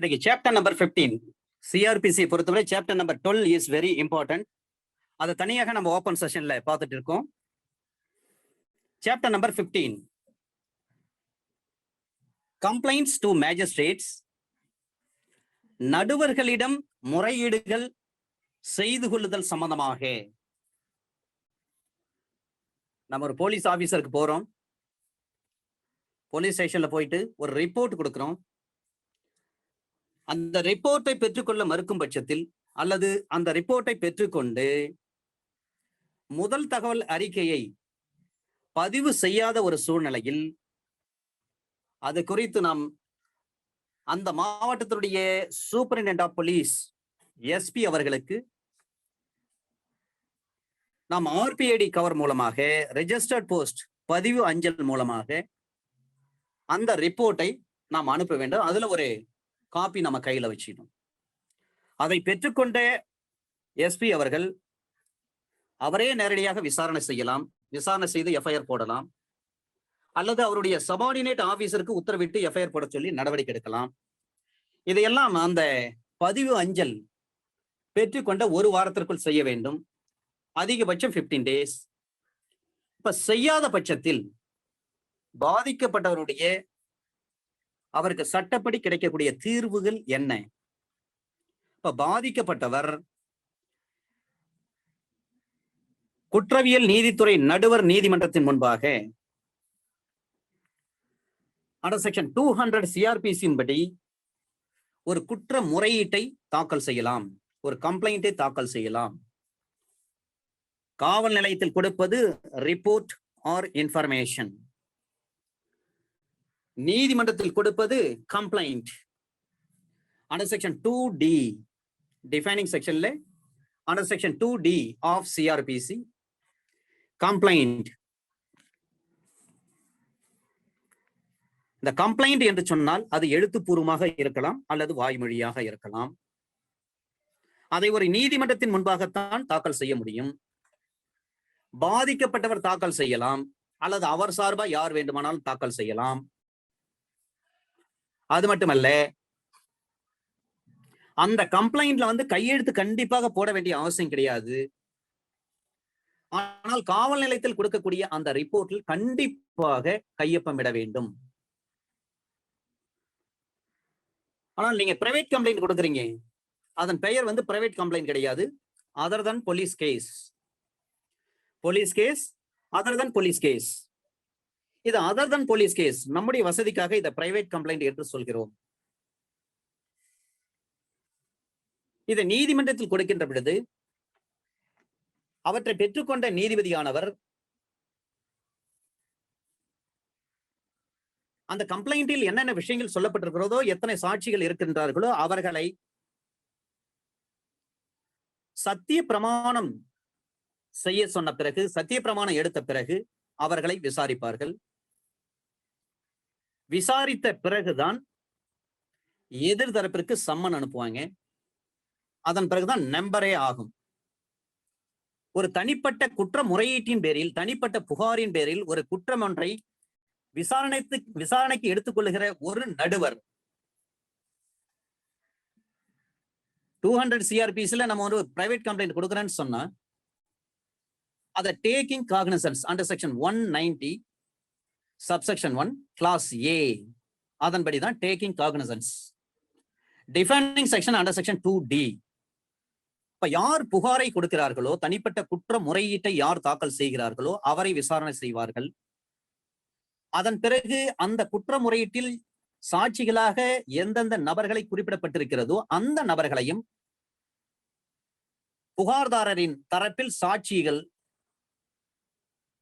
இன்னைக்கு chapter number 15 CrPC பொறுத்தவரை chapter number 12 is very important. அதை தனியாக நம்ம ஓப்பன் செஷன்ல பார்த்துட்டு இருக்கோம். Chapter number 15 complaints to magistrates. நடுவர்களிடம் முறையீடுகள் செய்து கொள்ளுதல் சம்பந்தமாக நம்ம ஒரு போலீஸ் ஆபீசருக்கு போறோம். போலீஸ் ஸ்டேஷன்ல போயிட்டு ஒரு ரிப்போர்ட் கொடுக்கிறோம். அந்த ரிப்போர்ட்டை பெற்றுக்கொள்ள மறுக்கும் பட்சத்தில் அல்லது அந்த ரிப்போர்ட்டை பெற்றுக்கொண்டு முதல் தகவல் அறிக்கையை பதிவு செய்யாத ஒரு சூழ்நிலையில் அது குறித்து நாம் அந்த மாவட்டத்தினுடைய சூப்பரிண்டென்டென்ட் ஆஃப் போலீஸ் எஸ்பி அவர்களுக்கு நாம் ஆர்பிஐடி கவர் மூலமாக ரெஜிஸ்டர்ட் போஸ்ட் பதிவு அஞ்சல் மூலமாக அந்த ரிப்போர்ட்டை நாம் அனுப்ப வேண்டும். அதுல ஒரு காப்பி நம்ம கையில வச்சிடணும். அதை பெற்றுக்கொண்ட எஸ்பி அவர்கள் அவரே நேரடியாக விசாரணை செய்யலாம். விசாரணை செய்து எஃப்ஐஆர் போடலாம், அல்லது அவருடைய சபார்டினேட் ஆபீசருக்கு உத்தரவிட்டு எஃப்ஐஆர் போட சொல்லி நடவடிக்கை எடுக்கலாம். இதையெல்லாம் அந்த பதிவு அஞ்சல் பெற்றுக்கொண்ட ஒரு வாரத்திற்குள் செய்ய வேண்டும். அதிகபட்சம் 15 days. இப்ப செய்யாத பட்சத்தில் பாதிக்கப்பட்டவருடைய அவருக்கு சட்டப்படி கிடைக்கக்கூடிய தீர்வுகள் என்ன? இப்ப பாதிக்கப்பட்டவர் குற்றவியல் நீதித்துறை நடுவர் நீதிமன்றத்தின் முன்பாக அண்டர் செக்ஷன் 200 சிஆர்பிசியின் படி ஒரு குற்ற முறையீட்டை தாக்கல் செய்யலாம், ஒரு கம்ப்ளைண்டை தாக்கல் செய்யலாம். காவல் நிலையத்தில் கொடுப்பது ரிப்போர்ட் ஆர் இன்ஃபர்மேஷன், நீதிமன்றத்தில் கொடுப்பது complaint. Under section 2D defining செக்ஷன்ல under section 2D of CrPC complaint. இந்த கம்ப்ளைண்ட் என்று சொன்னால் அது எழுத்துப்பூர்வமாக இருக்கலாம் அல்லது வாய்மொழியாக இருக்கலாம். அதை ஒரு நீதிமன்றத்தின் முன்பாகத்தான் தாக்கல் செய்ய முடியும். பாதிக்கப்பட்டவர் தாக்கல் செய்யலாம் அல்லது அவர் சார்பா யார் வேண்டுமானாலும் தாக்கல் செய்யலாம். அது மட்டுமல்ல, அந்த கம்ப்ளைண்ட்ல கையெழுத்து கண்டிப்பாக போட வேண்டிய அவசியம் கிடையாது. ஆனால் காவல் நிலையத்தில் கொடுக்கக்கூடிய அந்த ரிப்போர்ட்டில் கண்டிப்பாக கையொப்பமிட வேண்டும். ஆனால் நீங்க பிரைவேட் கம்ப்ளைண்ட் கொடுக்குறீங்க, அதன் பெயர் பிரைவேட் கம்ப்ளைண்ட் கிடையாது. Other than police case, police case, other than police case. இது அதர் தன் போலீஸ் கேஸ், நம்முடைய வசதிக்காக இதை பிரைவேட் கம்ப்ளைண்ட் என்று சொல்கிறோம். இதை நீதிமன்றத்தில் கொடுக்கின்ற பொழுது அவற்றை பெற்றுக்கொண்ட நீதிபதியானவர் அந்த கம்ப்ளைண்டில் என்னென்ன விஷயங்கள் சொல்லப்பட்டிருக்கிறதோ, எத்தனை சாட்சிகள் இருக்கின்றார்களோ அவர்களை சத்திய பிரமாணம் செய்ய சொன்ன பிறகு, சத்திய பிரமாணம் எடுத்த பிறகு அவர்களை விசாரிப்பார்கள். விசாரித்த பிறகுதான் எதிர்தரப்பிற்கு சம்மன் அனுப்புவாங்க. அதன் பிறகுதான் நம்பரே ஆகும். ஒரு தனிப்பட்ட குற்ற முறையீட்டின் பேரில், தனிப்பட்ட புகாரின் பேரில் ஒரு குற்றம் ஒன்றை விசாரணைக்கு எடுத்துக்கொள்ளுகிற ஒரு நடுவர் 200 சிஆர்பிஸ்ல நம்ம ஒரு பிரைவேட் கம்ப்ளைண்ட் கொடுக்குறேன்னு சொன்னா அதை taking cognisance under section 190 subsection 1 clause A அதன்படிதான் taking cognisance. Defining section under section 2D. இப்ப யார் புகாரை கொடுக்கிறார்களோ, தனிப்பட்ட குற்ற முறையீட்டை யார் தாக்கல் செய்கிறார்களோ அவரை விசாரணை செய்வார்கள். அதன் பிறகு அந்த குற்ற முறையீட்டில் சாட்சிகளாக எந்தெந்த நபர்களை குறிப்பிடப்பட்டிருக்கிறதோ அந்த நபர்களையும் புகார்தாரரின் தரப்பில் சாட்சிகள்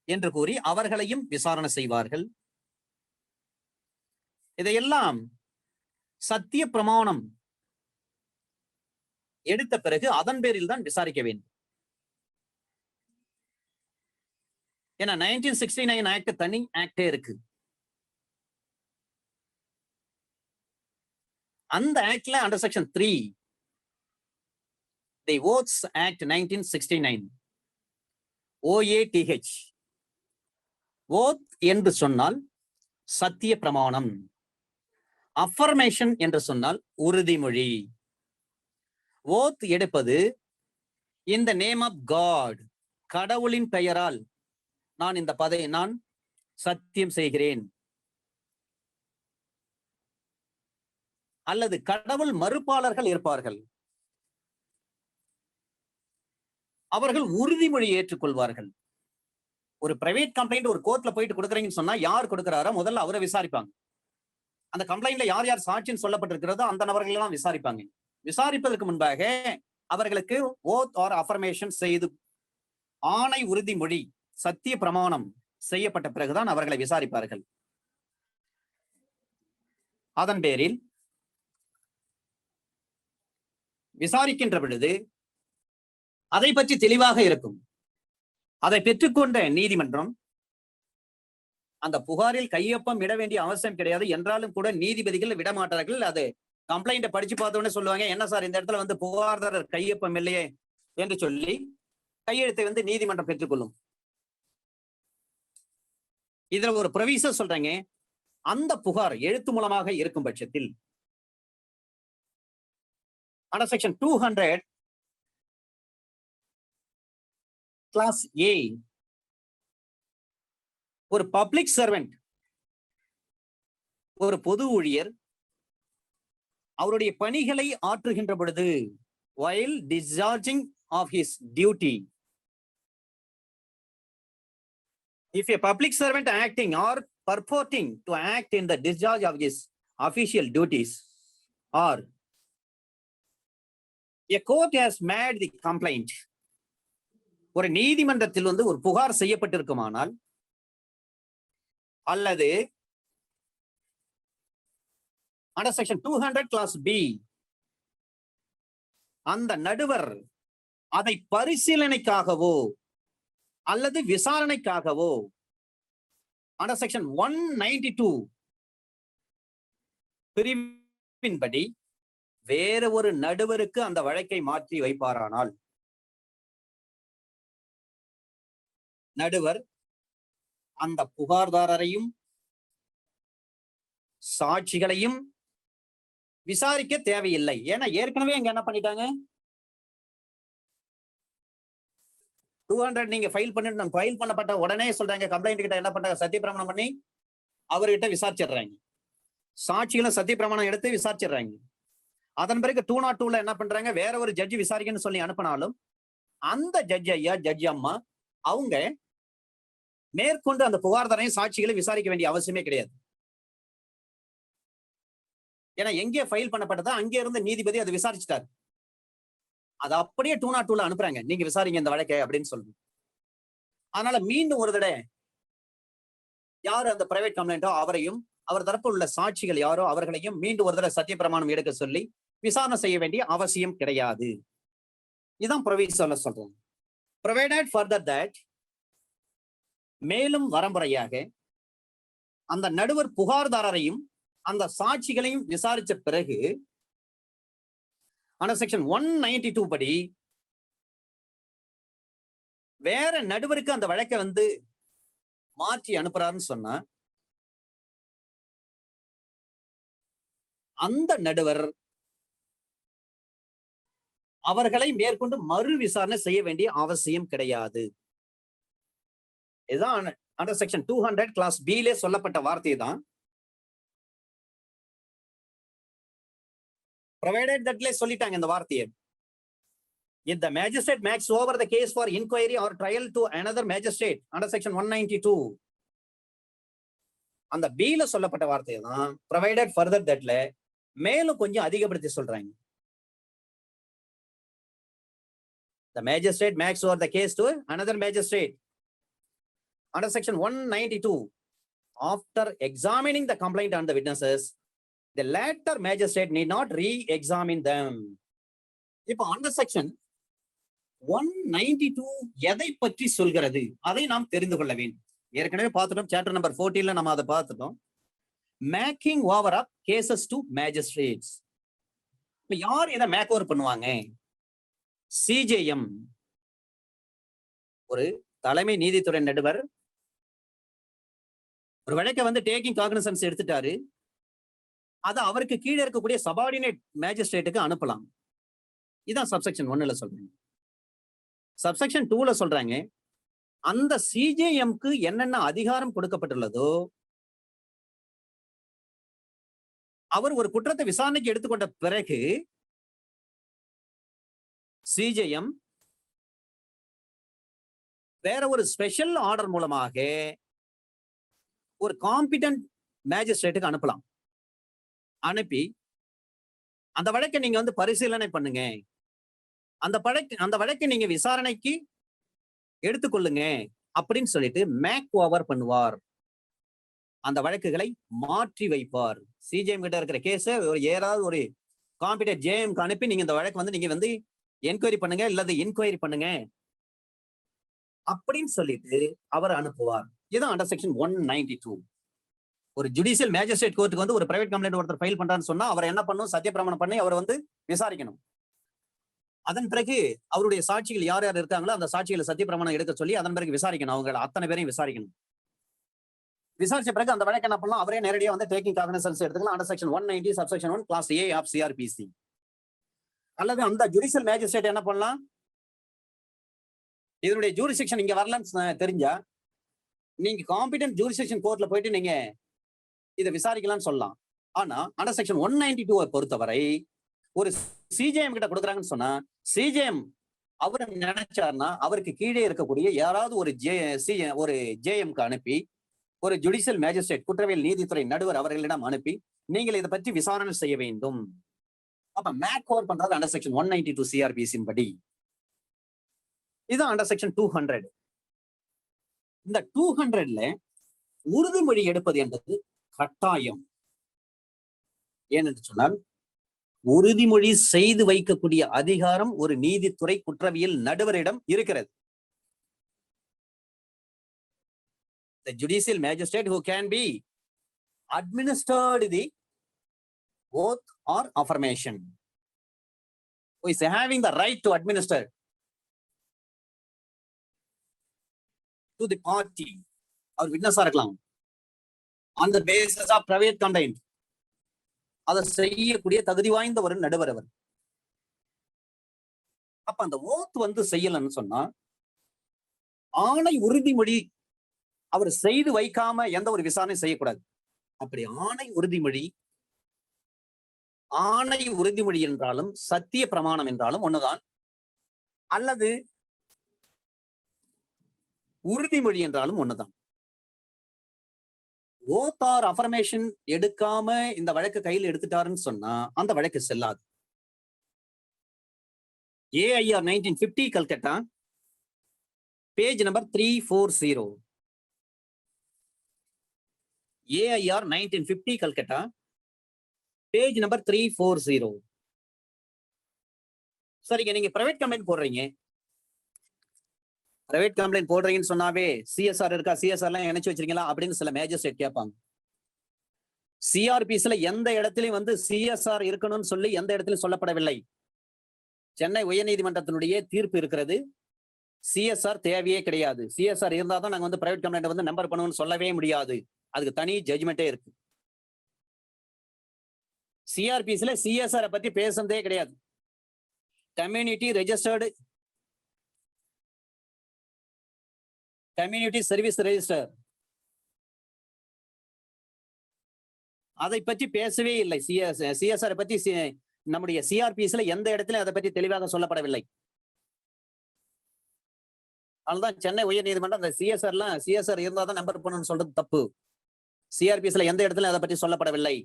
என்று கூறி அவர்களையும் விசாரணை செய்வார்கள். இதையெல்லாம் சத்திய பிரமாணம் எடுத்த பிறகு அதன் பேரில் தான் விசாரிக்க வேண்டும். ஏன்னா 1969 ஆக்ட் தனி ஆக்டே இருக்கு. அந்த ஆக்ட்ல அண்டர் செக்ஷன் 3 தி ஓத்ஸ் ஆக்ட் 1969 OATH, ஓத் என்று சொன்னால் சத்திய பிரமாணம். அஃபர்மேஷன் என்று சொன்னால் உறுதிமொழி. ஓத் எடுப்பது இன் த நேம் ஆஃப் காட், கடவுளின் பெயரால் நான் இந்த நான் சத்தியம் செய்கிறேன். அல்லது கடவுள் மறுப்பாளர்கள் இருப்பார்கள், அவர்கள் உறுதிமொழி ஏற்றுக்கொள்வார்கள். ஒரு பிரைவேட் கம்ப்ளைண்ட் ஒரு கோர்ட்ல போயிட்டு கொடுக்குறீங்கன்னு சொன்னா யார் கொடுக்கிறாரோ முதல்ல அவரை விசாரிப்பாங்க. அந்த கம்ப்ளைண்ட்ல யார் யார் சாட்சின்னு சொல்லப்பட்டிருக்கிறதோ அந்த நபர்கள் எல்லாம் விசாரிப்பாங்க. விசாரிப்பதற்கு முன்பாக அவர்களுக்கு ஓத் ஆர் அஃபர்மேஷன் செய்து ஆணை உறுதிமொழி சத்திய பிரமாணம் செய்யப்பட்ட பிறகுதான் அவர்களை விசாரிப்பார்கள். அதன் பேரில் விசாரிக்கின்ற பொழுது அதை பற்றி தெளிவாக இருக்கும். அதை பெற்றுக்கொண்ட நீதிமன்றம் அந்த புகாரில் கையொப்பம் இட வேண்டிய அவசியம் கிடையாது என்றாலும் கூட நீதிபதிகள் விடமாட்டார்கள். அது கம்ப்ளைண்ட படிச்சு பார்த்தோன்னே சொல்லுவாங்க, என்ன சார் இந்த இடத்துல வந்து புகார்தாரர் கையொப்பம் இல்லையே என்று சொல்லி கையெழுத்தை வந்து நீதிமன்றம் பெற்றுக்கொள்ளும். இதுல ஒரு ப்ரொவிசர் சொல்றாங்க, அந்த புகார் எழுத்து மூலமாக இருக்கும் பட்சத்தில் அண்டர் செக்ஷன் 200 கிளாஸ் ஏ, ஒரு பப்ளிக் சர்வெண்ட், ஒரு பொது ஊழியர் அவருடைய பணிகளை ஆற்றுகின்ற பொழுது while discharging of his duty, if a public servant acting or purporting to act in the discharge of his official duties or a court has made the complaint, ஒரு நீதிமன்றத்தில் வந்து ஒரு புகார் செய்யப்பட்டிருக்குமானால் அல்லது under section 200 class B அந்த நடுவர் அதை பரிசீலனைக்காகவோ அல்லது விசாரணைக்காகவோ under section 192 பிரிவின்படி வேற ஒரு நடுவருக்கு அந்த வழக்கை மாற்றி வைப்பாரானால் நடுவர் அந்த புகார்தாரரையும் சாட்சிகளையும் விசாரிக்க தேவையில்லை. ஏன்னா ஏற்கனவே அங்க என்ன பண்ணிட்டாங்க, 200 நீங்க ஃபைல் பண்ணப்பட்ட உடனே சொல்றாங்க, கம்ப்ளைண்ட் கிட்ட என்ன பண்றாங்க, சத்தியப்பிரமாணம் பண்ணி அவர்கிட்ட விசாரிச்சிடுறாங்க. சாட்சிகளை சத்தியப்பிரமாணம் எடுத்து விசாரிச்சிடுறாங்க. அதன் பிறகு 202ல என்ன பண்றாங்க, வேற ஒரு ஜட்ஜி விசாரிக்கணும்னு சொல்லி அனுப்பினாலும் அந்த ஜட்ஜ் ஐயா ஜட்ஜி அம்மா அவங்க மேற்கொண்டு அந்த புகார்தாரையும் சாட்சிகளை விசாரிக்க வேண்டிய அவசியமே கிடையாது. ஏன்னா எங்கே ஃபைல் பண்ணப்பட்டதா அங்கே இருந்து நீதிபதி அதை விசாரிச்சுட்டாரு. அது அப்படியே 202ல அனுப்புறாங்க, நீங்க விசாரிங்க இந்த வழக்கை அப்படின்னு சொல்லுங்க. அதனால மீண்டும் ஒரு தடவை யாரு அந்த பிரைவேட் கம்ப்ளைண்டோ அவரையும் அவர் தரப்பு உள்ள சாட்சிகள் யாரோ அவர்களையும் மீண்டும் ஒரு தடவை சத்தியப்பிரமாணம் எடுக்க சொல்லி விசாரணை செய்ய வேண்டிய அவசியம் கிடையாது. இதுதான் ப்ரொவிசர்ல சொல்றாங்க. ப்ரொவைடட் ஃபர்தர் தட், மேலும் வரம்புறையாக அந்த நடுவர் புகார்தாரரையும் அந்த சாட்சிகளையும் விசாரிச்ச பிறகு அண்டர் செக்ஷன் 192 படி வேற நடுவருக்கு அந்த வழக்கை வந்து மாற்றி அனுப்புறாருன்னு சொன்னா அந்த நடுவர் அவர்களை மேற்கொண்டு மறு விசாரணை செய்ய வேண்டிய அவசியம் கிடையாது. இதுதான் அண்டர் செக்ஷன் 200 கிளாஸ் B சொல்லப்பட்ட வார்த்தை தான். provided that சொல்லிட்டாங்க இந்த வார்த்தையை. If the magistrate makes over the case for inquiry or trial to another magistrate under section 192, அந்த B சொல்லப்பட்ட வார்த்தையை தான் provided further that மேலும் கொஞ்சம் அதிகப்படுத்தி சொல்றாங்க. The magistrate makes over the case to another magistrate under section 192 after examining the complaint and the witnesses, the latter magistrate need not re-examine them. இப்போ under section 192 எதை பற்றி சொல்கிறது அதை நாம் தெரிந்து கொள்ள வேண்டும். ஏற்கனவே பார்த்துட்டோம், சாப்டர் நம்பர் 14ல நம்ம அதை பார்த்துட்டோம். Making over of cases to magistrates. இப்ப யார் இதை மேக் ஓவர் பண்ணுவாங்க? CJM, ஒரு தலைமை நீதித்துறை நடுவர் ஒரு வழக்கை வந்து டேக்கிங் காக்னிசன்ஸ் எடுத்துட்டாரு. அதை அவருக்கு கீழே இருக்கக்கூடிய சபார்டினேட் மேஜிஸ்ட்ரேட்டுக்கு அனுப்பலாம். இதான் சப்செக்ஷன் 1ல சொல்றேன். சப்செக்ஷன் 2ல சொல்றாங்க, அந்த சிஜேஎம்க்கு என்னென்ன அதிகாரம் கொடுக்கப்பட்டுள்ளதோ அவர் ஒரு குற்றத்தை விசாரணைக்கு எடுத்துக்கொண்ட பிறகு சிஜேஎம் வேற ஒரு ஸ்பெஷல் ஆர்டர் மூலமாக ஒரு காம்பிடன்ட் மேஜிஸ்ட்ரேட்டுக்கு அனுப்பலாம். அனுப்பி அந்த வழக்கை நீங்க வந்து பரிசீலனை பண்ணுங்க, அந்த வழக்கை நீங்க விசாரணைக்கு எடுத்துக்கொள்ளுங்க அப்படின்னு சொல்லிட்டு மேக் ஓவர் பண்ணுவார். அந்த வழக்குகளை மாற்றி வைப்பார். சிஜேஎம் கிட்ட இருக்கிற கேஸ ஏதாவது ஒரு காம்பிடன்ட் ஜேஎம்க்கு அனுப்பி நீங்க இந்த வழக்கு வந்து நீங்க வந்து என்கொயரி பண்ணுங்க இல்லது இன்கொயரி பண்ணுங்க அப்படின்னு சொல்லிட்டு அவர் அனுப்புவார். இதுதான் அண்டர் செக்ஷன் 192. ஒரு ஜுடிஷியல் மேஜிஸ்ட்ரேட் கோர்ட்டுக்கு வந்து ஒரு பிரைவேட் கம்ப்ளைண்ட் ஒருத்தர் ஃபைல் பண்றான்னு சொன்னா அவர் என்ன பண்ணணும்? சத்தியப்பிரமாணம் பண்ணி அவர் வந்து விசாரிக்கணும். அதன் பிறகு அவருடைய சாட்சிகள் யார் யார் இருக்காங்களோ அந்த சாட்சிகளை சத்தியப்பிரமாணம் எடுக்க சொல்லி அதன் பிறகு விசாரிக்கணும். அவங்க அத்தனை பேரையும் விசாரிக்கணும். விசாரிச்ச பிறகு அந்த வழக்கு என்ன பண்ணலாம்? அவரே நேரடியாக வந்து டேக்கிங் காக்னிசன்ஸ் எடுத்துக்கலாம். Under section 190 subsection 1 clause A of CrPC. அல்லது அந்த ஜுடிஷியல் மேஜிஸ்ட்ரேட் என்ன பண்ணலாம்? இதனுடைய ஜூரிஸ்டிக்ஷன் இங்க வரலன்னு தெரிஞ்சா நீங்க காம்பிடன்ட் ஜூரிஸ்டிக்ஷன் கோர்ட்ல போயிட்டு நீங்க இதை விசாரிக்கலாம்னு சொல்லலாம். ஆனா அண்டர் செக்ஷன் 192 பொறுத்தவரை ஒரு சிஜேஎம் கிட்ட கொடுக்குறாங்கன்னு சொன்னா சிஜேஎம் அவர் நினைச்சாருன்னா அவருக்கு கீழே இருக்கக்கூடிய யாராவது ஒரு ஜேஎம்க்கு அனுப்பி ஒரு ஜுடிஷியல் மேஜிஸ்ட்ரேட் குற்றவியல் நீதித்துறை நடுவர் அவர்களிடம் அனுப்பி நீங்கள் இதை பற்றி விசாரணை செய்ய வேண்டும். அப்ப மேக் ஓவர் பண்றது அண்டர் செக்ஷன் 192 சிஆர்பிசி படி. இது அண்டர் செக்ஷன் 200. இந்த 200ல உறுதிமொழி எடுப்பது என்பது கட்டாயம். ஏனென்று சொன்னால் உறுதிமொழி செய்து வைக்கக்கூடிய அதிகாரம் ஒரு நீதித்துறை குற்றவியல் நடுவரிடம் இருக்கிறது. The judicial magistrate who can be administered the oath or affirmation, who is having the right to administer to the party or witness இருக்கலாம் on the basis of private complaint. அதை செய்யக்கூடிய தகுதி வாய்ந்த ஒரு நடுவர் அவர். அப்ப அந்த ஓத் வந்து செய்யலன்னு சொன்னா ஆணை உறுதிமொழி அவர் செய்து வைக்காம எந்த ஒரு விசாரணை செய்யக்கூடாது. அப்படி ஆணை உறுதிமொழி என்றாலும் சத்திய பிரமாணம் என்றாலும் ஒண்ணுதான், அல்லது உறுதிமொழி என்றாலும் ஒண்ணுதான். ஓத் ஆர் அஃபர்மேஷன் எடுக்காம இந்த வழக்கு கையில் எடுத்துட்டாருன்னு சொன்னா அந்த வழக்கு செல்லாது. AIR 1950 Calcutta, page number 340. AIR 1950 Calcutta, page number 340. சரிங்க, நீங்க பிரைவேட் கம்ப்ளைண்ட் போடுறீங்க. பிரைவேட் கம்ப்ளைண்ட் போடுறீங்கன்னு சொன்னாவே சிஎஸ்ஆர் இருக்கா, சிஎஸ்ஆர் எல்லாம் இணைச்சு வச்சிருக்கீங்களா அப்படின்னு சில மேஜிஸ்ட்ரேட் கேட்பாங்க. சிஆர்பிஸ்ல எந்த இடத்துலயும் வந்து சிஎஸ்ஆர் இருக்கணும்னு சொல்லி எந்த இடத்துலயும் சொல்லப்படவில்லை. சென்னை உயர்நீதிமன்றத்தினுடைய தீர்ப்பு இருக்கிறது, சிஎஸ்ஆர் தேவையே கிடையாது. சிஎஸ்ஆர் இருந்தா தான் நாங்க வந்து பிரைவேட் கம்ப்ளைண்ட் வந்து நம்பர் பண்ணுவோம்னு சொல்லவே முடியாது. அதுக்கு தனி ஜட்ஜ்மெண்டே இருக்கு. சிஆர்பிஸ்ல சிஎஸ்ஆர் பத்தி பேசுறதே கிடையாது. Community registered community service register, அதை பற்றி பேசவே இல்லை. சிஎஸ்ஆர் பத்தி நம்முடைய சிஆர்பிஸ்ல எந்த இடத்துல அதை பற்றி தெளிவாக சொல்லப்படவில்லை. அதனால்தான் சென்னை உயர்நீதிமன்றம் அந்த சிஎஸ்ஆர் இருந்தா தான் நம்பர் பண்ணணும்னு சொல்றது தப்பு. சிஆர்பிஸ்ல எந்த இடத்துல அதை பற்றி சொல்லப்படவில்லை,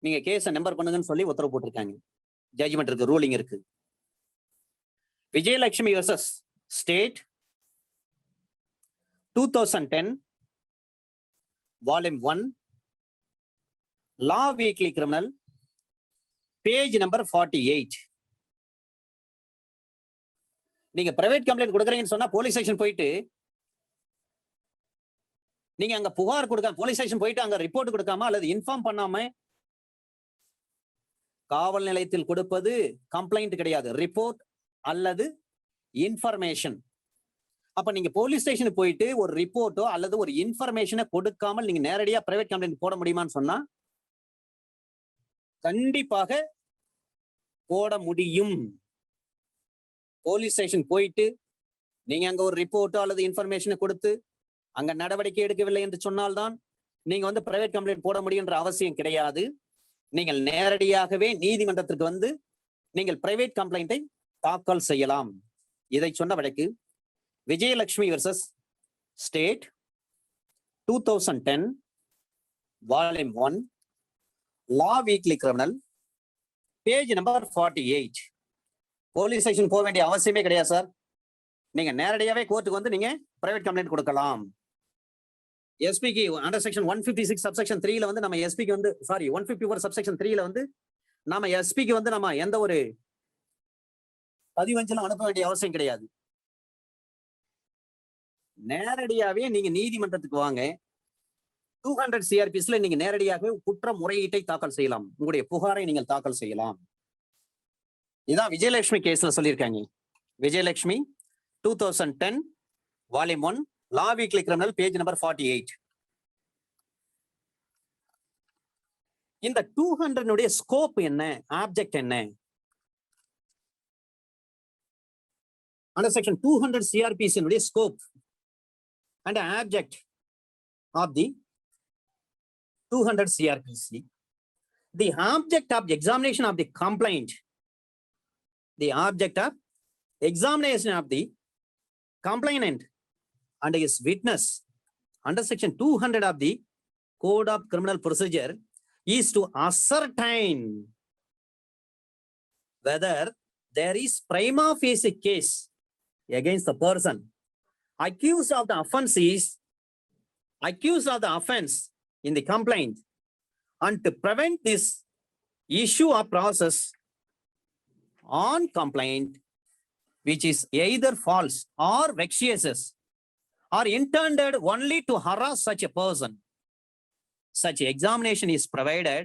நீங்க கேஸை நம்பர் பண்ணுங்கன்னு சொல்லி உத்தரவு போட்டிருக்காங்க. ஜட்ஜ்மெண்ட் இருக்கு, ரூலிங் இருக்கு. விஜயலட்சுமி வர்சஸ் ஸ்டேட் 2010 வால்யூம் 1 லா வீக்லி கிரிமினல், பேஜ் நம்பர் 48. நீங்க பிரைவேட் கம்ப்ளைண்ட் கொடுக்குறீங்கன்னு சொன்னா போலீஸ் ஸ்டேஷன் போயிட்டு நீங்க அங்க புகார் கொடுக்காம, போலீஸ் ஸ்டேஷன் போயிட்டு அங்க ரிப்போர்ட் கொடுக்காம அல்லது இன்ஃபார்ம் பண்ணாம காவல் நிலையத்தில் கொடுப்பது கம்ப்ளைண்ட் கிடையாது, ரிப்போர்ட் அல்லது இன்ஃபர்மேஷன். அப்ப நீங்க போலீஸ் ஸ்டேஷனுக்கு போயிட்டு ஒரு ரிப்போர்ட்டோ அல்லது ஒரு இன்ஃபர்மேஷனை கொடுக்காமல் நீங்க நேரடியா பிரைவேட் கம்ப்ளைண்ட் போட முடியுமான்னு சொன்னா கண்டிப்பாக போட முடியும். போலீஸ் ஸ்டேஷன் போயிட்டு நீங்க அங்க ஒரு ரிப்போர்ட்டோ அல்லது இன்ஃபர்மேஷனை கொடுத்து அங்க நடவடிக்கை எடுக்கவில்லை என்று சொன்னால்தான் நீங்க வந்து பிரைவேட் கம்ப்ளைண்ட் போட முடியும் என்ற அவசியம் கிடையாது. நீங்கள் நேரடியாகவே நீதிமன்றத்திற்கு வந்து நீங்கள் பிரைவேட் கம்ப்ளைண்டை தாக்கல் செய்யலாம். இதை சொன்ன வழக்கு விஜயலட்சுமி வெர்சஸ் ஸ்டேட் 2010 வால்யூம் 1 லா weekly criminal page number 48. Police station போக வேண்டிய அவசியமே கிடையாது சார். நீங்க நேரடியாவே கோர்ட்டுக்கு வந்து நீங்க பிரைவேட் கம்ப்ளைண்ட் கொடுக்கலாம். எஸ்பிக்கு அண்டர் செக்ஷன் 156 சப்செக்ஷன் 3ல வந்து நம்ம எஸ்பிக்கு வந்து 154 சப்செக்ஷன் 3ல வந்து நாம எஸ்பிக்கு வந்து நம்ம எந்த ஒரு பதிவஞ்சலும் அனுப்ப வேண்டிய அவசியம் கிடையாது. நேரடியாவே நீங்க நீதிமன்றத்துக்கு வாங்க. 200 சிஆர்பிஸ்ல நீங்க நேரடியாக குற்ற முறையீட்டை தாக்கல் செய்யலாம். உங்களுடைய புகாரை நீங்கள் தாக்கல் செய்யலாம். இதான் விஜயலட்சுமி கேஸ்ல சொல்லியிருக்காங்க. விஜயலட்சுமி 2010 வால்யூம் 1 லா வீக்லி கிரிமினல் பேஜ் நம்பர் 48. இந்த 200 ஸ்கோப் என்ன, ஆப்ஜெக்ட் என்ன? Under section 200 CrPC scope and object of the 200 CRPC. The object of the examination of the complaint, the object of examination of the complainant and his witness under section 200 of the Code of Criminal Procedure is to ascertain whether there is prima facie case against the person accused of the offense in the complaint, and to prevent this issue of process on complaint which is either false or vexatious or intended only to harass such a person. Such examination is provided,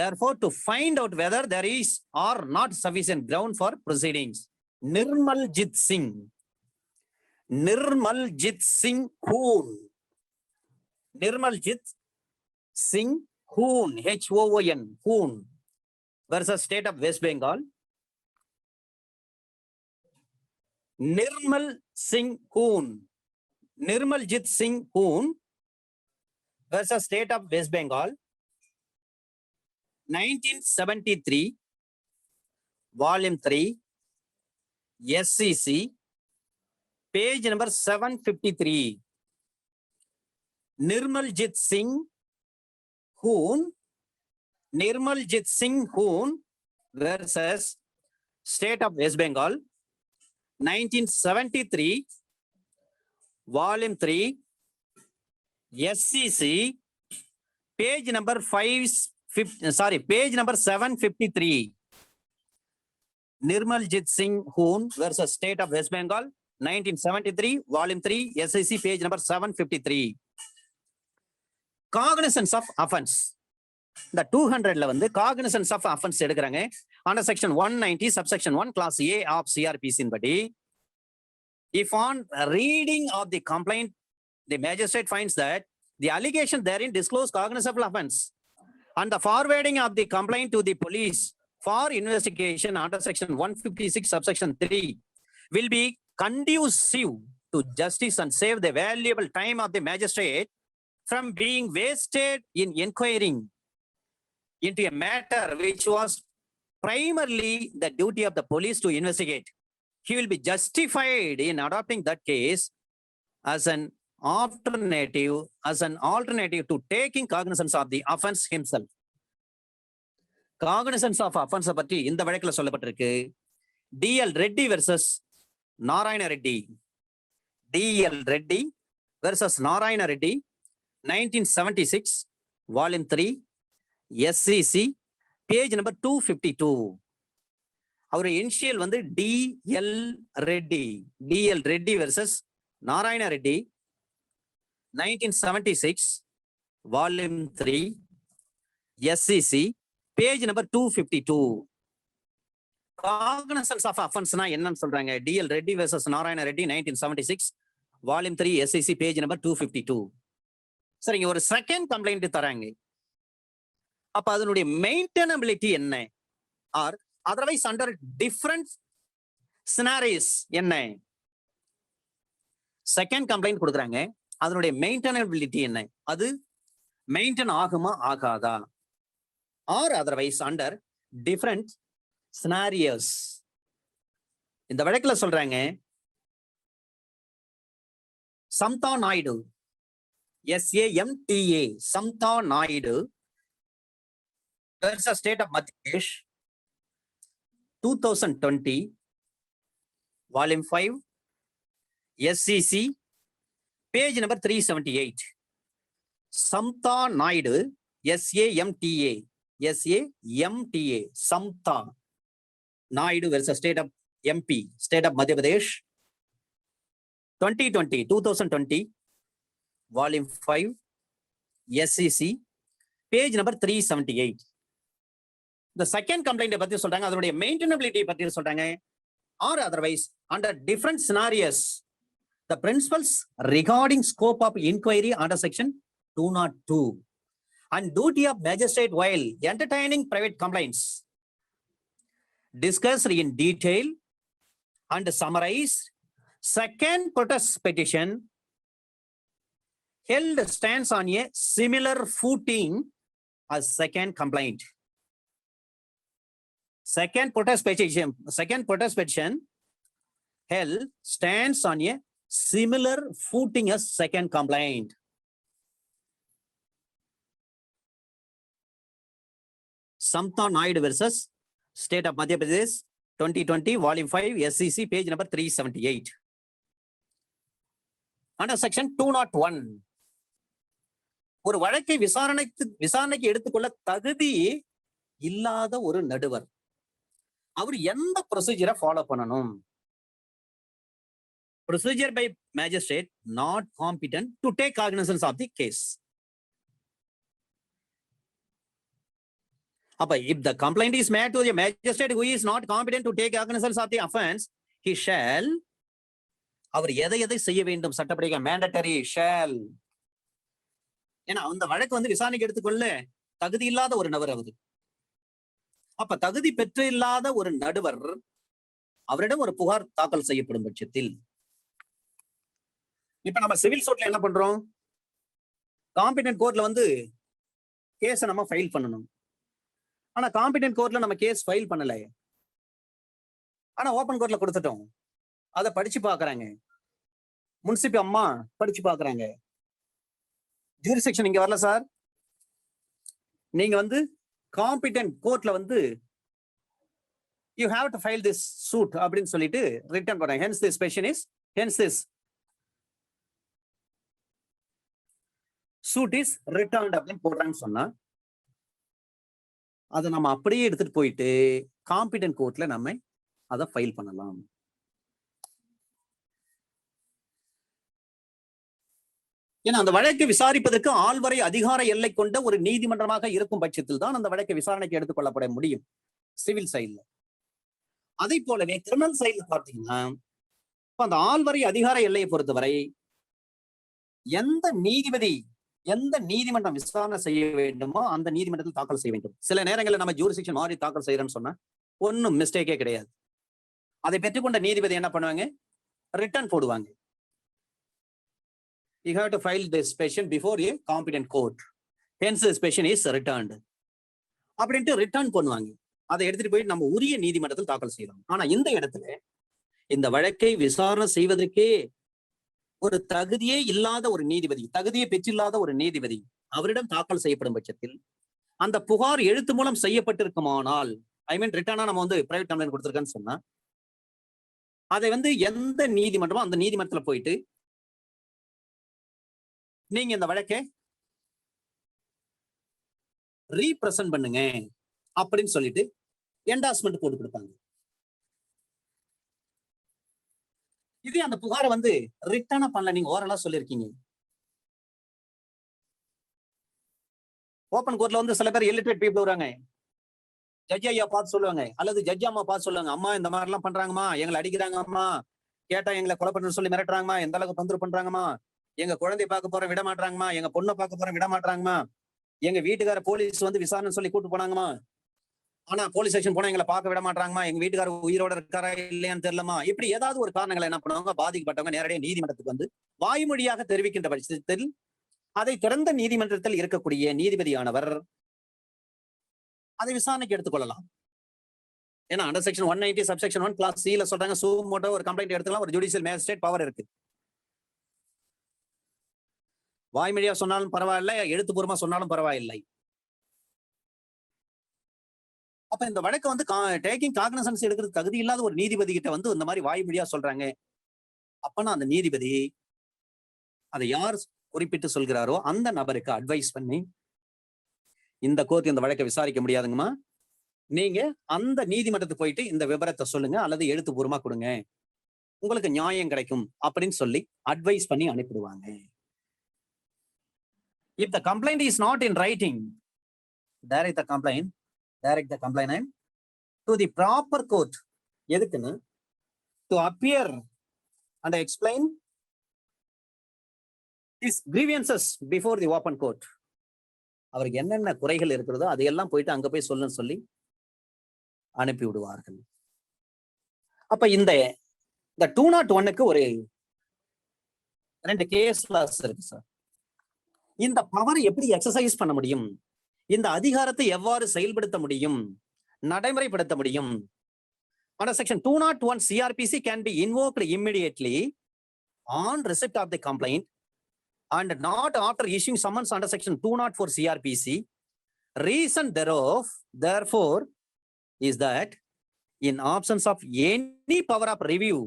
therefore, to find out whether there is or not sufficient ground for proceedings. Nirmaljit Singh Hoon. Nirmaljit Singh Hoon, Hoon, Hoon versus State of West Bengal. Nirmaljit Singh Hoon versus State of West Bengal, 1973, Volume 3, SCC, page number 753. Nirmaljit Singh Hoon versus State of West Bengal, 1973, Volume 3, SCC, page number 753. Nirmaljit Singh Hoon versus State of West Bengal, 1973, Volume 3, SCC, page number 753. Cognizance of offense. The 200ல வந்து cognizance of offense எடுக்கறாங்க. Under section 190 subsection 1 class A of CRPC படி, if on reading of the complaint the magistrate finds that the allegation therein disclose cognizable offense and the forwarding of the complaint to the police for investigation under section 156 subsection 3 will be conducive to justice and save the valuable time of the magistrate from being wasted in inquiring into a matter which was primarily the duty of the police to investigate. He will be justified in adopting that case as an alternative to taking cognizance of the offense himself. Cognizance of offense பற்றி இந்த வழக்கில் சொல்லப்பட்டிருக்கு. DL Reddy versus Narayana Reddy. DL Reddy versus Narayana Reddy, 1976, Volume 3, SCC, page number 252. our initial வந்து DL Reddy versus Narayana Reddy, 1976, Volume 3, SCC, page number 252. Cognizance of offense na என்னன்னு சொல்றாங்க? DL Reddy versus Narayana Reddy, 1976, Volume 3, SCC, page number 252. சரிங்க, ஒரு second complaint தராங்க. அப்ப அதனுடைய maintainability என்ன, or otherwise under different சினாரிஸ் என்ன. செகண்ட் கம்ப்ளைண்ட் கொடுக்குறாங்க, அதனுடைய மெயின்டெனபிலிட்டி என்ன, அது மெயின்டைன் ஆகுமா ஆகாதா, or otherwise under different scenarios. இந்த வழக்குல சொல்றாங்க Samta Naidu, SAMTA, Samta Naidu versus State of Madhya Pradesh, 2020, Volume 5, SCC, page number 378. Samta Naidu, SAMTA, Samta Naidu versus State of MP, State of Madhya Pradesh, 2020, Volume 5, SCC, page number 378. The second complaint பத்தி சொல்றாங்க, அதனுடைய maintainability பத்தி சொல்றாங்க, or otherwise under different scenarios the principles regarding scope of inquiry under section 202 and duty of magistrate while entertaining private complaints discussed in detail and summarized. Second protest petition held stands on a similar footing as second complaint. Second protest petition held stands on a similar footing as second complaint. Samta Naid versus State of Madhya Pradesh, 2020, Volume 5, SCC, page number 378. Under section 201, ஒரு வழக்கை விசாரணைக்கு எடுத்துக்கொள்ள தகுதி இல்லாத ஒரு நடுவர் அவர் எந்த ப்ரொசீஜரை follow பண்ணணும்? Procedure by magistrate not competent to take cognizance of the case. அப்ப if the complaint is made to the magistrate who is not competent to take cognizance of the offense, he shall, அவர் எதை செய்ய வேண்டும் சட்டப்படி, mandatory shall. ஏன்னா அந்த வழக்கு விசாரணைக்கு எடுத்துக்கொள்ள தகுதி இல்லாத ஒரு நபர் அவர். அப்ப தகுதி பெற்று இல்லாத ஒரு நடுவர் அவரிடம் ஒரு புகார் தாக்கல் செய்யப்படும் பட்சத்தில், இப்ப நம்ம சிவில் சூட்ல என்ன பண்றோம், காம்பிடன்ட் கோர்ட்ல கேஸை நம்ம ஃபைல் பண்ணணும். ஆனா காம்பிடன்ட் கோர்ட்ல நம்ம கேஸ் ஃபைல் பண்ணல, ஆனா ஓபன் கோர்ட்ல கொடுத்துட்டோம். அதை படிச்சு பாக்குறாங்க, முன்சிபி அம்மா படிச்சு பாக்குறாங்க, ஜூரிஸ்டிக்ஷன் இங்க வரல சார், நீங்க காம்பிடன்ட் கோர்ட்ல you have to file this suit அப்படின்னு சொல்லிட்டு ரிட்டர்ன் பண்றாங்க. hence this petition is, hence this suit is returned அப்படின்னு போடுறாங்கன்னு சொன்னா, அதை நம்ம அப்படியே எடுத்துட்டு போயிட்டு காம்பிடன்ட் கோர்ட்ல நம்ம அதை ஃபைல் பண்ணலாம். ஏன்னா அந்த வழக்கை விசாரிப்பதற்கு ஆள்வரை அதிகார எல்லை கொண்ட ஒரு நீதிமன்றமாக இருக்கும் பட்சத்தில் தான் அந்த வழக்கை விசாரணைக்கு எடுத்துக்கொள்ளப்பட முடியும் சிவில் சைட்ல. அதை போலவே கிரிமினல் சைட்ல பார்த்தீங்கன்னா, அந்த ஆள்வரை அதிகார எல்லையை பொறுத்தவரை எந்த நீதிமன்றம் விசாரணை செய்ய வேண்டுமோ அந்த நீதிமன்றத்தில் தாக்கல் செய்ய வேண்டும். சில நேரங்களில் நம்ம ஜூரிஸ்டிக்ஷன் மாறி தாக்கல் செய்யறோம்னு சொன்னா ஒன்னும் மிஸ்டேக்கே கிடையாது. அதை பெற்றுக்கொண்ட நீதிபதி என்ன பண்ணுவாங்க, ரிட்டர்ன் போடுவாங்க. You have to file this petition before a competent court. Hence this petition is returned. அப்படின்ட்டு ரிட்டர்ன் பண்ணுவாங்க. அதை எடுத்துட்டு போய் நம்ம உரிய நீதிமன்றத்தில் தாக்கல் செய்யலாம். ஆனா இந்த இடத்துல இந்த வழக்கை விசாரணை செய்வதற்கே ஒரு தகுதியே இல்லாத ஒரு நீதிபதி, தகுதியை பெற்றில்லாத ஒரு நீதிபதி அவரிடம் தாக்கல் செய்யப்படும் பட்சத்தில் அந்த புகார் எழுத்து மூலம் செய்யப்பட்டிருக்குமானால், ஐ மீன் ரிட்டர்னா நம்ம பிரைவேட் கம்ப்ளைண்ட் கொடுத்திருக்கேன்னு சொன்னா, அதை எந்த நீதிமன்றமோ அந்த நீதிமன்றத்துல போயிட்டு நீங்க இந்த வழக்கை ரீப்ரசன்ட் பண்ணுங்க அப்படின்னு சொல்லிட்டு என்டாஸ்மெண்ட் போட்டு கொடுப்பாங்க. இதே அந்த புகாரை ரிட்டர்னா பண்ணல, நீங்க ஓரலா சொல்லிருக்கீங்க. ஓபன் கோர்ட்ல சில பேர் இல்லிட்ரேட் பீப்புள் வராங்க, ஜட்ஜ் ஐயா பார்த்து சொல்லுவாங்க, அல்லது ஜட்ஜ் அம்மா பார்த்து சொல்லுவாங்க, அம்மா இந்த மாதிரி எல்லாம் பண்றாங்கம்மா, எங்களை அடிக்கிறாங்க அம்மா, கேட்டா எங்களை கொலை பண்ணு சொல்லி மிரட்டுறாங்கம்மா, எந்த அளவுக்கு தொந்தரவு பண்றாங்கம்மா, எங்க குழந்தை பார்க்க போற விட மாட்டாங்கம்மா, எங்க பொண்ணை பார்க்க போற விட மாட்டாங்கம்மா, எங்க வீட்டுக்கார போலீஸ் வந்து விசாரணை சொல்லி கூட்டு போனாங்கம்மா, ஆனா போலீஸ் ஸ்டேஷன் போனா எங்களை பார்க்க விட மாட்டாங்கம்மா, எங்க வீட்டுக்காரர் உயிரோட இருக்காரா இல்லையான்னு தெரியலமா, இப்படி ஏதாவது ஒரு காரணங்களை என்ன பண்ணுவாங்க, பாதிக்கப்பட்டவங்க நேரடியாக நீதிமன்றத்துக்கு வந்து வாய்மொழியாக தெரிவிக்கின்ற பட்சத்தில் அதை திறந்த நீதிமன்றத்தில் இருக்கக்கூடிய நீதிபதியானவர் அதை விசாரணைக்கு எடுத்துக்கொள்ளலாம். ஏன்னா under section 190 subsection 1 clause C ல சொல்றாங்க, சுமோட்டோ ஒரு கம்ப்ளைண்ட் எடுத்துக்கலாம், ஒரு ஜுடிஷியல் மேஜிஸ்ட்ரேட் பவர் இருக்கு. வாய்மொழியா சொன்னாலும் பரவாயில்லை, எழுத்துப்பூர்வமா சொன்னாலும் பரவாயில்லை. அப்ப இந்த வழக்கு வந்து டேக்கிங் காக்னிசன்ஸ் எடுக்கிறது தகுதி இல்லாத ஒரு நீதிபதி கிட்ட வந்து இந்த மாதிரி வாய்மொழியா சொல்றாங்க. அப்பனா அந்த நீதிபதி அதை யார் குறிப்பிட்டு சொல்கிறாரோ அந்த நபருக்கு அட்வைஸ் பண்ணி, இந்த கோர்ட் இந்த வழக்கை விசாரிக்க முடியாதுங்கம்மா, நீங்க அந்த நீதிமன்றத்துக்கு போயிட்டு இந்த விவரத்தை சொல்லுங்க அல்லது எழுத்துப்பூர்வமா கொடுங்க, உங்களுக்கு நியாயம் கிடைக்கும் அப்படின்னு சொல்லி அட்வைஸ் பண்ணி அனுப்பிடுவாங்க. If the complaint is not in writing, direct the complainant to the proper court. எதுக்குன்னு to appear and explain his grievances before the open court. அவருக்கு என்னென்ன குறைகள் இருக்கிறதோ அதையெல்லாம் போயிட்டு அங்க போய் சொல்லுன்னு சொல்லி அனுப்பி விடுவார்கள். அப்ப இந்த 201க்கு ஒரு 2 கேஸ் லாஸ் இருக்கு சார். இந்த பவர் எப்படி எக்ஸசைஸ் பண்ண முடியும், இந்த அதிகாரத்தை எவ்வாறு செயல்படுத்த முடியும், நடைமுறைப்படுத்த முடியும்? Under section 201 CRPC can be invoked immediately on receipt of the complaint and not after issuing summons under section 204 CRPC. Reason thereof, therefore, is that in absence of any power of review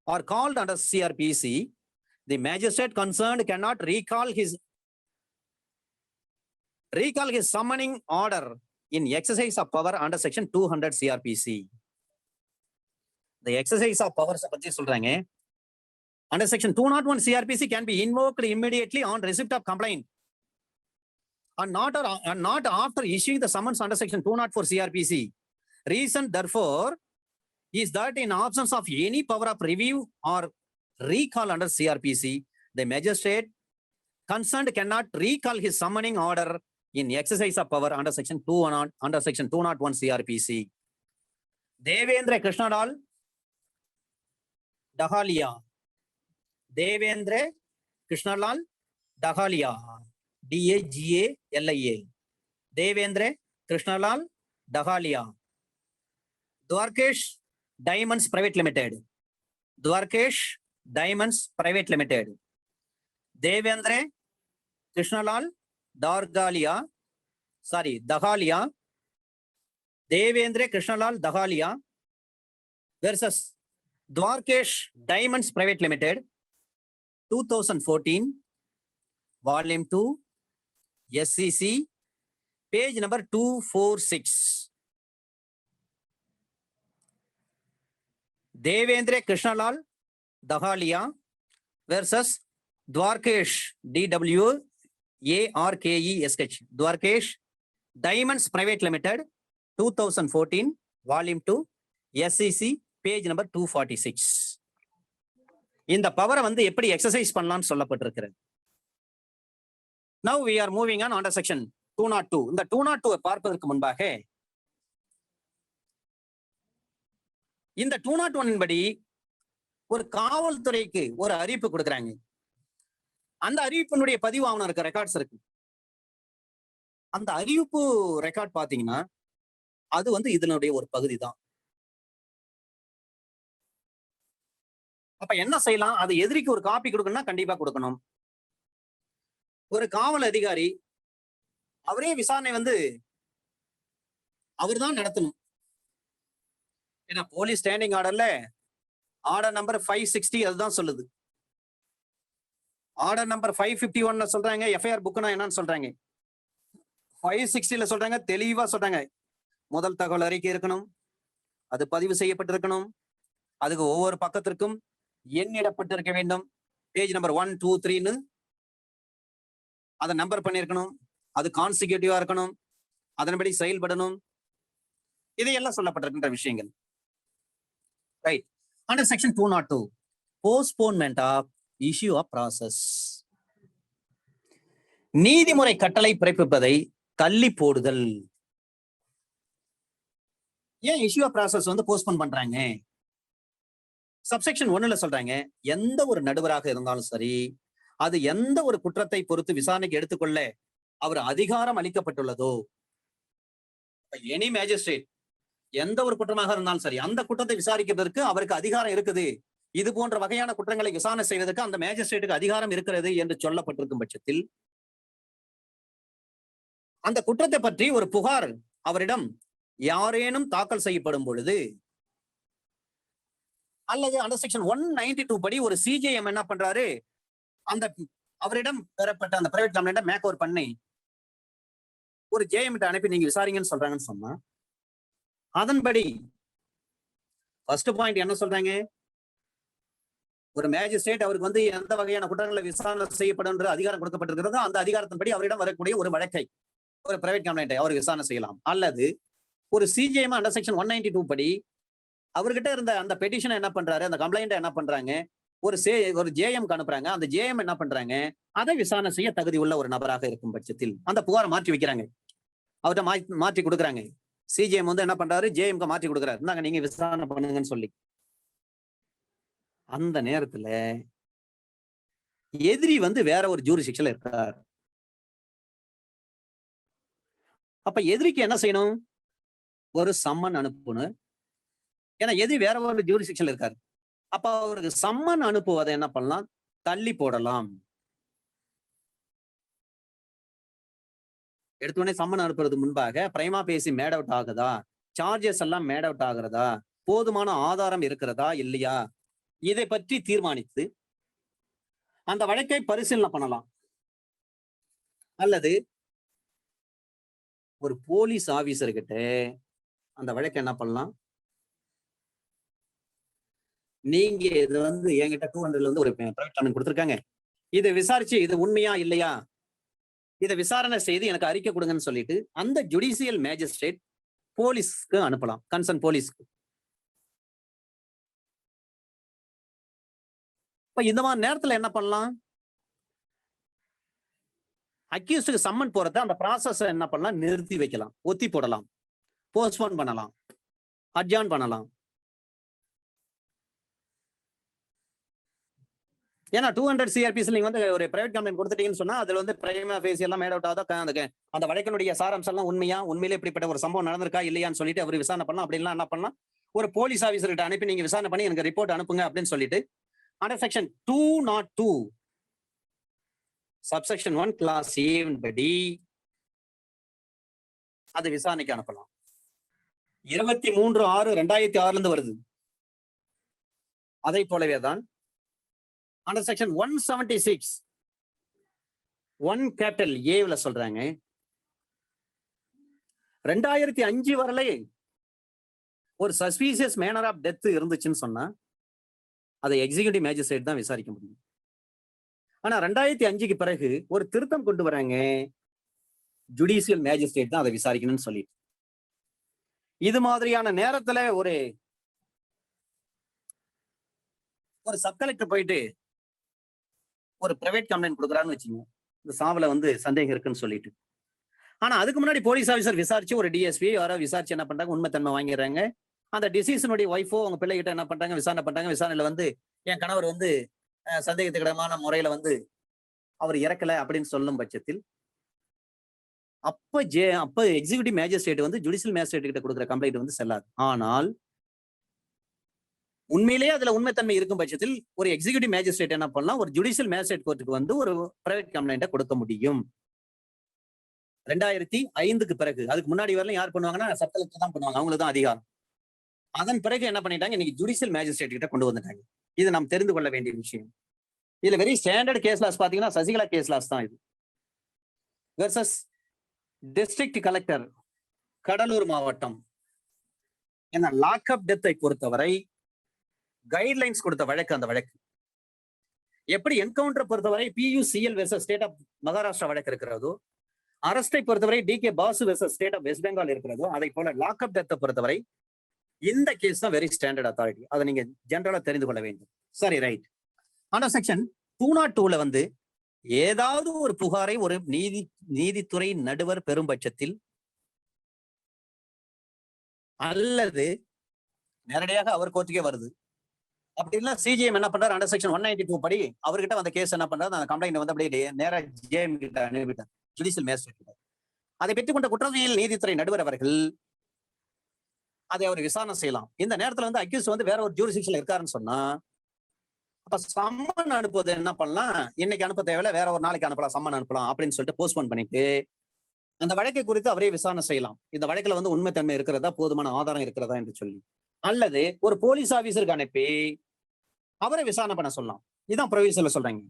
or called under CRPC, the magistrate concerned cannot recall his summoning order in exercise of power under section 200 CRPC. The exercise of powers பத்தி சொல்றாங்க. Under section 201 CRPC can be invoked immediately on receipt of complaint and not after issuing the summons under section 204 CRPC. Reason therefore is that in absence of any power of review or recall under CRPC, the magistrate concerned cannot recall his summoning order in exercise of power under section 201 CRPC. Devendra Krishnalal Dahalia. Devendra Krishnalal Dahalia. DAGALIA. Devendra Krishnalal Dahalia. Dwarkesh Diamonds Private Limited. Dwarkesh Diamonds Private Limited. Devendra Krishnalal Dahalia. Devendra Krishnalal Dahalia versus Dwarkesh Diamonds Private Limited, 2014, Volume 2, SCC, page number 246. Devendra Krishnalal Dahalia versus Dwarkesh DWARKESH Dwarkesh Diamonds Private Limited, 2014, Volume 2, SCC, page number 246. இந்த பவரை வந்து எப்படி exercise பண்ணலாம்னு சொல்லப்பட்டிருக்கிறது. Now we are moving on under section 202. இந்த 202 பார்ப்பதற்கு முன்பாக இந்த 201 படி ஒரு காவல்துறைக்கு ஒரு அறிவிப்பு கொடுக்குறாங்க. அந்த அறிவிப்பினுடைய பதிவு ஆவணம் இருக்கு, ரெக்கார்ட்ஸ் இருக்கு. அந்த அறிவிப்பு ரெக்கார்ட் பாத்தீங்கன்னா அது வந்து இதனுடைய ஒரு பகுதி தான். அப்ப என்ன செய்யலாம், அது எதிரிக்கு ஒரு காப்பி கொடுக்கணும்னா கண்டிப்பா கொடுக்கணும். ஒரு காவல் அதிகாரி அவரே விசாரணை வந்து அவர் தான் நடத்தணும். ஏன்னா போலீஸ் ஸ்டாண்டிங் ஆர்டர்ல ஆர்டர் நம்பர் 560 அதுதான் சொல்லுது. ஆர்டர் நம்பர் 551 சொல்றாங்க எஃப்ஐஆர் புக்னா என்னன்னு சொல்றாங்க. 560 சொல்றாங்க, தெளிவா சொல்றாங்க, முதல் தகவல் அறிக்கை இருக்கணும், அது பதிவு செய்யப்பட்டிருக்கணும், அதுக்கு ஒவ்வொரு பக்கத்திற்கும் எண்ணிடப்பட்டிருக்க வேண்டும், பேஜ் நம்பர் 1, 2, 3ன்னு அதை நம்பர் பண்ணியிருக்கணும், அது கான்சிக்யூட்டிவா இருக்கணும், அதன்படி செயல்படணும், இதையெல்லாம் சொல்லப்பட்டிருக்கின்ற விஷயங்கள். Right. Under section 202, postponement of issue of process. நீதிமுறை கட்டளை பிறப்பிப்பதை தள்ளி போடுதல். ஏன் இஷ்யூ ப்ராசஸ் வந்து போஸ்ட்போன் பண்றாங்க? சப்செக்ஷன் 1ல சொல்றாங்க, எந்த ஒரு நடுவராக இருந்தாலும் சரி, அது எந்த ஒரு குற்றத்தை பொறுத்து விசாரணைக்கு எடுத்துக்கொள்ள அவர் அதிகாரம் அளிக்கப்பட்டுள்ளதோ, எனி மேஜிஸ்ட்ரேட் எந்த ஒரு குற்றமாக இருந்தாலும் சரி, அந்த குற்றத்தை விசாரிக்கிறதற்கு அவருக்கு அதிகாரம் இருக்குது. இது போன்ற வகையான குற்றங்களை விசாரணை செய்வதற்கு அந்த மேஜிஸ்ட்ரேட்டுக்கு அதிகாரம் இருக்கிறது என்று சொல்லப்பட்டிருக்கும் பட்சத்தில், அந்த குற்றத்தை பற்றி ஒரு புகார் அவரிடம் யாரேனும் தாக்கல் செய்யப்படும் பொழுது, அல்லது அந்த செக்ஷன் 192 படி ஒரு சிஜேஎம் என்ன பண்றாரு, அந்த அவரிடம் பெறப்பட்ட அந்த பிரைவேட் கம்ப்ளைண்ட்டை மேக் ஓவர் பண்ணி ஒரு ஜேஎம் அனுப்பி நீங்க விசாரிங்கன்னு சொல்றாங்கன்னு சொன்னா, அதன்படி ஃபர்ஸ்ட் பாயிண்ட் என்ன சொல்றாங்க, ஒரு மேஜிஸ்ட்ரேட் அவருக்கு வந்து எந்த வகையான குற்றங்களை விசாரணை செய்யப்படும் அதிகாரம் கொடுக்கப்பட்டிருக்கிறதோ அந்த அதிகாரத்தின்படி அவரிடம் வரக்கூடிய ஒரு வழக்கை, ஒரு பிரைவேட் கம்ப்ளைண்ட்டை அவர் விசாரணை செய்யலாம். அல்லது ஒரு சிஜேஎம் அண்டர் செக்ஷன் 192 படி அவர்கிட்ட இருந்த அந்த பெட்டிஷனை என்ன பண்றாரு, அந்த கம்ப்ளைண்ட்டை என்ன பண்றாங்க, ஒரு ஜேஎம் அனுப்புறாங்க. அந்த ஜேஎம் என்ன பண்றாங்க, அதை விசாரணை செய்ய தகுதி உள்ள ஒரு நபராக இருக்கும் பட்சத்தில் அந்த புகாரை மாற்றி வைக்கிறாங்க, அவர்கிட்ட மாற்றி கொடுக்குறாங்க. சிஜிஎம் வந்து என்ன பண்றாரு, ஜேஎம்க்கு மாற்றி கொடுக்குறாரு, இருந்தாங்க நீங்க விசாரணை பண்ணுங்கன்னு சொல்லி. அந்த நேரத்துல எதிரி வந்து வேற ஒரு ஜூரிஸ்டிக்ஷன்ல இருக்கார். அப்ப எதிரிக்கு என்ன செய்யணும், ஒரு சம்மன் அனுப்பணும். ஏன்னா எதிரி வேற ஒரு ஜூரிஸ்டிக்ஷன்ல இருக்காரு. அப்ப அவருக்கு சம்மன் அனுப்புவதை என்ன பண்ணலாம், தள்ளி போடலாம். எடுத்தோடனே சம்மன் அனுப்புறது முன்பாக பிரைமா பேசி மேட் அவுட் ஆகுதா, சார்ஜஸ் எல்லாம் மேட் அவுட் ஆகுறதா, போதுமான ஆதாரம் இருக்கிறதா இல்லையா, இதை பற்றி தீர்மானித்து அந்த வழக்கை பரிசீலனை பண்ணலாம். அல்லது ஒரு போலீஸ் ஆபீசர் கிட்ட அந்த வழக்கை என்ன பண்ணலாம், நீங்க இது வந்து என்கிட்ட 200ல வந்து ஒரு பிரைவேட் கம்ப்ளைண்ட் கொடுத்திருக்காங்க, இதை விசாரிச்சு இது உண்மையா இல்லையா, இதை விசாரணை செய்து எனக்கு அறிக்கை கொடுங்கன்னு சொல்லிட்டு அந்த ஜுடிஷியல் மேஜிஸ்ட்ரேட் போலீஸ்க்கு அனுப்பலாம், கன்சர்ன் போலீஸ்க்கு. இப்ப இந்த மாதிரி நேரத்துல என்ன பண்ணலாம், அக்யூஸ்டுக்கு சம்மன் போறத அந்த ப்ராசஸ் என்ன பண்ணலாம், நிறுத்தி வைக்கலாம், ஒத்தி போடலாம், போஸ்ட்போன் பண்ணலாம், அட்ஜார்ன் பண்ணலாம். ஏன்னா 200 CRPs நீங்க வந்து ஒரு பிரைவேட் கம்ப்ளைண்ட் கொடுத்துட்டீங்கன்னு சொன்னா அதுல வந்து பிரைமா ஃபேஸ் எல்லாம் மேட் அவுட் ஆகுதா, அந்த வழக்கினுடைய சாராம்சம் எல்லாம் உண்மையிலே இப்படிப்பட்ட ஒரு சம்பவம் நடந்திருக்கா இல்லையான்னு சொல்லிட்டு அவர் விசாரணை பண்ணலாம். அப்படின்னா என்ன பண்ணலாம், ஒரு போலீஸ் ஆபீசர்கிட்ட அனுப்பி நீங்க விசாரணை பண்ணி எனக்கு ரிப்போர்ட் அனுப்புங்க அப்படின்னு சொல்லிட்டு under section 202 subsection 1 clause A படி அது விசாரணைக்கு அனுப்பலாம். 23/6/2006 இருந்து வருது. அதை போலவே தான் அண்டர் செக்ஷன் 176 1 கேபிட்டல் ஏல சொல்றாங்க, 2005 வரலே ஒரு சஸ்பீசியஸ் மேனர் ஆஃப் டெத் இருந்துச்சுன்னு சொன்னா அதை எக்ஸிகியூட்டிவ் மேஜிஸ்ட்ரேட் தான் விசாரிக்க முடியும். ஆனா 2005க்கு பிறகு ஒரு திருத்தம் கொண்டு வராங்க, ஜுடிஷியல் மேஜிஸ்ட்ரேட் தான் அதை விசாரிக்கணும்னு சொல்லிட்டு. இது மாதிரியான நேரத்துல ஒரு சப் கலெக்டர் போயிட்டு ஒரு பிரைவேட் கம்ப்ளைண்ட் கொடுக்குறான்னு வச்சுங்க, இந்த சாவுல வந்து சந்தேகம் இருக்குன்னு சொல்லிட்டு. ஆனா அதுக்கு முன்னாடி போலீஸ் ஆபீசர் விசாரிச்சு ஒரு டிஎஸ்பி யாரோ விசாரிச்சு என்ன பண்றாங்க, உண்மைத்தன்மை வாங்கிடுறாங்க. அந்த டிசீஸனுடைய ஒய்ஃபோ அவங்க பிள்ளைகிட்ட என்ன பண்றாங்க, விசாரணை பண்றாங்க. விசாரணையில வந்து என் கணவர் வந்து சந்தேகத்துக்கிடமான முறையில வந்து அவர் இறக்கல அப்படின்னு சொல்லும் பட்சத்தில் அப்ப எக்ஸிகியூட்டிவ் மேஜிஸ்ட்ரேட் வந்து ஜுடிஷியல் மேஜிஸ்ட்ரேட் கிட்ட கொடுக்குற கம்ப்ளைண்ட் வந்து செல்லாது. ஆனால் உண்மையிலேயே அதுல உண்மைத்தன்மை இருக்கும் பட்சத்தில் ஒரு எக்ஸிகியூட்டிவ் மேஜிஸ்ட்ரேட் என்ன பண்ணலாம், ஒரு ஜுடிஷியல் மேஜிஸ்ட்ரேட் கோர்ட்டுக்கு வந்து ஒரு பிரைவேட் கம்ப்ளைண்ட்டை கொடுக்க முடியும். 2005க்கு பிறகு, அதுக்கு முன்னாடி வரலாம் யார் பண்ணுவாங்கன்னா சப் கலெக்டர் தான் பண்ணுவாங்க, அவங்களுக்கு தான் அதிகாரம். அதன் பிறகு என்ன பண்ணிட்டாங்க, இன்னைக்கு ஜுடிஷியல் மேஜிஸ்ட்ரேட் கிட்ட கொண்டு வந்துட்டாங்க. இது நாம் தெரிந்து கொள்ள வேண்டிய விஷயம். இதுல வெரி ஸ்டாண்டர்ட் கேஸ் லாஸ் பாத்தீங்கன்னா சசிகலா கேஸ் லாஸ் தான் இது. வெர்சஸ் டிஸ்ட்ரிக்ட் கலெக்டர் கடலூர் மாவட்டம். ஏன்னா லாக்அப் டெத்தை பொறுத்தவரை கைட்லைன்ஸ் கொடுத்த வழக்கு அந்த வழக்கு. எப்படி என்கவுண்டர் பொறுத்தவரை PUCL versus state of Maharashtra வழக்கு இருக்கிறதோ, அரஸ்டை பொறுத்தவரை DK Basu versus state of West Bengal இருக்கிறதோ, அதை போல லாக்அப் டெத்தை பொறுத்தவரை இந்த கேஸ் தான் வெரி ஸ்டாண்டர்ட் அத்தாரிட்டி. அதை நீங்க ஜெனரலா தெரிந்து கொள்ள வேண்டும். சரி, ரைட். ஆனா செக்ஷன் 202ல வந்து ஏதாவது ஒரு புகாரை ஒரு நீதித்துறை நடுவர் பெரும் பட்சத்தில் அல்லது நேரடியாக அவர் கோர்ட்டுக்கே வருது. அப்படி இல்ல சிஜிஎம் என்ன பண்றாரு, அண்டர் செக்ஷன் 192 படி அவர்கிட்ட வந்த கேஸ் என்ன பண்றாரு, அந்த கம்ப்ளைண்ட் வந்து அப்படியே நேரா ஜேஎம் கிட்ட அனுப்பிட்டார், ஜுடிஷியல் மேஜிஸ்ட்ரேட் கிட்ட. அதை பெற்றுக்கொண்ட குற்றவியல் நீதித்துறை நடுவர் அவர்கள் அதை அவர் விசாரணை செய்யலாம். இந்த நேரத்துல வந்து அக்யூஸ் வந்து வேற ஒரு ஜூரிஸ்டிக்ஷன்ல இருக்காருன்னு சொன்னா, அப்ப சம்மன் அனுப்புவது என்ன பண்ணலாம், இன்னைக்கு அனுப்ப தேவையில்ல, வேற ஒரு நாளைக்கு அனுப்பலாம், சம்மன் அனுப்பலாம் அப்படின்னு சொல்லிட்டு போஸ்ட்போன் பண்ணிட்டு அந்த வழக்கை குறித்து அவரே விசாரணை செய்யலாம். இந்த வழக்குல வந்து உண்மைத்தன்மை இருக்கிறதா, போதுமான ஆதாரம் இருக்கிறதா என்று சொல்லி. அல்லது ஒரு போலீஸ் ஆபீசருக்கு அனுப்பி அவரை விசாரணை பண்ண சொல்லலாம். இதுதான் ப்ரொவிஷன்ல சொல்றாங்க.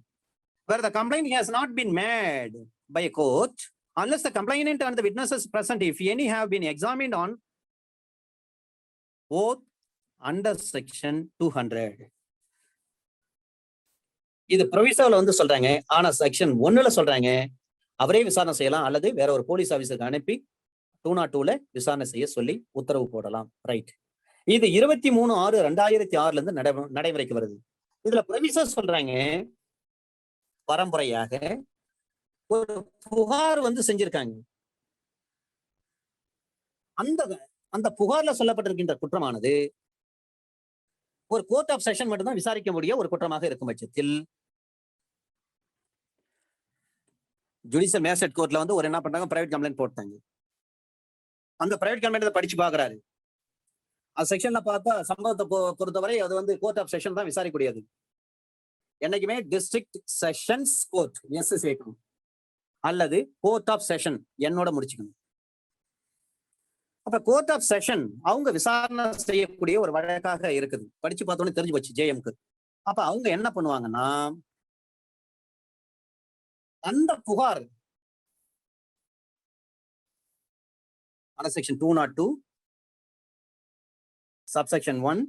Where the complaint has not been made by a court unless the complainant and the witnesses present, if any, have been examined on oath under section 200. இது ப்ரொவிஷன்ல வந்து சொல்றாங்க. ஆனா செக்ஷன் 1ல சொல்றாங்க அவரே விசாரணை செய்யலாம் அல்லது வேற ஒரு போலீஸ் ஆபீசருக்கு அனுப்பி 202ல விசாரணை செய்ய சொல்லி உத்தரவு போடலாம். ரைட். இது 23/6/2006 இருந்து நடைமுறைக்கு வருது. இதுல ப்ரொவிஷன் சொல்றாங்க, பரம்பரையாக ஒரு புகார் வந்து செஞ்சிருக்காங்க. அந்த புகார்ல சொல்லப்பட்டிருக்கின்ற குற்றமானது ஒரு கோர்ட் ஆஃப் செஷன் மட்டும்தான் விசாரிக்க முடிய ஒரு குற்றமாக இருக்கும் பட்சத்தில் ஜுடிஷியல் மேஜிஸ்ட்ரேட் கோர்ட்ல வந்து ஒரு என்ன பண்றாங்க, பிரைவேட் கம்ப்ளைண்ட் போட்டாங்க. அந்த பிரைவேட் கம்ப்ளைண்ட் படிச்சு பாக்குறாரு. அந்த செக்ஷன்ல பார்த்தா சம்பவத்தை பொறுத்தவரை அது வந்து கோர்ட் ஆஃப் செஷன் தான் விசாரிக்கக்கூடியது. என்னைக்குமே டிஸ்ட்ரிக்ட் செஷன்ஸ் கோர்ட் எஸ் சேர்க்கணும் அல்லது கோர்ட் ஆஃப் செஷன் என்னோட முடிச்சுக்கணும். அப்ப கோர்ட் ஆஃப் செஷன் அவங்க விசாரணை செய்யக்கூடிய ஒரு வழக்காக இருக்குது. படிச்சு பார்த்தோன்னு தெரிஞ்சு போச்சு ஜேஎம்க்கு. அப்ப அவங்க என்ன பண்ணுவாங்கன்னா, அந்த புகார் அண்டர் செக்ஷன் 202 சப்செக்ஷன் 1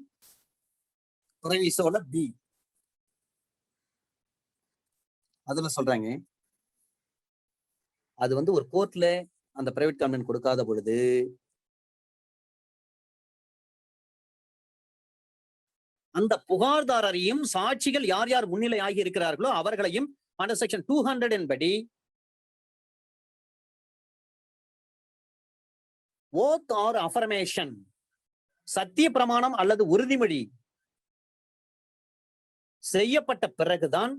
ப்ரொவிஷன்ல பி அதுல சொல்றாங்க, அது வந்து ஒரு கோர்ட்ல அந்த பிரைவேட் கம்ப்ளைண்ட் கொடுக்காத பொழுது அந்த புகார்தாரரையும் சாட்சிகள் யார் யார் முன்னிலை ஆகி இருக்கிறார்களோ அவர்களையும் அண்டர் செக்ஷன் 200 படி ஓத் ஆர் அஃபர்மேஷன் சத்திய பிரமாணம் அல்லது உறுதிமொழி செய்யப்பட்ட பிறகுதான்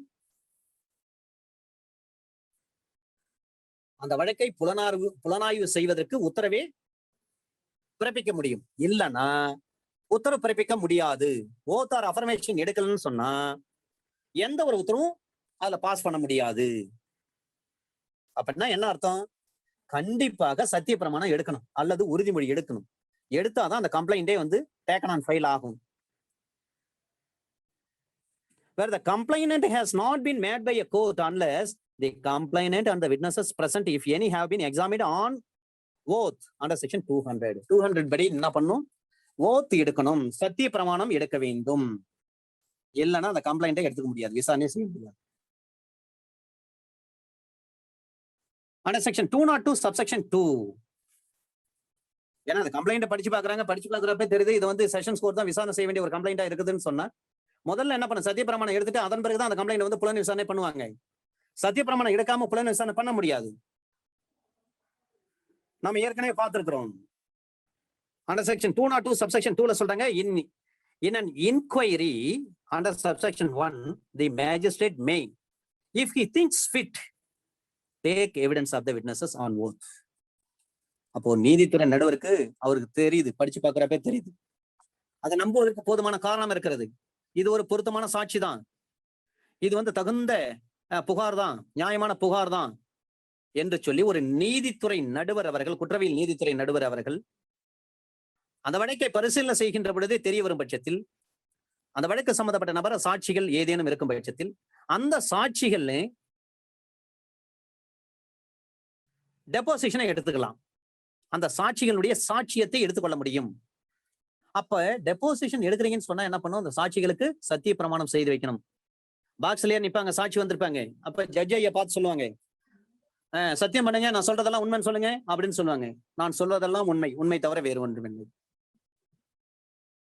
அந்த வழக்கை புலனாய்வு செய்வதற்கு உத்தரவே பிறப்பிக்க முடியும். இல்லைன்னா உத்தரவு பிறப்பிக்க முடியாது. ஓத் ஆர் அஃபர்மேஷன் எடுக்கலன்னு சொன்னா எந்த ஒரு உத்தரவும் அதுல பாஸ் பண்ண முடியாது. அப்படின்னா என்ன அர்த்தம், கண்டிப்பாக சத்திய பிரமாணம் எடுக்கணும் அல்லது உறுதிமொழி எடுக்கணும். எடுத்தாதான் அந்த கம்ப்ளைண்டே வந்து டேக்கன் ஆன் ஃபைல் ஆகும். Where the complainant has not been made by a court unless the complainant and the witnesses present, if any, have been examined on oath under section 200. 200 படி என்ன பண்ணும், ஓத் எடுக்கணும், சத்திய பிரமாணம் எடுக்க வேண்டும். இல்லைன்னா அந்த கம்ப்ளைண்டை எடுத்துக்க முடியாது, விசாரணை செய்ய முடியாது. under section 202 subsection 2, ஏன்னா அந்த கம்ப்ளைண்ட் படிச்சு பாக்குறப்ப தெரியுது இது வந்து செஷன்ஸ் கோர்ட் தான் விசாரணை செய்ய வேண்டிய ஒரு கம்ப்ளைண்டா இருக்குதுன்னு சொன்னா, முதல்ல என்ன பண்ண, சத்திய பிரமாணம் எடுத்துட்டு அதன் பிறகுதான் அந்த கம்ப்ளைண்ட் வந்து புலன் விசாரணை பண்ணுவாங்க. சத்திய பிரமாணம் எடுக்காம புலன் விசாரணை பண்ண முடியாது. நம்ம ஏற்கனவே பார்த்திருக்கிறோம். under section 202 subsection 2ல சொல்றாங்க, in an inquiry under subsection 1 the magistrate may, if he thinks fit, take evidence of the witnesses on oath. அப்போ நீதித்துறை நடுவருக்கு அவருக்கு தெரியுது, படிச்சு பார்க்கிறப்ப தெரியுது, அதை நம்புவதற்கு போதுமான காரணம் இருக்கிறது. இது ஒரு பொருத்தமான சாட்சி தான், இது வந்து தகுந்த புகார் தான், நியாயமான புகார் தான் என்று சொல்லி ஒரு நீதித்துறை நடுவர் அவர்கள், குற்றவியல் நீதித்துறை நடுவர் அவர்கள் அந்த வழக்கை பரிசீலனை செய்கின்ற பொழுதே தெரிய வரும் பட்சத்தில், அந்த வழக்கு சம்பந்தப்பட்ட நபர சாட்சிகள் ஏதேனும் இருக்கும் பட்சத்தில் அந்த சாட்சிகள் டெபாசிஷனை எடுத்துக்கலாம், அந்த சாட்சிகளுடைய சாட்சியத்தை எடுத்துக்கொள்ள முடியும். அப்ப டெபாசிஷன் எடுக்கிறீங்கன்னு சொன்னா என்ன பண்ணும், அந்த சாட்சிகளுக்கு சத்திய பிரமாணம் செய்து வைக்கணும். பாக்ஸ்லயே நிப்பாங்க, சாட்சி வந்திருப்பாங்க. அப்ப ஜட்ஜ் ஐயா பார்த்து சொல்லுவாங்க, சத்தியம் பண்ணுங்க, நான் சொல்றதெல்லாம் உண்மைன்னு சொல்லுங்க அப்படின்னு சொல்லுவாங்க. நான் சொல்வதெல்லாம் உண்மை, உண்மை தவிர வேறு ஒன்றும் இல்லை.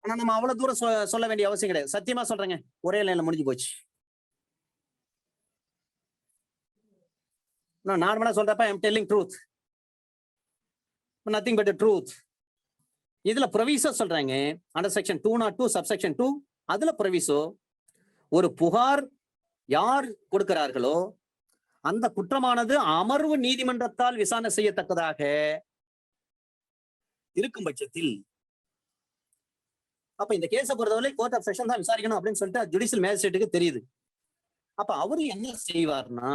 ஆனா நம்ம அவ்வளவு தூரம் சொல்ல வேண்டிய அவசியம் கிடையாது. சத்தியமா சொல்றேங்க, ஒரே லைன்ல முடிஞ்சு போச்சு. நான் நார்மலா சொல்றப்ப I am telling truth, nothing but truth. இதுல ப்ரொவிசோ சொல்றாங்க அண்டர் செக்ஷன் 202 சப்செக்ஷன் 2. அதுல ப்ரொவிசோ, ஒரு புகார் யார் கொடுக்கிறார்களோ அந்த குற்றமானது அமர்வு நீதிமன்றத்தால் விசாரணை செய்யத்தக்கதாக இருக்கும் பட்சத்தில், அப்ப இந்த கேஸ பொறுத்தவரை கோர்ட் ஆஃப் செஷன் தான் விசாரிக்கணும் அப்படின்னு சொல்லிட்டு ஜுடிஷியல் மேஜிஸ்ட்ரேட்டுக்கு தெரியுது. அப்ப அவரு என்ன செய்வார்னா,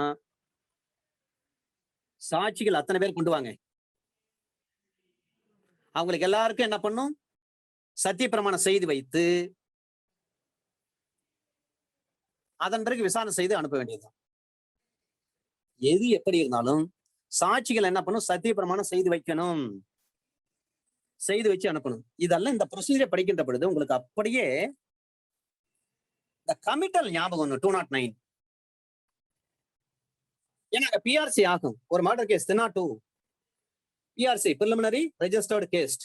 சாட்சிகள் அத்தனை பேர் கொண்டு வாங்க, அவங்களுக்கு எல்லாருக்கும் என்ன பண்ணும், சத்திய பிரமாணம் செய்து வைத்து அதன் பிறகு விசாரணை செய்து அனுப்ப வேண்டியதுதான். எது எப்படி இருந்தாலும் சாட்சிகள் என்ன பண்ணும், சத்திய பிரமாணம் செய்து வைக்கணும், செய்து வச்சு அனுப்பணும். இதெல்லாம் இந்த ப்ரொசீஜரை படிக்கின்ற பொழுது உங்களுக்கு அப்படியே இந்த கமிட்டல் ஞாபகம் 209. ஏன்னா பிஆர்சி ஆகும். ஒரு murder case 302 PRC, preliminary registered case.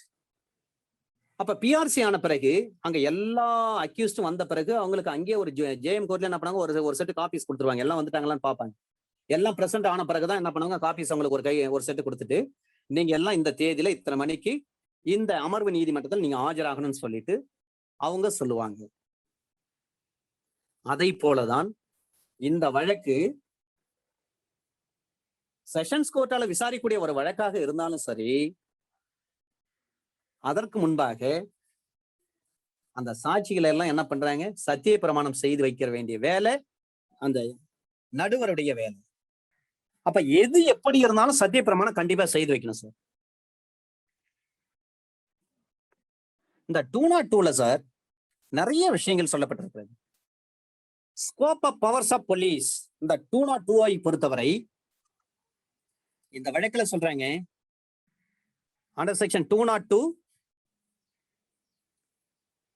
அப்ப பிஆர்சி ஆன பிறகு அங்க எல்லா அக்யூஸ்டும் வந்த பிறகு அவங்களுக்கு அங்கேயே ஒரு ஜேஎம் கோர்ட்ல என்ன பண்ணாங்க, ஒரு செட் காப்பீஸ் கொடுத்துருவாங்க. எல்லாம் வந்துட்டாங்களான்னு பார்ப்பாங்க. எல்லாம் பிரசன்ட் ஆன பிறகுதான் என்ன பண்ணுவாங்க, காப்பீஸ் அவங்களுக்கு ஒரு செட் கொடுத்துட்டு, நீங்க எல்லாம் இந்த தேதியில இத்தனை மணிக்கு இந்த அமர்வு நீதிமன்றத்தில் நீங்க ஆஜராகணும்னு சொல்லிட்டு அவங்க சொல்லுவாங்க. அதை போலதான் இந்த வழக்கு செஷன்ஸ் கோர்ட்டால விசாரிக்கக்கூடிய ஒரு வழக்காக இருந்தாலும் சரி, அதற்கு முன்பாக அந்த சாட்சிகளை எல்லாம் என்ன பண்றாங்க, சத்திய பிரமாணம் செய்து வைக்க வேண்டிய வேலை அந்த நடுவருடைய வேலை. அப்ப எது எப்படி இருந்தாலும் சத்திய பிரமாணம் கண்டிப்பா செய்து வைக்கணும் சார். இந்த 202ல சார் நிறைய விஷயங்கள் சொல்லப்பட்டிருக்கிறது. Scope of powers of police இந்த 202ஐ பொறுத்தவரை இந்த வழக்குல சொல்றாங்க, அண்டர் செக்ஷன் 202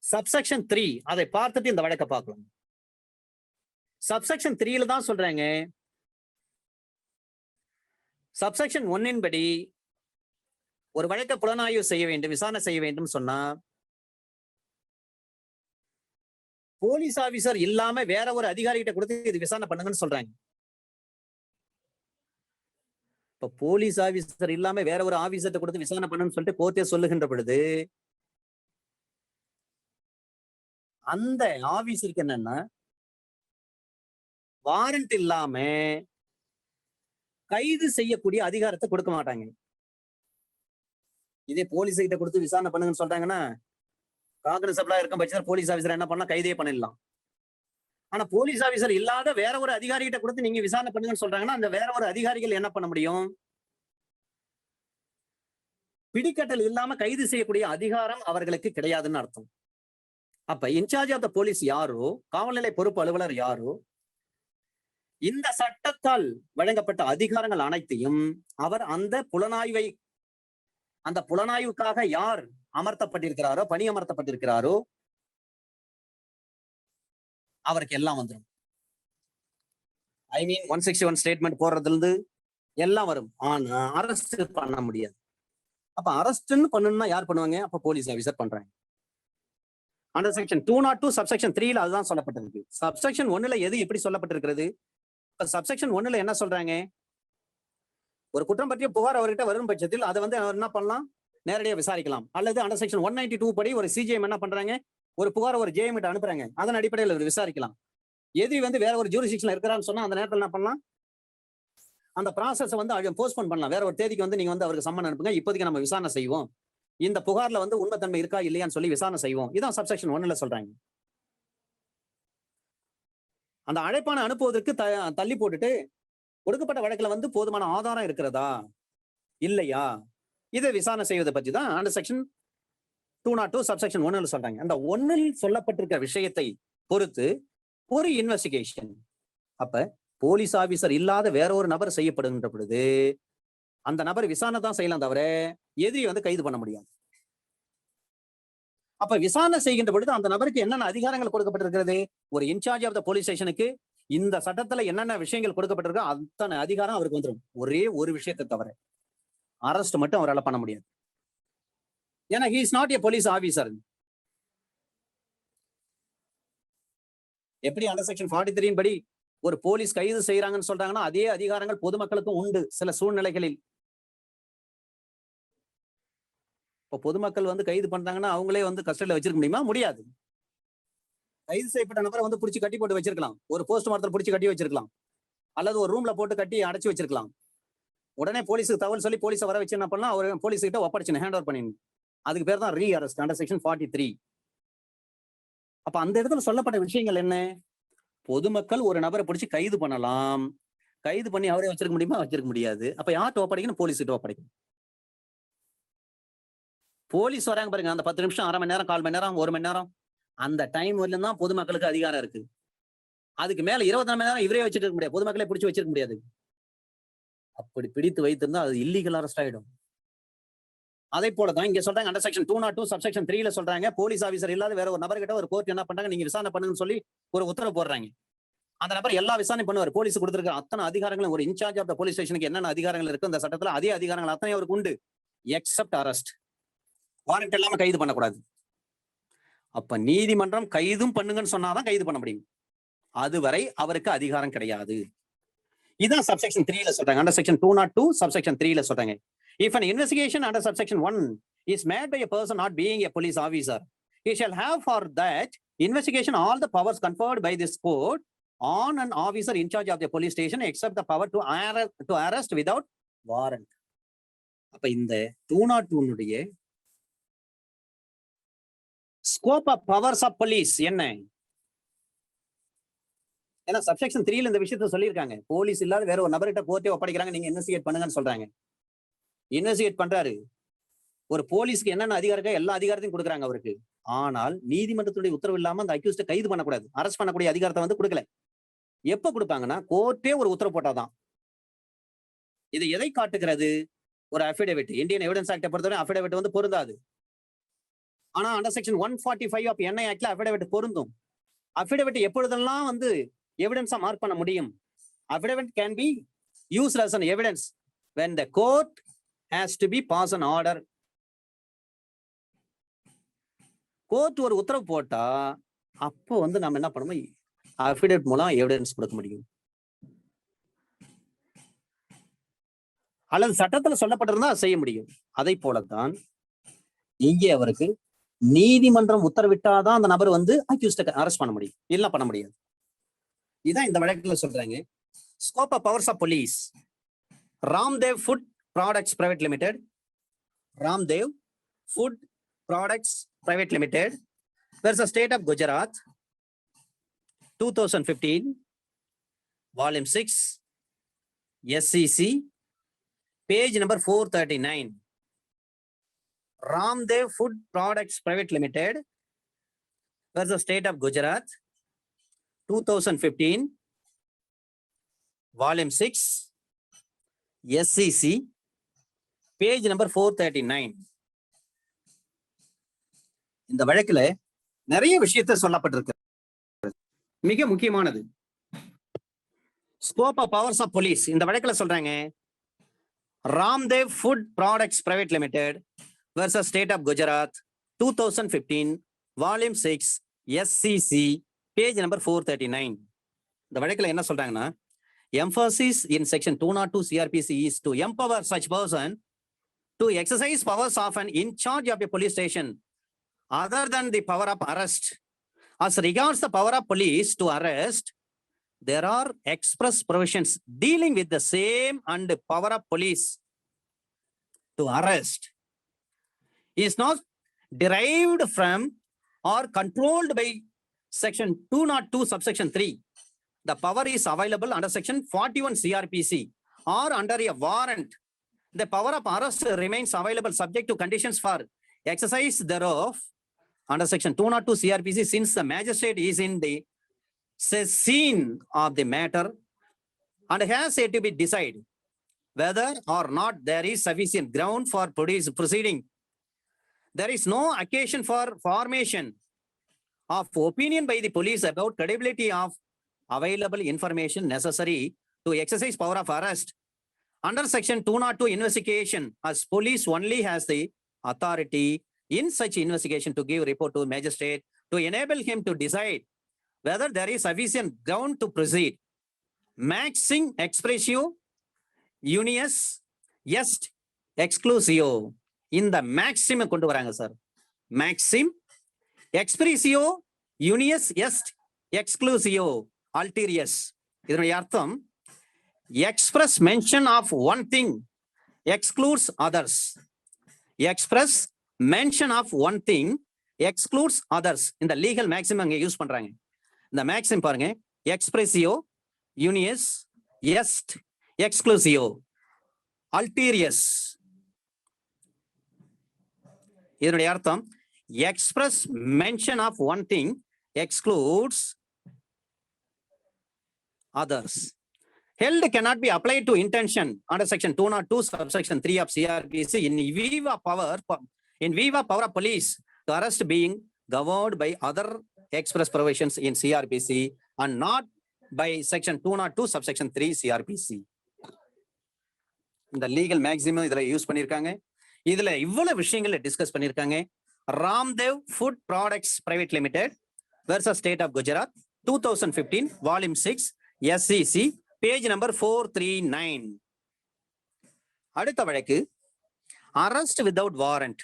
சப்செக்ஷன் 3, அதை பார்த்துட்டு இந்த வழக்கை பார்க்கலாம். சப்செக்ஷன் 3ல தான் சொல்றாங்க, சப்செக்ஷன் 1 படி ஒரு வழக்கை புலனாய்வு செய்ய வேண்டும், விசாரணை செய்ய வேண்டும் சொன்னா போலீஸ் ஆபீசர் இல்லாம வேற ஒரு அதிகாரிகிட்ட கொடுத்து இது விசாரணை பண்ணுங்கன்னு சொல்றாங்க. இப்ப போலீஸ் ஆபீசர் இல்லாம வேற ஒரு ஆபீசர்ட்ட கொடுத்து விசாரணை பண்ணுன்னு சொல்லிட்டு கோர்ட்டே சொல்லுகின்ற பொழுது அந்த ஆபீசருக்கு என்னன்னா, வாரண்ட் இல்லாம கைது செய்யக்கூடிய அதிகாரத்தை கொடுக்க மாட்டாங்க. இதே போலீஸ் கிட்ட கொடுத்து விசாரணை பண்ணுங்கன்னு சொல்றாங்கன்னா, காங்கிரஸ் இருக்கும் பட்சத்தில் போலீஸ் ஆபீசர் என்ன பண்ணலாம், கைதே பண்ணிடலாம். ஆனா போலீஸ் ஆபீசர் இல்லாத வேற ஒரு அதிகாரிகிட்ட கொடுத்து நீங்க விசாரணை பண்ணுங்கன்னு சொல்றாங்கன்னா, அந்த வேற ஒரு அதிகாரிகள் என்ன பண்ண முடியும், பிடிக்கட்டல் இல்லாம கைது செய்யக்கூடிய அதிகாரம் அவர்களுக்கு கிடையாதுன்னு அர்த்தம். அப்ப இன்சார்ஜ் ஆஃப் த போலீஸ் யாரோ, காவல்நிலை பொறுப்பு அலுவலர் யாரோ, இந்த சட்டத்தால் வழங்கப்பட்ட அதிகாரங்கள் அனைத்தையும் அவர் அந்த புலனாய்வுக்காக யார் அமர்த்தப்பட்டிருக்கிறாரோ, பணி அமர்த்தப்பட்டிருக்கிறாரோ அவருக்கு எல்லாம் வந்துடும். ஐ மீன் 161 ஸ்டேட்மெண்ட் போடுறதுல இருந்து எல்லாம் வரும். ஆனா அரெஸ்ட் பண்ண முடியாது. அப்ப அரெஸ்ட்னு பண்ணணும்னா யார் பண்ணுவாங்க, அப்ப போலீஸ் ஆபீசர் பண்றாங்க. அண்டர் செக்ஷன் 202 சப்செக்ஷன் 3ல அதுதான் சொல்லப்பட்டிருக்கு. சப்செக்ஷன் 1ல எது எப்படி சொல்லப்பட்டிருக்கிறது, சப்செக்ஷன் 1ல என்ன சொல்றாங்க, ஒரு குற்றம் பற்றிய புகார் அவர்கிட்ட வரும் பட்சத்தில் அதை அவர் என்ன பண்ணலாம், நேரடியாக விசாரிக்கலாம். அல்லது அண்டர் செக்ஷன் 192 படி ஒரு சிஜிஎம் என்ன பண்றாங்க, ஒரு புகார் ஒரு ஜேஎம் கிட்ட அனுப்புறாங்க, அதன் அடிப்படையில் அவர் விசாரிக்கலாம். எது வேற ஒரு ஜூரிஸ்டிக்ஷன்ல இருக்கிறான்னு சொன்னா அந்த நேரத்தில் என்ன பண்ணலாம், அந்த ப்ராசஸ் போஸ்ட்போன் பண்ணலாம். வேற ஒரு தேதிக்கு நீங்க அவருக்கு சம்மன் அனுப்புங்க, இப்போதைக்கு நம்ம விசாரணை செய்வோம், இந்த புகார்ல உண்மைத்தன்மை இருக்கா இல்லையான்னு சொல்லி விசாரணை செய்வோம். இதான் சப்செக்ஷன் 1ல சொல்றாங்க. அந்த அழைப்பான அனுப்புவதற்கு தள்ளி போட்டுட்டு கொடுக்கப்பட்ட வழக்குல போதுமான ஆதாரம் இருக்கிறதா இல்லையா, இதை விசாரணை செய்வதை பற்றி தான் அண்டர் செக்ஷன் 202 சப்செக்ஷன் 1ல சொல்றாங்க. அந்த 1ல் சொல்லப்பட்டிருக்க விஷயத்தை பொறுத்து ஒரு இன்வெஸ்டிகேஷன், அப்ப போலீஸ் ஆபீசர் இல்லாத வேற ஒரு நபர் செய்யப்படுகின்ற பொழுது அந்த நபர் விசாரணை தான் செய்யலாம், தவிர எதிரி கைது பண்ண முடியாது. அப்ப விசாரணை செய்கின்ற பொழுது அந்த நபருக்கு என்னென்ன அதிகாரங்கள் கொடுக்கப்பட்டிருக்கிறது, ஒரு இன்சார்ஜ் ஆஃப் த போலீஸ் ஸ்டேஷனுக்கு இந்த சட்டத்துல என்னென்ன விஷயங்கள் கொடுக்கப்பட்டிருக்கோ அத்தனை அதிகாரம் அவருக்கு வந்துடும். ஒரே ஒரு விஷயத்தை தவிர அரெஸ்ட் மட்டும் அவரால் பண்ண முடியாது. ஏன்னா he is not a police officer. எப்படி அண்டர் செக்ஷன் 43 படி ஒரு போலீஸ் கைது செய்யறாங்கன்னு சொல்றாங்கன்னா அதே அதிகாரங்கள் பொதுமக்களுக்கும் உண்டு சில சூழ்நிலைகளில். இப்ப பொதுமக்கள் வந்து கைது பண்றாங்கன்னா அவங்களே வந்து கஸ்டடியில வச்சிருக்க முடியுமா? முடியாது. கைது செய்யப்பட்ட நபரை வந்து பிடிச்சி கட்டி போட்டு வச்சிருக்கலாம். ஒரு போஸ்ட் மார்ட்டத்தில் பிடிச்சி கட்டி வச்சிருக்கலாம். அல்லது ஒரு ரூம்ல போட்டு கட்டி அடைச்சு வச்சிருக்கலாம். உடனே போலீஸுக்கு தகவல் சொல்லி போலீஸை வர வச்சு என்ன பண்ணலாம், அவர் போலீஸ் கிட்ட ஒப்படைச்சு ஹேண்ட் ஓவர் பண்ணிடணும். அதுக்கு பேர் தான் ரீ அரெஸ்ட் அண்டர் செக்ஷன் 43. அப்ப அந்த இடத்துல சொல்லப்பட்ட விஷயங்கள் என்ன? பொதுமக்கள் ஒரு நபரை பிடிச்சி கைது பண்ணலாம். கைது பண்ணி அவரே வச்சிருக்க முடியுமா? வச்சிருக்க முடியாது. அப்ப யார்கிட்ட ஒப்படைக்கணும்? போலீஸ் கிட்ட ஒப்படைக்கணும். போலீஸ் வராங்க பாருங்க, அந்த 10 நிமிஷம், அரை மணி நேரம், 1/4 மணி நேரம், 1 மணி நேரம், அந்த டைம் வரலும் தான் பொதுமக்களுக்கு அதிகாரம் இருக்கு. அதுக்கு மேல 24 மணி நேரம் இவரே வச்சுட்டு இருக்க முடியாது. பொதுமக்களே பிடிச்சி வச்சிருக்க முடியாது. அப்படி பிடித்து வைத்திருந்தா அது இல்லீகல் அரெஸ்ட் ஆயிடும். அதே போலதான் இங்க சொல்றாங்க அண்டர் செக்ஷன் 202 சப்செக்ஷன் 3ல சொல்றாங்க, போலீஸ் ஆபீசர் இல்லாத வேற ஒரு நபர்கிட்ட ஒரு கோர்ட் என்ன பண்றாங்க, நீங்க விசாரணை பண்ணுங்கன்னு சொல்லி ஒரு உத்தரவு போடுறாங்க. அந்த நபர் எல்லா விசாரணை பண்ணுவார். போலீஸ் கொடுத்திருக்க அத்தனை அதிகாரங்களும், ஒரு இன்சார்ஜ் ஆஃப் த போலீஸ் ஸ்டேஷனுக்கு என்னென்ன அதிகாரங்கள் இருக்கு அந்த சட்டத்துல, அதே அதிகாரங்கள் அத்தனை அவருக்கு உண்டு. Accept arrest. வாரண்ட் இல்லாம கைது பண்ணக்கூடாது. அப்ப நீதிமன்றம் கைதும் பண்ணுங்கன்னு சொன்னாதான் கைது பண்ண முடியும். அதுவரை அவருக்கு அதிகாரம் கிடையாது. இதான் சப்செக்ஷன் 3ல சொல்றாங்க. அண்டர் செக்ஷன் 202 சப்செக்ஷன் 3ல சொல்றாங்க. If an investigation under subsection 1 is made by a person not being a police officer, he shall have for that investigation all the powers conferred by this court on an officer in charge of the police station except the power to arrest without warrant. அப்ப இந்த 202 scope of powers of police என்ன? ஏன்னா subsection 3ல இந்த விஷயத்த சொல்லியிருக்காங்க. Police இல்லாத வேற ஒரு நபர்கிட்ட கோர்ட்டே ஒப்படைக்கிறாங்க, நீங்க இன்வெஸ்டிகேட் பண்ணுங்கன்னு சொல்றாங்க. இன்வெஸ்டிகேட் பண்றாரு. ஒரு போலீஸ்க்கு என்னென்ன அதிகாரம் இருக்கோ எல்லா அதிகாரத்தையும் கொடுக்குறாங்க அவருக்கு. ஆனால் நீதிமன்றத்துடைய உத்தரவு இல்லாம அந்த அக்யூஸ்ட கைது பண்ணக்கூடாது, அரெஸ்ட் பண்ணக்கூடிய அதிகாரத்தை வந்து கொடுக்கல. எப்ப கொடுப்பாங்கன்னா கோர்ட்டே ஒரு உத்தரவு போட்டாதான். இது எதை காட்டுகிறது? ஒரு அஃபிடேவிட். இந்தியன் எவிடன்ஸ் ஆக்டை பொறுத்தவரை அஃபிடேவிட் வந்து பொருந்தாது. ஆனா அண்டர் செக்ஷன் 145 ஆஃப் என்ஐ ஆக்ட்ல அஃபிடேவிட் பொருந்தும். அஃபிடேவிட் எப்பொழுதெல்லாம் வந்து எவிடன்ஸா மார்க் பண்ண முடியும்? Affidavit can be used as an evidence when the court has to be pass an order. Court ஒரு உத்தரவு போட்டா அப்போ வந்து நம்ம என்ன பண்ணணும், அஃபிடேவிட் மூலம் எவிடன்ஸ் கொடுக்க முடியும். அல்லது சட்டத்துல சொல்லப்பட்டிருந்தா செய்ய முடியும். அதை போலத்தான் இங்கே அவருக்கு நீதிமன்றம் உத்தரவிட்டாதான் அந்த நபர் வந்து அக்யூஸ்ட அரெஸ்ட் பண்ண முடியும், இல்ல பண்ண முடியாது. இதான் இந்த வழக்குல சொல்றாங்க. Scope of powers of police. Ramdev food products private limited, Ramdev food products private limited versus State of Gujarat, 2015, volume 6, SCC, page number 439. Ramdev Food Products Private Limited versus State of Gujarat, 2015, volume 6, SCC, page number 439. இந்த வழக்குல நிறைய விஷயத்தை சொல்லப்பட்டிருக்கு. மிக முக்கியமானது scope of powers of police. இந்த வழக்குல சொல்றாங்க Ramdev food products private limited versus State of Gujarat, 2015, volume 6, SCC, page number 439. இந்த வழக்குல என்ன சொல்றாங்கன்னா, emphasis in section 202 CRPC is to empower such person to exercise powers of an in charge of a police station other than the power of arrest. As regards the power of police to arrest, there are express provisions dealing with the same and power of police to arrest is not derived from or controlled by section 202 subsection 3. The power is available under section 41 CRPC or under a warrant. The power of arrest remains available subject to conditions for exercise thereof under section 202 CRPC since the magistrate is in the scene of the matter and has yet to be decided whether or not there is sufficient ground for proceeding. There is no occasion for formation of opinion by the police about credibility of available information necessary to exercise power of arrest. Under section 202 investigation, as police only has the authority in such investigation to give report to magistrate to enable him to decide whether there is sufficient ground to proceed. maxim expressio unius est exclusio. இந்த maxim கொண்டு வராங்க sir. maxim expressio unius est exclusio ulterius. இதனுடைய அர்த்தம் express mention of one thing excludes others. express mention of one thing excludes others. இந்த legal maxim அங்க use பண்றாங்க. இந்த maxim பாருங்க, expressio unius est exclusio ulterius. இதனுடைய அர்த்தம் express mention of one thing excludes others. Held cannot be applied to intention under section 202 subsection 3 of CRPC in viva power of police to arrest being governed by other express provisions in CRPC and not by section 202 subsection 3 CRPC. இந்த legal maximum இதுல use பண்ணிருக்காங்க. இதுல இவ்வளவு விஷயங்களை discuss பண்ணிருக்காங்க. Ramdev food products private limited versus state of Gujarat 2015 volume 6 SCC page number 439. அடுத்த வழக்கு arrest without warrant.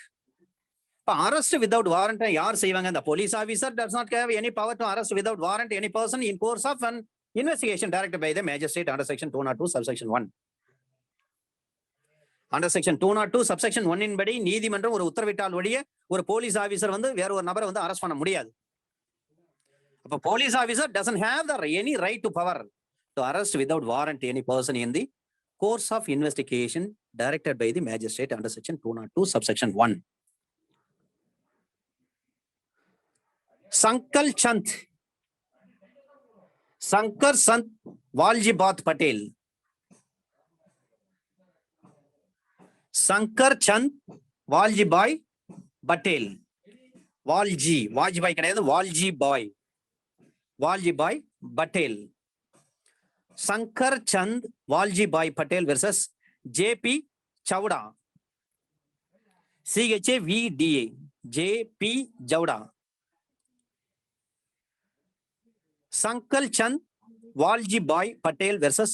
இப்ப அரெஸ்ட் வித்வுட் வாரண்ட் யார் செய்வாங்க? இந்த police officer does not have any power to arrest without warrant any person in course of an investigation directed by the magistrate under section 202 subsection 1. under section 202 subsection 1 இன் படி நீதிமன்றம் ஒரு உத்தரவிட்டால் ஒழிய ஒரு police officer வந்து வேற ஒரு நபரை வந்து அரெஸ்ட் பண்ண முடியாது. அப்ப police officer doesn't have the any right to power to arrest without warrant any person in the course of investigation directed by the magistrate under section 202 subsection 1. Sankar Sant Waljibat Patel. Sankar Chand Waljibai Patel. Waljibai கிடையாது, Waljibai Patel. Sankar Chand Waljibai Patel versus JP Chawda. CHAVDA. JP Chawda. Sankar Chand Waljibai Patel versus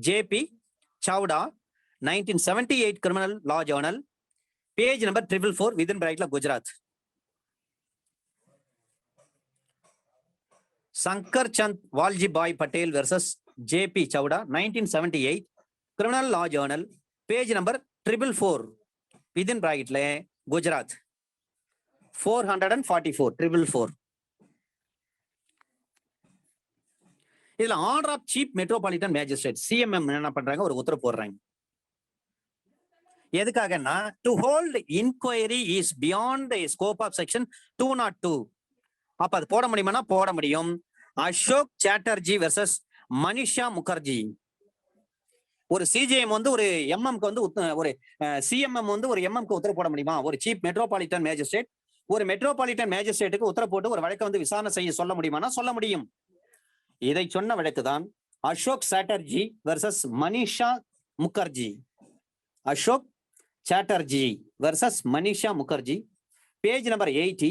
JP Chawda, 1978 Criminal Law Journal, page number 444 within bracket Gujarat. Sankar Chand Waljibai Patel versus JP Chawda, 1978 Criminal Law Journal, page number 444 within bracket Gujarat. 444 444. இதுல order of chief metropolitan magistrate CMM என்ன பண்றாங்க? ஒரு உத்தரவு போடுறாங்க. எதுக்காகன்னா to hold inquiry is beyond the scope of section 202. அப்ப அது போட முடியுமானா போட முடியும். அசோக் சாட்டர்ஜி வெர்சஸ் மனிஷா முகர்ஜி. ஒரு CJM வந்து ஒரு MM-க்கு வந்து ஒரு CMM வந்து ஒரு MM-க்கு உத்தரவு போட முடியுமா? ஒரு சீஃப் மெட்ரோபாலிட்டன் மேஜிஸ்ட்ரேட் ஒரு மெட்ரோபாலிட்டன் மேஜிஸ்ட்ரேட்டுக்கு உத்தரவு போட்டு ஒரு வழக்கை வந்து விசாரணை செய்ய சொல்ல முடியுமானா சொல்ல முடியும். இதை சொன்ன வழக்குதான் Ashok Chatterjee versus Manisha Mukherjee. Ashok Chatterjee versus Manisha Mukherjee, page number 80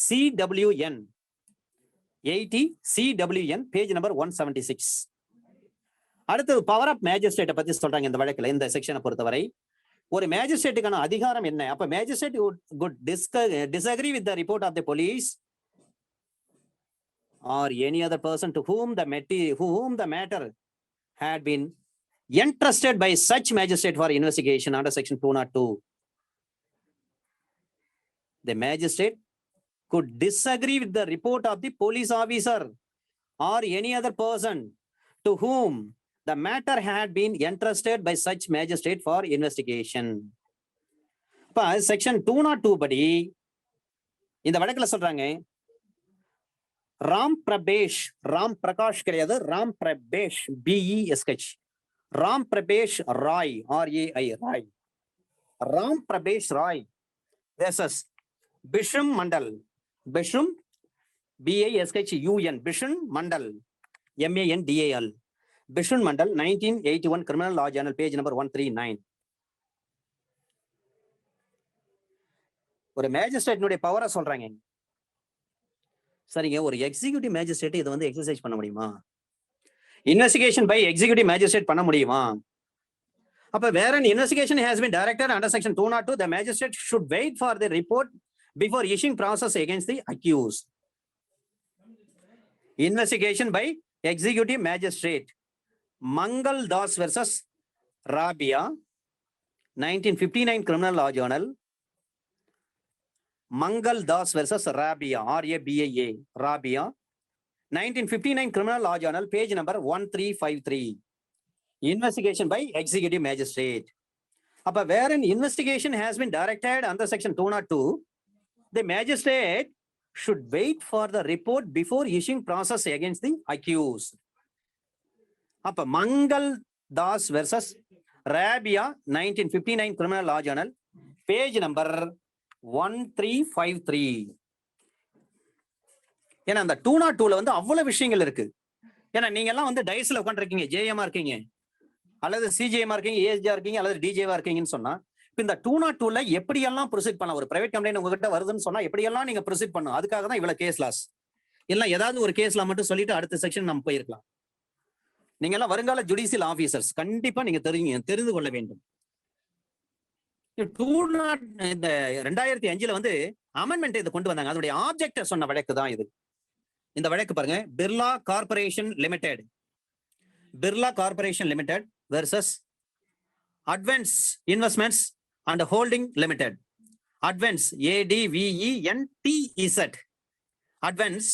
CWN 80 CWN, page number 176. அடுத்து பவர் ஆஃப் மேஜிஸ்ட்ரேட்டை பத்தி சொல்றாங்க இந்த வழக்குல. இந்த செக்ஷனை பொறுத்தவரை ஒரு மேஜிஸ்ட்ரேட்டுக்கான அதிகாரம் என்ன? அப்ப magistrate would disagree with the report of the police or any other person to whom the matter had been entrusted by such magistrate for investigation under section 202. The magistrate could disagree with the report of the police officer or any other person to whom the matter had been entrusted by such magistrate for investigation. அப்ப section 202 படி இந்த வழக்குல சொல்றாங்க ராம் பிரகாஷ் கிடையாது, Ram Prabesh BESH, Ram Prabesh Rai RAI Rai, Ram Prabesh Rai versus Bishun Mandal, Bishun BISHUN, Bishun Mandal MANDAL, Bishun Mandal 1981 criminal law journal, page number 139. ஒரு மேஜிஸ்ட்ரேட்னுடைய பவரை சொல்றாங்க. சரிங்க, ஒரு எக்ஸிகியூட்டிவ் மேஜிஸ்ட்ரேட் இதை வந்து எக்ஸசைஸ் பண்ண முடியுமா? இன்வெஸ்டிகேஷன் பை எக்ஸிகியூட்டிவ் மேஜிஸ்ட்ரேட் பண்ண முடியுமா? அப்ப வேற an investigation has been directed under section 202, the magistrate should wait for the report before issuing process against the accused. Investigation by executive magistrate. Mangal Das versus Rabia, 1959 Criminal Law Journal. Mangal Das versus Rabia, R-A-B-I-A, Rabia, 1959 Criminal Law Journal, page number 1353. Investigation by executive magistrate. Appa where an investigation has been directed under section 202, the magistrate should wait for the report before issuing process against the accused. Appa Mangal Das versus Rabia, 1959 Criminal Law Journal, page number 1353. ஏன்னா அந்த 202ல வந்து அவ்வளவு விஷயங்கள் இருக்கு. ஏன்னா நீங்க எல்லாம் வந்து டைஸ்ல உட்காந்துருக்கீங்க, ஜேஎம்ஆ இருக்கீங்க, அல்லது சிஜிஎம்ஆ இருக்கீங்க, ஏஎஸ்ஜிஆ இருக்கீங்க, அல்லது டிஜேவா இருக்கீங்கன்னு சொன்னா, இப்ப இந்த 202ல எப்படியெல்லாம் ப்ரொசீட் பண்ணலாம்? ஒரு பிரைவேட் கம்ப்ளைண்ட் உங்ககிட்ட வருதுன்னு சொன்னா எப்படியெல்லாம் நீங்க ப்ரொசீட் பண்ணும்? அதுக்காக தான் இவ்வளவு கேஸ் லாஸ். இல்ல ஏதாவது ஒரு கேஸ்ல மட்டும் சொல்லிட்டு அடுத்த செக்ஷன் நம்ம போயிருக்கலாம். நீங்க எல்லாம் வருங்கால ஜுடிஷியல் ஆபீசர்ஸ், கண்டிப்பா நீங்க தெரிந்து கொள்ள வேண்டும். இந்த 2005ல வந்து அமெண்ட்மெண்ட் இதை கொண்டு வந்தாங்க. அதனுடைய ஆப்ஜெக்ட் சொன்ன வழக்கு தான் இது. இந்த வழக்கு பாருங்க, Birla corporation limited, Birla corporation limited versus advance investments and holding limited. Advance, ADVENTEZ, advance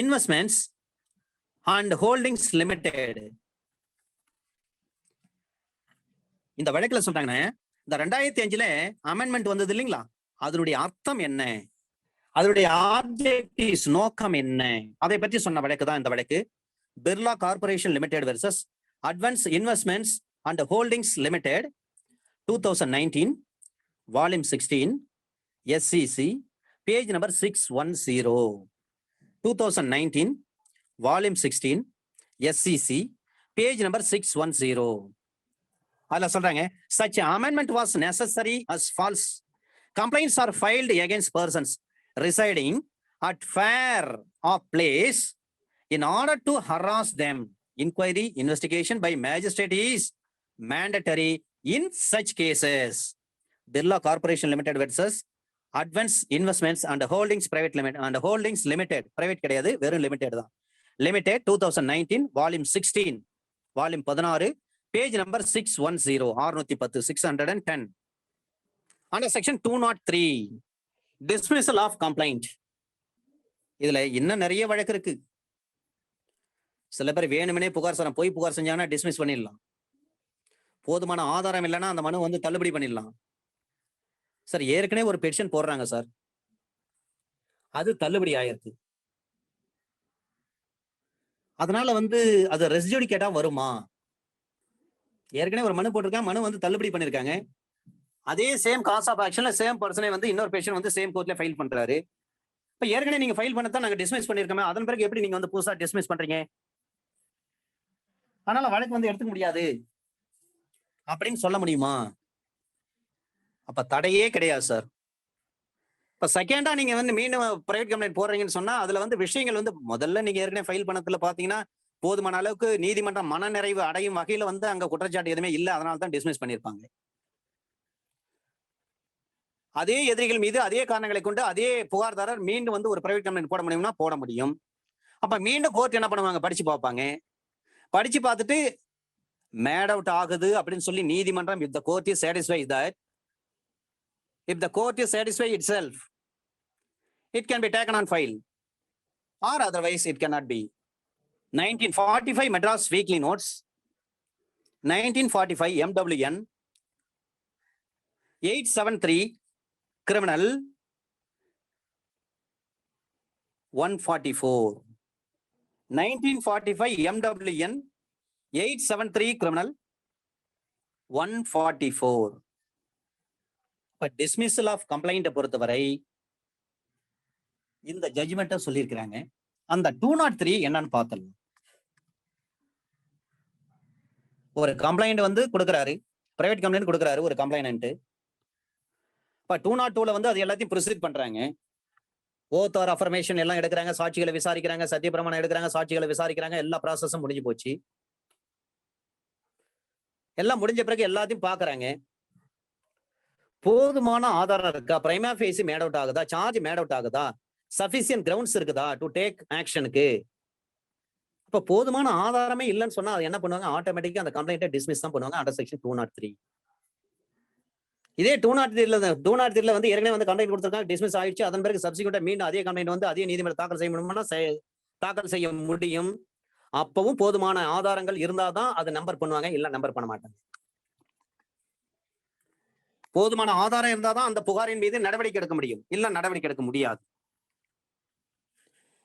investments and holdings limited. இந்த வழக்குல சொல்றாங்கன்னா, இந்த 2005ல அமெண்ட்மெண்ட் வந்தது இல்லைங்களா, அதனுடைய அர்த்தம் என்ன, அதனுடைய ஆப்ஜெக்டிவ்ஸ், நோக்கம் என்ன, அதை பற்றி சொன்ன வழக்கு தான் இந்த வழக்கு. Birla corporation limited versus advance investments and holdings limited, 2019, volume 16, SCC, page number 610. 2019, volume 16, SCC, page number 610. அதுல சொல்றாங்க, such amendment was necessary as false complaints are filed against persons residing at fair or place in order to harass them. Inquiry, investigation by magistrate is mandatory in such cases. Birla Corporation Limited versus Advance Investments and Holdings Private Limited and Holdings Limited, private கிடையாது, வெறும் limited தான். Limited, 2019, volume 16, volume 16, page number 610, 610. Under section 203, dismissal of complaint. இதுல இன்னும் நிறைய வழக்கு இருக்கு. சில பேர் வேணுமனே புகார் சொல்ல, போய் புகார் செஞ்சாங்கன்னா டிஸ்மிஸ் பண்ணிடலாம். போதுமான ஆதாரம் இல்லைன்னா அந்த மனு வந்து தள்ளுபடி பண்ணிடலாம். சார் ஏற்கனவே ஒரு பெட்டிஷன் போடுறாங்க சார், அது தள்ளுபடி ஆயிருக்கு, அதனால வந்து அது ரெஸ்ஜுடிகேட்டா வருமா? ஏற்கனவே ஒரு மனு போட்டிருக்காங்க, மனு வந்து தள்ளுபடி பண்ணிருக்காங்க, அதே சேம் காஸ் ஆஃப் ஆக்ஷன்ல சேம் பர்சனே வந்து இன்னொரு பேஷன் வந்து சேம் கோர்ட்ல ஃபைல் பண்றாரு. இப்ப ஏற்கனவே நீங்க ஃபைல் பண்ணதான் நாங்க டிஸ்மிஸ் பண்ணிருக்கோமே, அதன் பிறகு எப்படி நீங்க வந்து புதுசா டிஸ்மிஸ் பண்றீங்க? அதனால வழக்கு வந்து எடுத்துக்க முடியாது அப்படின்னு சொல்ல முடியுமா? அப்ப தடையே கிடையாது சார். இப்ப செகண்டா நீங்க வந்து மீண்டும் பிரைவேட் கம்ப்ளைண்ட் போடுறீங்கன்னு சொன்னா அதுல வந்து விஷயங்கள் வந்து முதல்ல நீங்க ஏற்கனவே ஃபைல் பண்ணதுல பாத்தீங்கன்னா போதுமான அளவுக்கு நீதிமன்றம் மனநிறைவு அடையும் வகையில வந்து அங்க குற்றச்சாட்டு எதுவுமே இல்லை, அதனால தான் டிஸ்மிஸ் பண்ணிருப்பாங்க. அதே எதிரிகள் மீது அதே காரணங்களை கொண்டு அதே புகார்தாரர் மீண்டும் வந்து ஒரு பிரைவேட் கம்ப்ளைண்ட் போட முடியும்னா போட முடியும். அப்ப மீண்டும் கோர்ட் என்ன பண்ணுவாங்க, படிச்சு பார்ப்பாங்க. படிச்சு பார்த்துட்டு மேட் அவுட் ஆகுது அப்படின்னு சொல்லி நீதிமன்றம், if the court is satisfied that, if the court is satisfied itself, it can be taken on file or otherwise it cannot be. 1945 Madras Weekly Notes, 1945 MWN 873 criminal 144, 1945 MWN 873 criminal 144. இப்ப dismissal of complaint பொறுத்தவரை இந்த ஜட்ஜ்மெண்ட்டை சொல்லியிருக்கிறாங்க. அந்த 203 என்னன்னு பார்த்தலாம். ஒரு complaint வந்து கொடுக்குறாரு, பிரைவேட் கம்ப்ளைண்ட் கொடுக்குறாரு ஒரு கம்ப்ளைனன்ட். இப்ப 202ல வந்து அது எல்லாத்தையும் ப்ரொசீட் பண்றாங்க. ஓத் ஆர் அஃபர்மேஷன் எல்லாம் எடுக்கிறாங்க, சாட்சிகளை விசாரிக்கிறாங்க, சத்தியப்பிரமாணம் எடுக்கிறாங்க, சாட்சிகளை விசாரிக்கிறாங்க, எல்லா ப்ராசஸும் முடிஞ்சு போச்சு. எல்லாம் முடிஞ்ச பிறகு எல்லாத்தையும் பாக்குறாங்க. போதுமான ஆதாரம் இருக்கா, பிரைமா ஃபேசி மேட் அவுட் ஆகுதா, சார்ஜ் மேட் அவுட் ஆகுதா, சஃபிஷியன்ட் கிரவுண்ட்ஸ் இருக்குதா டு டேக் ஆக்ஷனுக்கு. அப்ப போதுமான ஆதாரமே இல்லைன்னு சொன்னா அது என்ன பண்ணுவாங்க, ஆட்டோமேட்டிக்கா அந்த கம்ப்ளைண்ட்டை டிஸ்மிஸ் தான் பண்ணுவாங்க அண்டர் செக்ஷன் 203. இதே 203 வந்து ஏற்கனவே வந்து கம்ப்ளைண்ட் கொடுத்திருக்காங்க, டிஸ்மிஸ் ஆயிடுச்சு, அதன் பிறகு சப்சிக்வெண்டா மீண்டும் அதே கம்ப்ளைண்ட் வந்து அதே நீதிமன்றம் தாக்கல் செய்ய முடியும்னா தாக்கல் செய்ய முடியும். அப்பவும் போதுமான ஆதாரங்கள் இருந்தாதான் அதை நம்பர் பண்ணுவாங்க, இல்ல நம்பர் பண்ண மாட்டாங்க. போதுமான ஆதாரம் இருந்தாதான் அந்த புகாரின் மீது நடவடிக்கை எடுக்க முடியும், இல்ல நடவடிக்கை எடுக்க முடியாது.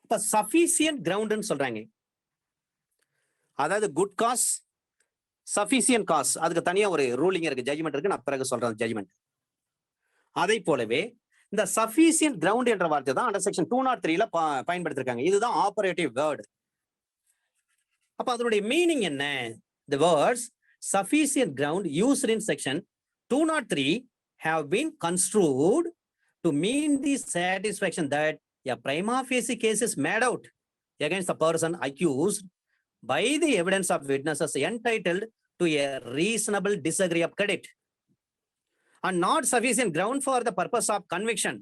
இப்ப சஃபிஷியன்ட் கிரவுண்ட்னு சொல்றாங்க. அதாவது குட் காஸ், சஃபிஷியன்ட் காஸ், அதுக்கு தனியா ஒரு ரூலிங் இருக்கு, ஜட்ஜ்மெண்ட் இருக்கு, நான் பிறகு சொல்றேன் ஜட்ஜ்மெண்ட். அதை போலவே இந்த சஃபிஷியன்ட் கிரவுண்ட் என்ற வார்த்தை தான் அண்டர் செக்ஷன் 203ல பயன்படுத்திருக்காங்க. இதுதான் ஆபரேட்டிவ் வேர்டு. அப்ப அதனுடைய மீனிங் என்ன? The words sufficient ground used in section 203 have been construed to mean the satisfaction that a prima facie case is made out against the person accused by the evidence of witnesses entitled to a reasonable degree of credit and not sufficient ground for the purpose of conviction.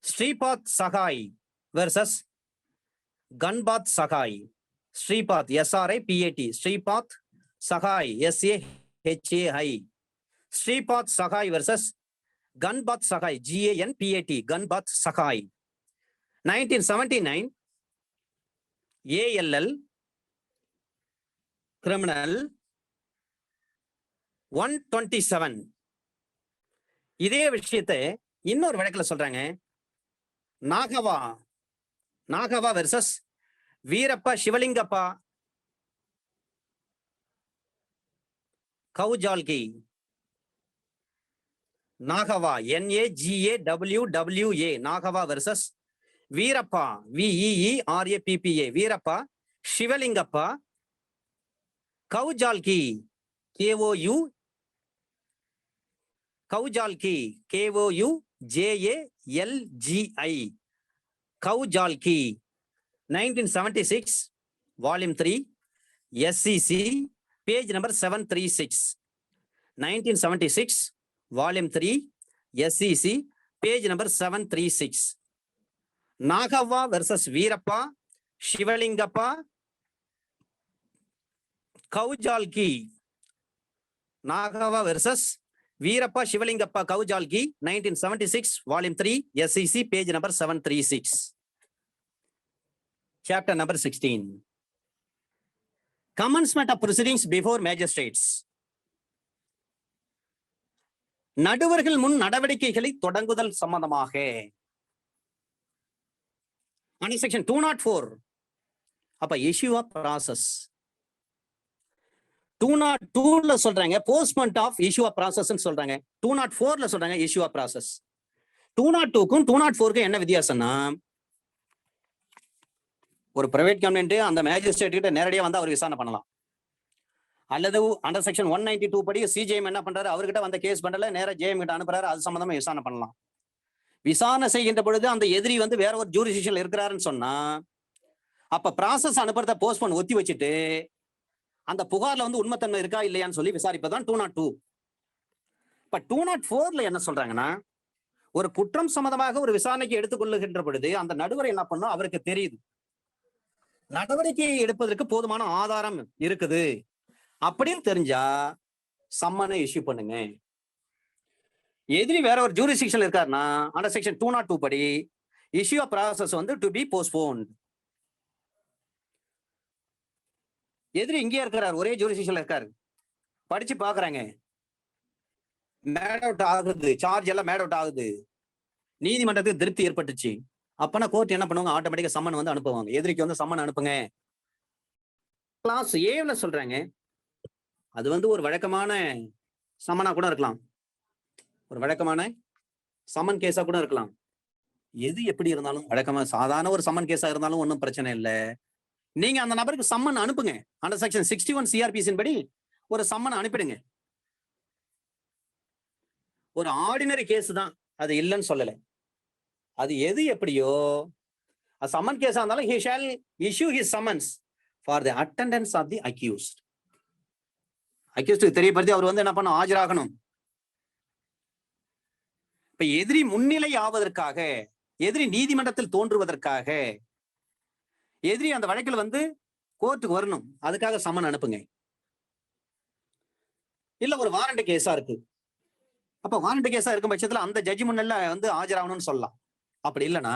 Sripath Sahai versus Ganbath Sahai. Sripath, SRIPAT, Sripath Sahai, SAHAI. Sripath Sahai versus Ganbath Sahai, GANPAT, Ganbath Sahai. 1979, ALL, criminal 127. இதே விஷயத்தை இன்னொரு வழக்குல சொல்றாங்க. Nagawwa versus Veerappa Shivalingappa Koujalgi. Nagawwa NAGAWWA, Nagawwa versus Veerappa VEERAPPA, Veerappa Shivalingappa Koujalgi KOU Koujalgi KOUJALGI Koujalgi. 1976, volume 3, SCC, page number 736. 1976, volume 3, SCC, page number 736. Nagava versus Veerappa, Shivalingappa, Kaujalki. Nagava versus Veerappa, Shivalingappa, Kaujalki, 1976, volume 3, SCC, page number 736. Chapter number 16. Commencement of proceedings before magistrates. நடுவர்கள் முன் நடவடிக்கைகளை தொடங்குதல் சம்பந்தமாக under section 204. அப்ப issue of process. 202ல சொல்றாங்க postponement of issue of process ன்னு சொல்றாங்க. 204ல சொல்றாங்க issue of process. 202க்கும் 204க்கும் என்ன வித்தியாசம்னா, ஒரு பிரைவேட் கம்ப்ளைண்ட் அந்த மேஜிஸ்ட்ரேட் கிட்ட நேரடியாக வந்து அவர் விசாரணை பண்ணலாம். அல்லது அண்டர் செக்ஷன் 192 படி சிஜிஎம் என்ன பண்றாரு, அவர்கிட்ட வந்த கேஸ் பண்ணல நேரா ஜேஎம் கிட்ட அனுப்புறாரு, அது சம்பந்தமா விசாரணை பண்ணலாம். விசாரணை செய்கின்ற பொழுது அந்த எதிரி வந்து வேற ஒரு ஜூரிஸ்டிக்ஷன்ல இருக்கிறாருன்னு சொன்னா, அப்ப ப்ராசஸ் அனுப்புறத போஸ்ட்போன் ஒத்தி வச்சுட்டு அந்த புகார்ல வந்து உண்மைத்தன்மை இருக்கா இல்லையான்னு சொல்லி விசாரிப்பதான் 202. இப்ப 204ல என்ன சொல்றாங்கன்னா, ஒரு குற்றம் சம்பந்தமாக ஒரு விசாரணைக்கு எடுத்துக்கொள்ளுகின்ற பொழுது அந்த நடுவரை என்ன பண்ணும், அவருக்கு தெரியுது நடவடிக்கையை எடுப்பதற்கு போதுமான ஆதாரம் இருக்குது அப்படின்னு தெரிஞ்சா சம்மனை இஷ்யூ பண்ணுங்க. எதிரி வேற ஒரு ஜூரிஸ்டிக்ஷன்ல இருக்காருன்னா அண்டர் செக்ஷன் 202 படி இஷ்யூ ஆஃப் ப்ராசஸ் வந்து டு பி போஸ்ட்போன்ட். எதிரி இங்கே இருக்கிறார், ஒரே ஜூரிஸ்டிக்ஷன்ல இருக்காரு, படிச்சு பாக்குறாங்க, மேட் அவுட் ஆகுது, சார்ஜ் எல்லாம் மேட் அவுட் ஆகுது, நீதிமன்றத்துக்கு திருப்தி ஏற்பட்டுச்சு. அப்பனா கோர்ட் என்ன பண்ணுவாங்க, ஆட்டோமேட்டிக்கா சம்மன் வந்து அனுப்புவாங்க, எதிரிக்கு வந்து சம்மன் அனுப்புங்க. கிளாஸ் ஏல சொல்றாங்க, அது வந்து ஒரு வழக்கமான சம்மனா கூட இருக்கலாம், ஒரு வழக்கமான சம்மன் கேஸா கூட இருக்கலாம். எது எப்படி இருந்தாலும் வழக்கமா சாதாரண ஒரு சம்மன் கேஸா இருந்தாலும் ஒன்றும் பிரச்சனை இல்லை. நீங்க அந்த நபருக்கு சம்மன் அனுப்புங்க. அண்டர் செக்ஷன் 61 CRPC படி ஒரு சம்மன் அனுப்பிடுங்க. ஒரு ஆர்டினரி கேஸ் தான், அது இல்லைன்னு சொல்லலை. அது எது எப்படியோ சம்மன் கேஸா இருந்தாலும் he shall issue his summons for the attendance of the accused. accused தெரியப்படுத்தி அவர் வந்து என்ன பண்ண ஆஜராகணும். இப்ப எதிரி முன்னிலை ஆவதற்காக, எதிரி நீதிமன்றத்தில் தோன்றுவதற்காக, எதிரி அந்த வழக்கில் வந்து கோர்ட்டுக்கு வரணும், அதுக்காக சம்மன் அனுப்புங்க. இல்ல ஒரு வாரண்ட் கேஸா இருக்கு, அப்ப வாரண்ட் கேஸா இருக்கும் பட்சத்துல அந்த ஜட்ஜி முன்னில வந்து ஆஜராகணும்னு சொல்லலாம். அப்படி இல்லைன்னா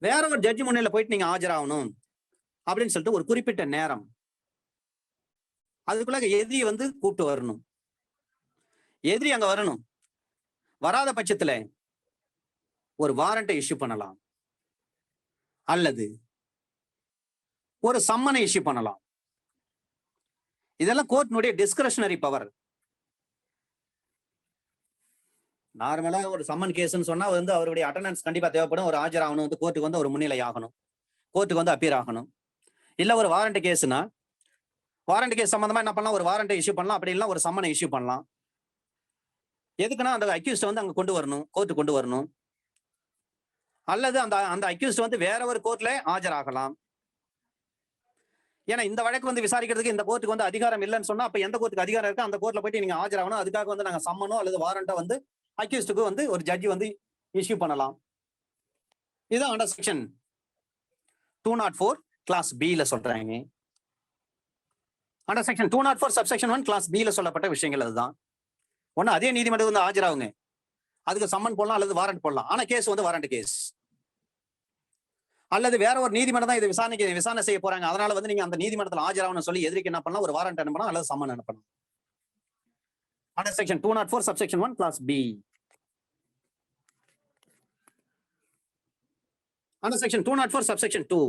வேற ஒரு ஜட்ஜி முன்னில போயிட்டு நீங்க ஆஜராகணும் அப்படின்னு சொல்லிட்டு ஒரு குறிப்பிட்ட நேரம் அதுக்குள்ள எதிரி வந்து கூப்பிட்டு வரணும். எதிரி அங்க வரணும். வராத பட்சத்துல ஒரு வாரண்டை இஷ்யூ பண்ணலாம் அல்லது ஒரு சம்மனை இஷ்யூ பண்ணலாம். இதெல்லாம் கோர்ட்டினுடைய டிஸ்கிரிஷனரி பவர். நார்மலா ஒரு சம்மன் கேஸ்ன்னு சொன்னா வந்து அவருடைய அட்டெண்டன்ஸ் கண்டிப்பா தேவைப்படும். ஒரு ஆஜராகணும், வந்து கோர்ட்டுக்கு வந்து ஒரு முன்னிலை ஆகணும், கோர்ட்டுக்கு வந்து அப்பீர் ஆகணும். இல்ல ஒரு வாரண்ட் கேஸ்னா வாரண்ட் கேஸ் சம்பந்தமா என்ன பண்ணலாம், ஒரு வாரண்டை இஷ்யூ பண்ணலாம், அப்படி இல்ல ஒரு சம்மனை இஷ்யூ பண்ணலாம். எதுக்குன்னா அந்த அக்யூஸ்ட் வந்து அங்க கொண்டு வரணும், கோர்ட்டு கொண்டு வரணும். அல்லது அந்த அந்த அக்யூஸ்ட் வந்து வேற ஒரு கோர்ட்ல ஆஜராகலாம். ஏன்னா இந்த வழக்கு வந்து விசாரிக்கிறதுக்கு இந்த கோர்ட்டுக்கு வந்து அதிகாரம் இல்லைன்னு சொன்னா அப்ப எந்த கோர்ட்டுக்கு அதிகாரம் இருக்கு அந்த கோர்ட்ல போயிட்டு நீங்க ஆஜராகணும். அதுக்காக வந்து நாங்க சம்மனோ அல்லது வாரண்டோ வந்து அக்யூஸ்டுக்கு வந்து ஒரு ஜட்ஜி வந்து இஷ்யூ பண்ணலாம். இது அண்டர் செக்ஷன் 204 கிளாஸ் B ல சொல்றாங்க. Under section 204 subsection 1 clause B ல சொல்லப்பட்ட விஷயங்கள் அதுதான். ஒண்ணு அதே நீதிமன்றம் வந்து ஆஜராகுங்க, அதுக்கு சம்மன் போடலாம் அல்லது வாரண்ட் போடலாம். ஆனா கேஸ் வந்து வாரண்ட் கேஸ். அல்லது வேற ஒரு நீதிமன்றம் தான் இதை விசாரணை செய்ய போறாங்க, அதனால வந்து நீங்க அந்த நீதிமன்றத்தில் ஆஜராகணும்னு சொல்லி எதிர்க்கு என்ன பண்ணலாம், ஒரு வாரண்ட் அனுப்பலாம் அல்லது சம்மன் அனுப்பலாம். Under section 204 subsection 1 clause B. Under section 204 subsection 2.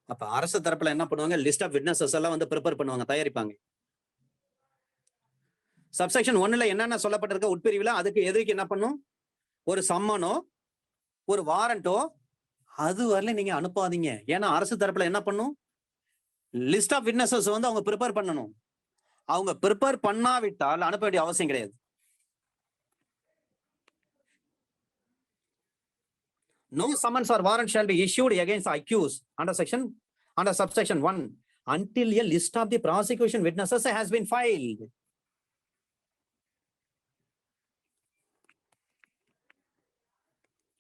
அப்ப அரசு தரப்புல என்ன பண்ணுவாங்க, லிஸ்ட் ஆஃப் விட்னஸஸ் எல்லாம் வந்து ப்ரிப்பேர் பண்ணுவாங்க, தயாரிப்பாங்க. சப்செக்ஷன் 1ல என்னென்ன சொல்லப்பட்டிருக்க உட்பிரிவுல அதுக்கு எதிர்க்கு என்ன பண்ணும், ஒரு சம்மனோ ஒரு வாரண்டோ அது வரல நீங்க அனுப்பாதீங்க. ஏன்னா அரசு தரப்புல என்ன பண்ணும், லிஸ்ட் ஆஃப் விட்னஸஸ் வந்து அவங்க ப்ரிப்பேர் பண்ணணும். அவங்க ப்ரிப்பேர் பண்ணாவிட்டால் அனுப்ப வேண்டிய அவசியம் கிடையாது. No summons or warrant shall be issued against the accused under subsection 1 until a list of the prosecution witnesses has been filed.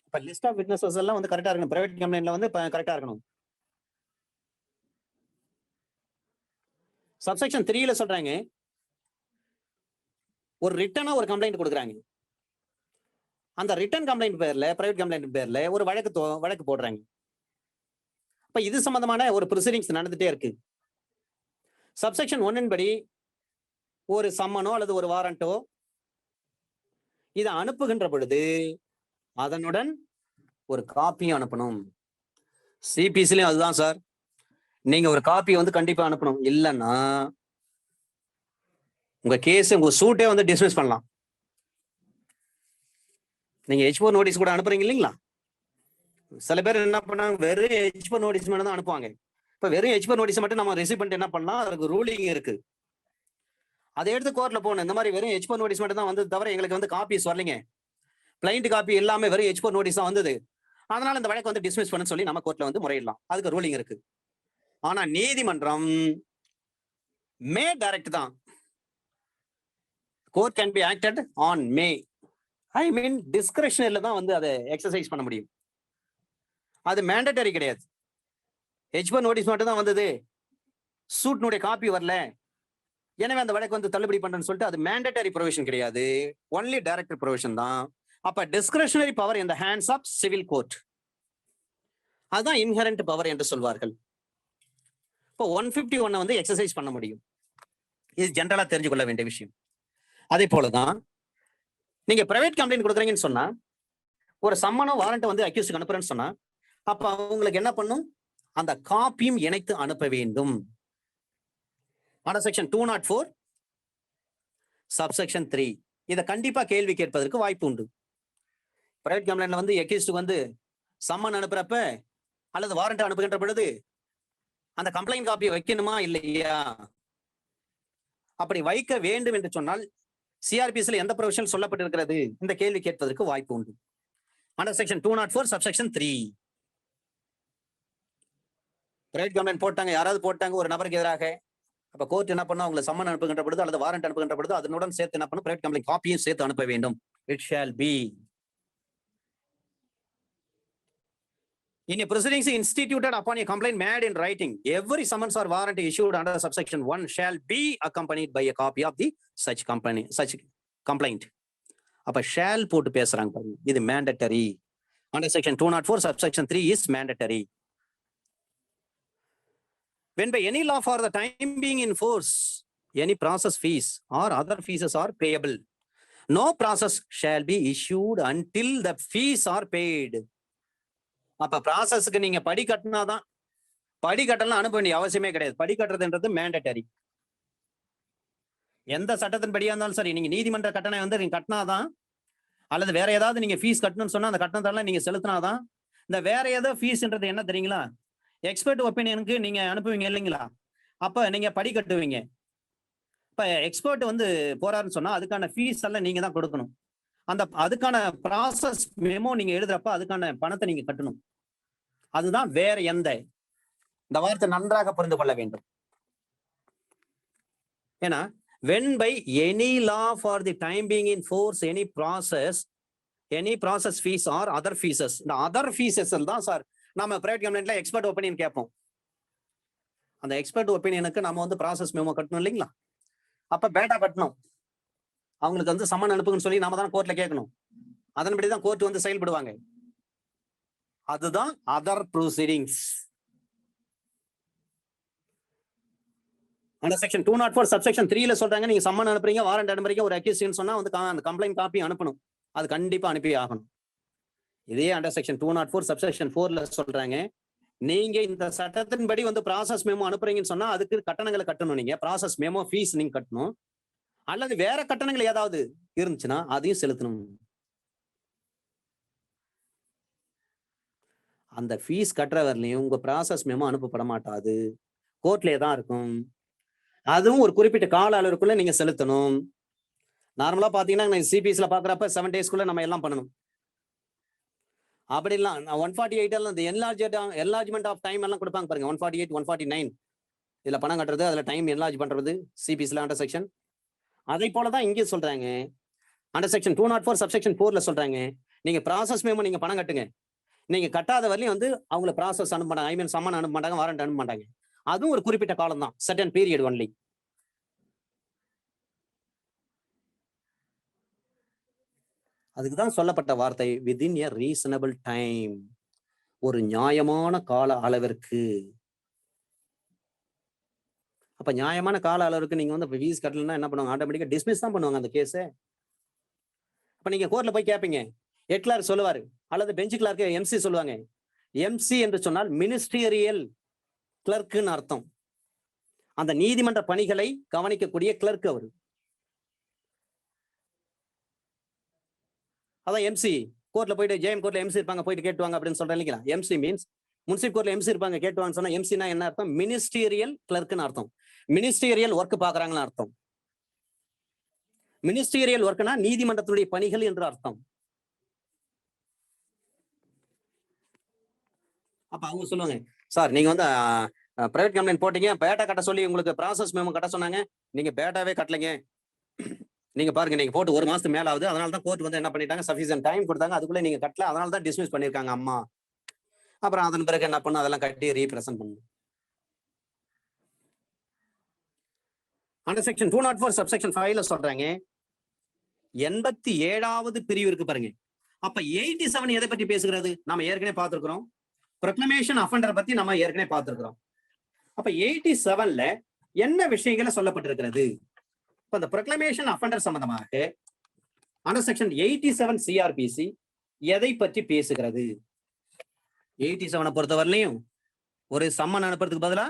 இப்ப லிஸ்ட் ஆஃப் விட்னஸஸ் எல்லாம் வந்து கரெக்டா இருக்கணும். பிரைவேட் கம்ப்ளைண்ட்ல வந்து கரெக்டா இருக்கணும். சப்செக்ஷன் 3ல சொல்றாங்க, ஒரு ரிட்டனா ஒரு கம்ப்ளைண்ட் கொடுக்குறாங்க. அந்த ரிட்டன் கம்ப்ளைண்ட் பேர்ல, பிரைவேட் கம்ப்ளைண்ட் பேர்ல ஒரு வழக்கு போடுறாங்க. இப்ப இது சம்பந்தமான ஒரு ப்ரொசீடிங்ஸ் நடந்துட்டே இருக்கு. சப்செக்ஷன் 1 படி ஒரு சம்மனோ அல்லது ஒரு வாரண்டோ இதை அனுப்புகின்ற பொழுது அதனுடன் ஒரு காப்பியும் அனுப்பணும். சிபிசிலையும் அதுதான் சார், நீங்க ஒரு காப்பி வந்து கண்டிப்பா அனுப்பணும். இல்லைன்னா உங்க கேஸ் உங்க சூட்டே வந்து டிஸ்மிஸ் பண்ணலாம். நீங்க H4 நோட்டீஸ் கூட அனுப்புறீங்க இல்லைங்களா, சில பேர் என்ன பண்ணாங்க, வெறும் H4 நோட்டீஸ் மட்டும் தான் அனுப்புவாங்க. இப்ப வெறும் H4 நோட்டீஸ் மட்டும் நம்ம ரிசீவ் பண்ணிட்டு என்ன பண்ணலாம், அதுக்கு ரூலிங் இருக்கு, அதை எடுத்து கோர்ட்ல போகணும். இந்த மாதிரி வெறும் H4 நோட்டீஸ் மட்டும் தான் வந்து தவிர எங்களுக்கு வந்து காப்பீஸ் வரலைங்க, பிளைண்ட் காப்பி எல்லாமே வெறும் H4 நோட்டீஸ் தான் வந்தது, அதனால இந்த வழக்கு வந்து டிஸ்மிஸ் பண்ண சொல்லி நம்ம கோர்ட்ல வந்து முறையிடலாம். அதுக்கு ரூலிங் இருக்கு. ஆனா நீதிமன்றம் மே டைரக்ட் தான். Court can be acted on may, I mean டிஸ்கிரிஷனரியில தான் வந்து அதை எக்ஸசைஸ் பண்ண முடியும். அது மேண்டட்டரி கிடையாது. H4 நோட்டீஸ் மட்டும் தான் வந்தது, சூட்னுடைய காப்பி வரல, எனவே அந்த வழக்கு வந்து தள்ளுபடி பண்றேன்னு சொல்லிட்டு அது மேண்டட்டரி ப்ரொவிஷன் கிடையாது, ஒன்லி டைரக்ட் ப்ரொவிஷன் தான். அப்ப discretionary power in the hands of civil court, அதுதான் இன்ஹெரண்ட் பவர் என்று சொல்வார்கள். இப்போ 151 வந்து எக்ஸசைஸ் பண்ண முடியும். இது ஜென்ரலா தெரிஞ்சு கொள்ள வேண்டிய விஷயம். அதே போலதான் நீங்க பிரைவேட் கம்ப்ளைண்ட் கொடுக்குறீங்கன்னு சொன்னா, ஒரு சம்மனோ வாரண்ட் வந்து அக்யூஸ்டுக்கு அனுப்புறேன்னு சொன்னா, அப்ப அவங்களுக்கு என்ன பண்ணும், அந்த காப்பியும் இணைத்து அனுப்ப வேண்டும். அண்டர் செக்ஷன் 204 சப்செக்ஷன் 3 இதை கண்டிப்பா கேள்வி கேட்பதற்கு வாய்ப்பு உண்டு. பிரைவேட் கம்ப்ளைண்ட்ல வந்து அக்யூஸ்டுக்கு வந்து சம்மன் அனுப்புறப்ப அல்லது வாரண்ட் அனுப்புகின்ற பொழுது அந்த கம்ப்ளைண்ட் காப்பியை வைக்கணுமா இல்லையா, அப்படி வைக்க வேண்டும் என்று சொன்னால் சிஆர்பிஎஸ்ல எந்த ப்ரொவிஷன் சொல்லப்பட்டிருக்கிறது? இந்த கேள்வி கேட்பதற்கு வாய்ப்பு உண்டு. Under section 204 subsection 3. Private complaint போட்டாங்க, யாராவது போட்டாங்க ஒரு நபருக்கு எதிராக. அப்ப கோர்ட் என்ன பண்ணா, அவங்களை சம்மன் அனுப்புகின்ற பொழுது அல்லது வாரண்ட் அனுப்புகின்ற பொழுது அதனுடன் சேர்த்து என்ன பண்ணும், பிரைவேட் கம்ப்ளைண்ட் காப்பியும் சேர்த்து அனுப்ப வேண்டும். It shall be in a proceedings instituted upon a complaint made in writing, every summons or warrant issued under subsection 1 shall be accompanied by a copy of the such complaint. அப்ப shall போட்டு பேசுறாங்க பாருங்க, இது mandatory. Under section 204 subsection 3 is mandatory. When by any law for the time being in force, any process fees or other fees are payable, no process shall be issued until the fees are paid. அப்ப ப்ராசஸ்க்கு நீங்க படி கட்டினாதான், படி கட்டலாம் அனுப்ப வேண்டிய அவசியமே கிடையாது. படி கட்டுறதுன்றது மேண்டட்டரி. எந்த சட்டத்தின் படியா இருந்தாலும் சரி, நீங்க நீதிமன்ற கட்டணம் வந்து நீங்க கட்டினாதான், அல்லது வேற ஏதாவது நீங்க ஃபீஸ் கட்டணும்னு சொன்னா அந்த கட்டணத்தெல்லாம் நீங்க செலுத்தினாதான். இந்த வேற ஏதோ ஃபீஸ்ன்றது என்ன தெரியுங்களா, எக்ஸ்பர்ட் ஒப்பீனியனுக்கு நீங்க அனுப்புவீங்க இல்லைங்களா, அப்ப நீங்க படி கட்டுவீங்க. இப்ப எக்ஸ்பர்ட் வந்து போறாருன்னு சொன்னா அதுக்கான ஃபீஸ் எல்லாம் நீங்க தான் கொடுக்கணும். அதுக்கான ப்ராசஸ் மெமோ நீங்க எழுதுறப்ப அதுக்கான பணத்தை நீங்க கட்டணும். அதுதான் வேற எந்த, இந்த வார்த்தை நன்றாக புரிந்து கொள்ள வேண்டும். ஏன்னா when by any law for the time being in force any process fees or other fees, இந்த other fees தான் சார் நம்ம பிரைவேட் கம்ப்ளைண்ட்ல எக்ஸ்பர்ட் ஒப்பீனியன் கேட்போம். அந்த எக்ஸ்பர்ட் ஒப்பீனியனுக்கு நம்ம வந்து ப்ராசஸ் மெமோ கட்டணும் இல்லைங்களா, அப்ப பேட்டா கட்டணும். அவங்களுக்கு வந்து சம்மன் அனுப்புங்கன்னு சொல்லி நாம தான் கோர்ட்ல கேட்கணும். அதன்படிதான் கோர்ட் வந்து செயல்படுவாங்க. அதுதான் அதர் ப்ரொசீடிங்ஸ். அந்த செக்ஷன் 204 சப்செக்ஷன் 3ல சொல்றாங்க, நீங்க சம்மன் அனுப்புறீங்க, வாரண்ட் அனுப்புறீங்க, ஒரு அக்யூஸ்ட்னு சொன்னா வந்து அந்த கம்ப்ளைண்ட் காப்பி அனுப்பணும். அது கண்டிப்பா அனுப்பி ஆகணும். இதே அண்டர் செக்ஷன் 204 சப்செக்ஷன் 4ல சொல்றாங்க, நீங்க இந்த சட்டத்தின்படி வந்து ப்ராசஸ் மெமோ அனுப்புறீங்கன்னு சொன்னா அதுக்கு கட்டணங்களை கட்டணும். நீங்க ப்ராசஸ் மெமோ ஃபீஸ் நீங்க கட்டணும், அல்லது வேற கட்டணங்கள் ஏதாவது இருந்துச்சுன்னா அதையும் செலுத்தணும். அந்த ஃபீஸ் கட்டுறவர்லையும் உங்க ப்ராசஸ் மெமோ அனுப்பப்பட மாட்டாது, கோர்ட்லயே தான் இருக்கும். அதுவும் ஒரு குறிப்பிட்ட கால அளவுக்குள்ள நீங்க செலுத்தணும். நார்மலா பாத்தீங்கன்னா சிபிஎஸ்ல பாக்குறப்ப 7 daysக்குள்ள நம்ம எல்லாம் பண்ணணும். அப்படி எல்லாம் 148 எல்லாம் இந்த என்லார்ஜ்மெண்ட் ஆஃப் டைம் எல்லாம் கொடுப்பாங்க பாருங்க, 148 149 இதுல பணம் கட்டுறது, அதுல டைம் என்லார்ஜ் பண்றது சிபிஎஸ்ல அண்டர் செக்ஷன். அதை போலதான் இங்கே சொல்றாங்க, அண்டர் செக்ஷன் 204 சப்செக்ஷன் 4ல சொல்றாங்க, நீங்க ப்ராசஸ் மெமோ நீங்க பணம் கட்டுங்க. நீங்க கட்டாத வரலையும் வந்து அவங்கள ப்ராசஸ் அனுப்ப மாட்டாங்க, ஐ மீன் சம்மன் அனுப்ப மாட்டாங்க, வாரண்ட் அனுப்ப மாட்டாங்க. அதுவும் ஒரு குறிப்பிட்ட காலம் தான், சர்டன் பீரியட் ஒன்லி. அதுக்குதான் சொல்லப்பட்ட வார்த்தை வித்தின் எ ரீசனபிள் டைம், ஒரு நியாயமான கால அளவிற்கு. அப்ப நியாயமான கால அளவுக்கு நீங்க வந்து ஃபீஸ் கட்டலன்னா என்ன பண்ணுவாங்க, ஆட்டோமேட்டிக்கா டிஸ்மிஸ் தான் பண்ணுவாங்க அந்த கேஸை. அப்ப நீங்க கோர்ட்ல போய் கேட்பீங்க, ஹெட் கிளார்க் சொல்லுவாரு, அல்லது பெஞ்ச் கிளார்க் எம்சி சொல்லுவாங்க. எம்சி என்று சொன்னால் மினிஸ்டீரியல் கிளர்க்குன்னு அர்த்தம். அந்த நீதிமன்ற பணிகளை கவனிக்கக்கூடிய கிளர்க் அவரு. அதான் எம்சி. கோர்ட்ல போயிட்டு ஜேஎம் கோர்ட்ல எம்சி இருப்பாங்க, போயிட்டு கேட்டுவாங்க அப்படின்னு சொல்றேன் இல்லைங்களா. எம்சி மீன்ஸ் முன்சிப் கோர்ட்ல எம்சி இருப்பாங்க, கேட்டுவாங்கன்னு சொன்னா எம்சினா என்ன அர்த்தம், மினிஸ்டீரியல் கிளர்க்குன்னு அர்த்தம். மினிஸ்டீரியல் ஒர்க் பாக்குறாங்கன்னு அர்த்தம். மினிஸ்டீரியல் ஒர்க்னா நீதிமன்றத்துடைய பணிகள் என்று அர்த்தம். அப்ப அவங்க சொல்லுவாங்க, சார் நீங்க வந்து பிரைவேட் கம்ப்ளைண்ட் போட்டீங்க, பேட்டா கட்ட சொல்லி உங்களுக்கு ப்ராசஸ் மெமோ கட்ட சொன்னாங்க, நீங்க பேட்டாவே கட்டலைங்க, நீங்க பாருங்க நீங்க போட்டு 1 மாசத்துக்கு மேல ஆகுது, அதனால தான் கோர்ட் வந்து என்ன பண்ணிட்டாங்க, சஃபிஷியன்ட் டைம் கொடுத்தாங்க, அதுக்குள்ள நீங்க கட்டல, அதனால தான் டிஸ்மிஸ் பண்ணிருக்காங்க அம்மா. அப்புறம் அதன் பிறகு என்ன பண்ணும், அதெல்லாம் கட்டி ரீப்ரசன்ட் பண்ணும். அண்டர் செக்ஷன் 204 சப்செக்ஷன் 5ல சொல்றாங்க, 87வது பிரிவு இருக்கு பாருங்க. அப்ப 87 எதை பற்றி பேசுகிறது, நாம ஏற்கனவே பார்த்திருக்கிறோம். ப்ரொக்ளமேஷன் அஃபெண்டர் பத்தி நம்ம ஏற்கனவே பார்த்திருக்கிறோம். அப்ப 87ல என்ன விஷயங்களை சொல்லப்பட்டிருக்கிறது, இப்ப இந்த ப்ரொக்ளமேஷன் அஃபெண்டர் சம்பந்தமாக அண்டர் செக்ஷன் 87 சிஆர்பிசி எதை பற்றி பேசுகிறது. 87 பொறுத்தவரையிலையும் ஒரு சம்மன் அனுப்புறதுக்கு பதிலா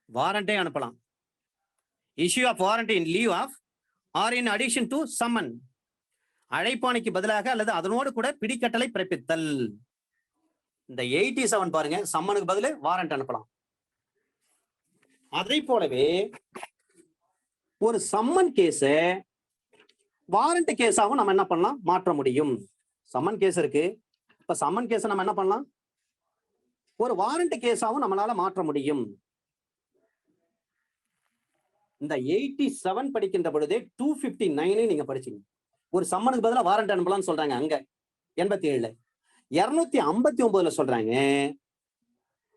வாரண்டே அனுப்பலாம். Issue of warrant in lieu of or in addition to summon, அழைப்பாணைக்கு பதிலாக அல்லது அதனோடு கூட பிடிக்கட்டளை பிறப்பித்தல். இந்த 87 பாருங்க, சம்மனுக்கு பதிலு வாரண்ட் அனுப்பலாம். அதை போலவே ஒரு சம்மன் கேஸ வாரண்ட் கேஸாகவும் நம்ம என்ன பண்ணலாம், மாற்ற முடியும். சம்மன் கேஸ் இருக்கு, இப்ப சம்மன் கேஸை நம்ம என்ன பண்ணலாம், ஒரு வாரண்ட் கேஸாகவும் நம்மளால மாற்ற முடியும். இந்த 87 படிக்கின்ற பொழுதே 259 நீங்க படிச்சீங்க. ஒரு சம்மனுக்கு பதிலா வாரண்ட் அனுப்பலாம்னு சொல்றாங்க அங்க 87ல. 259 சொல்றாங்க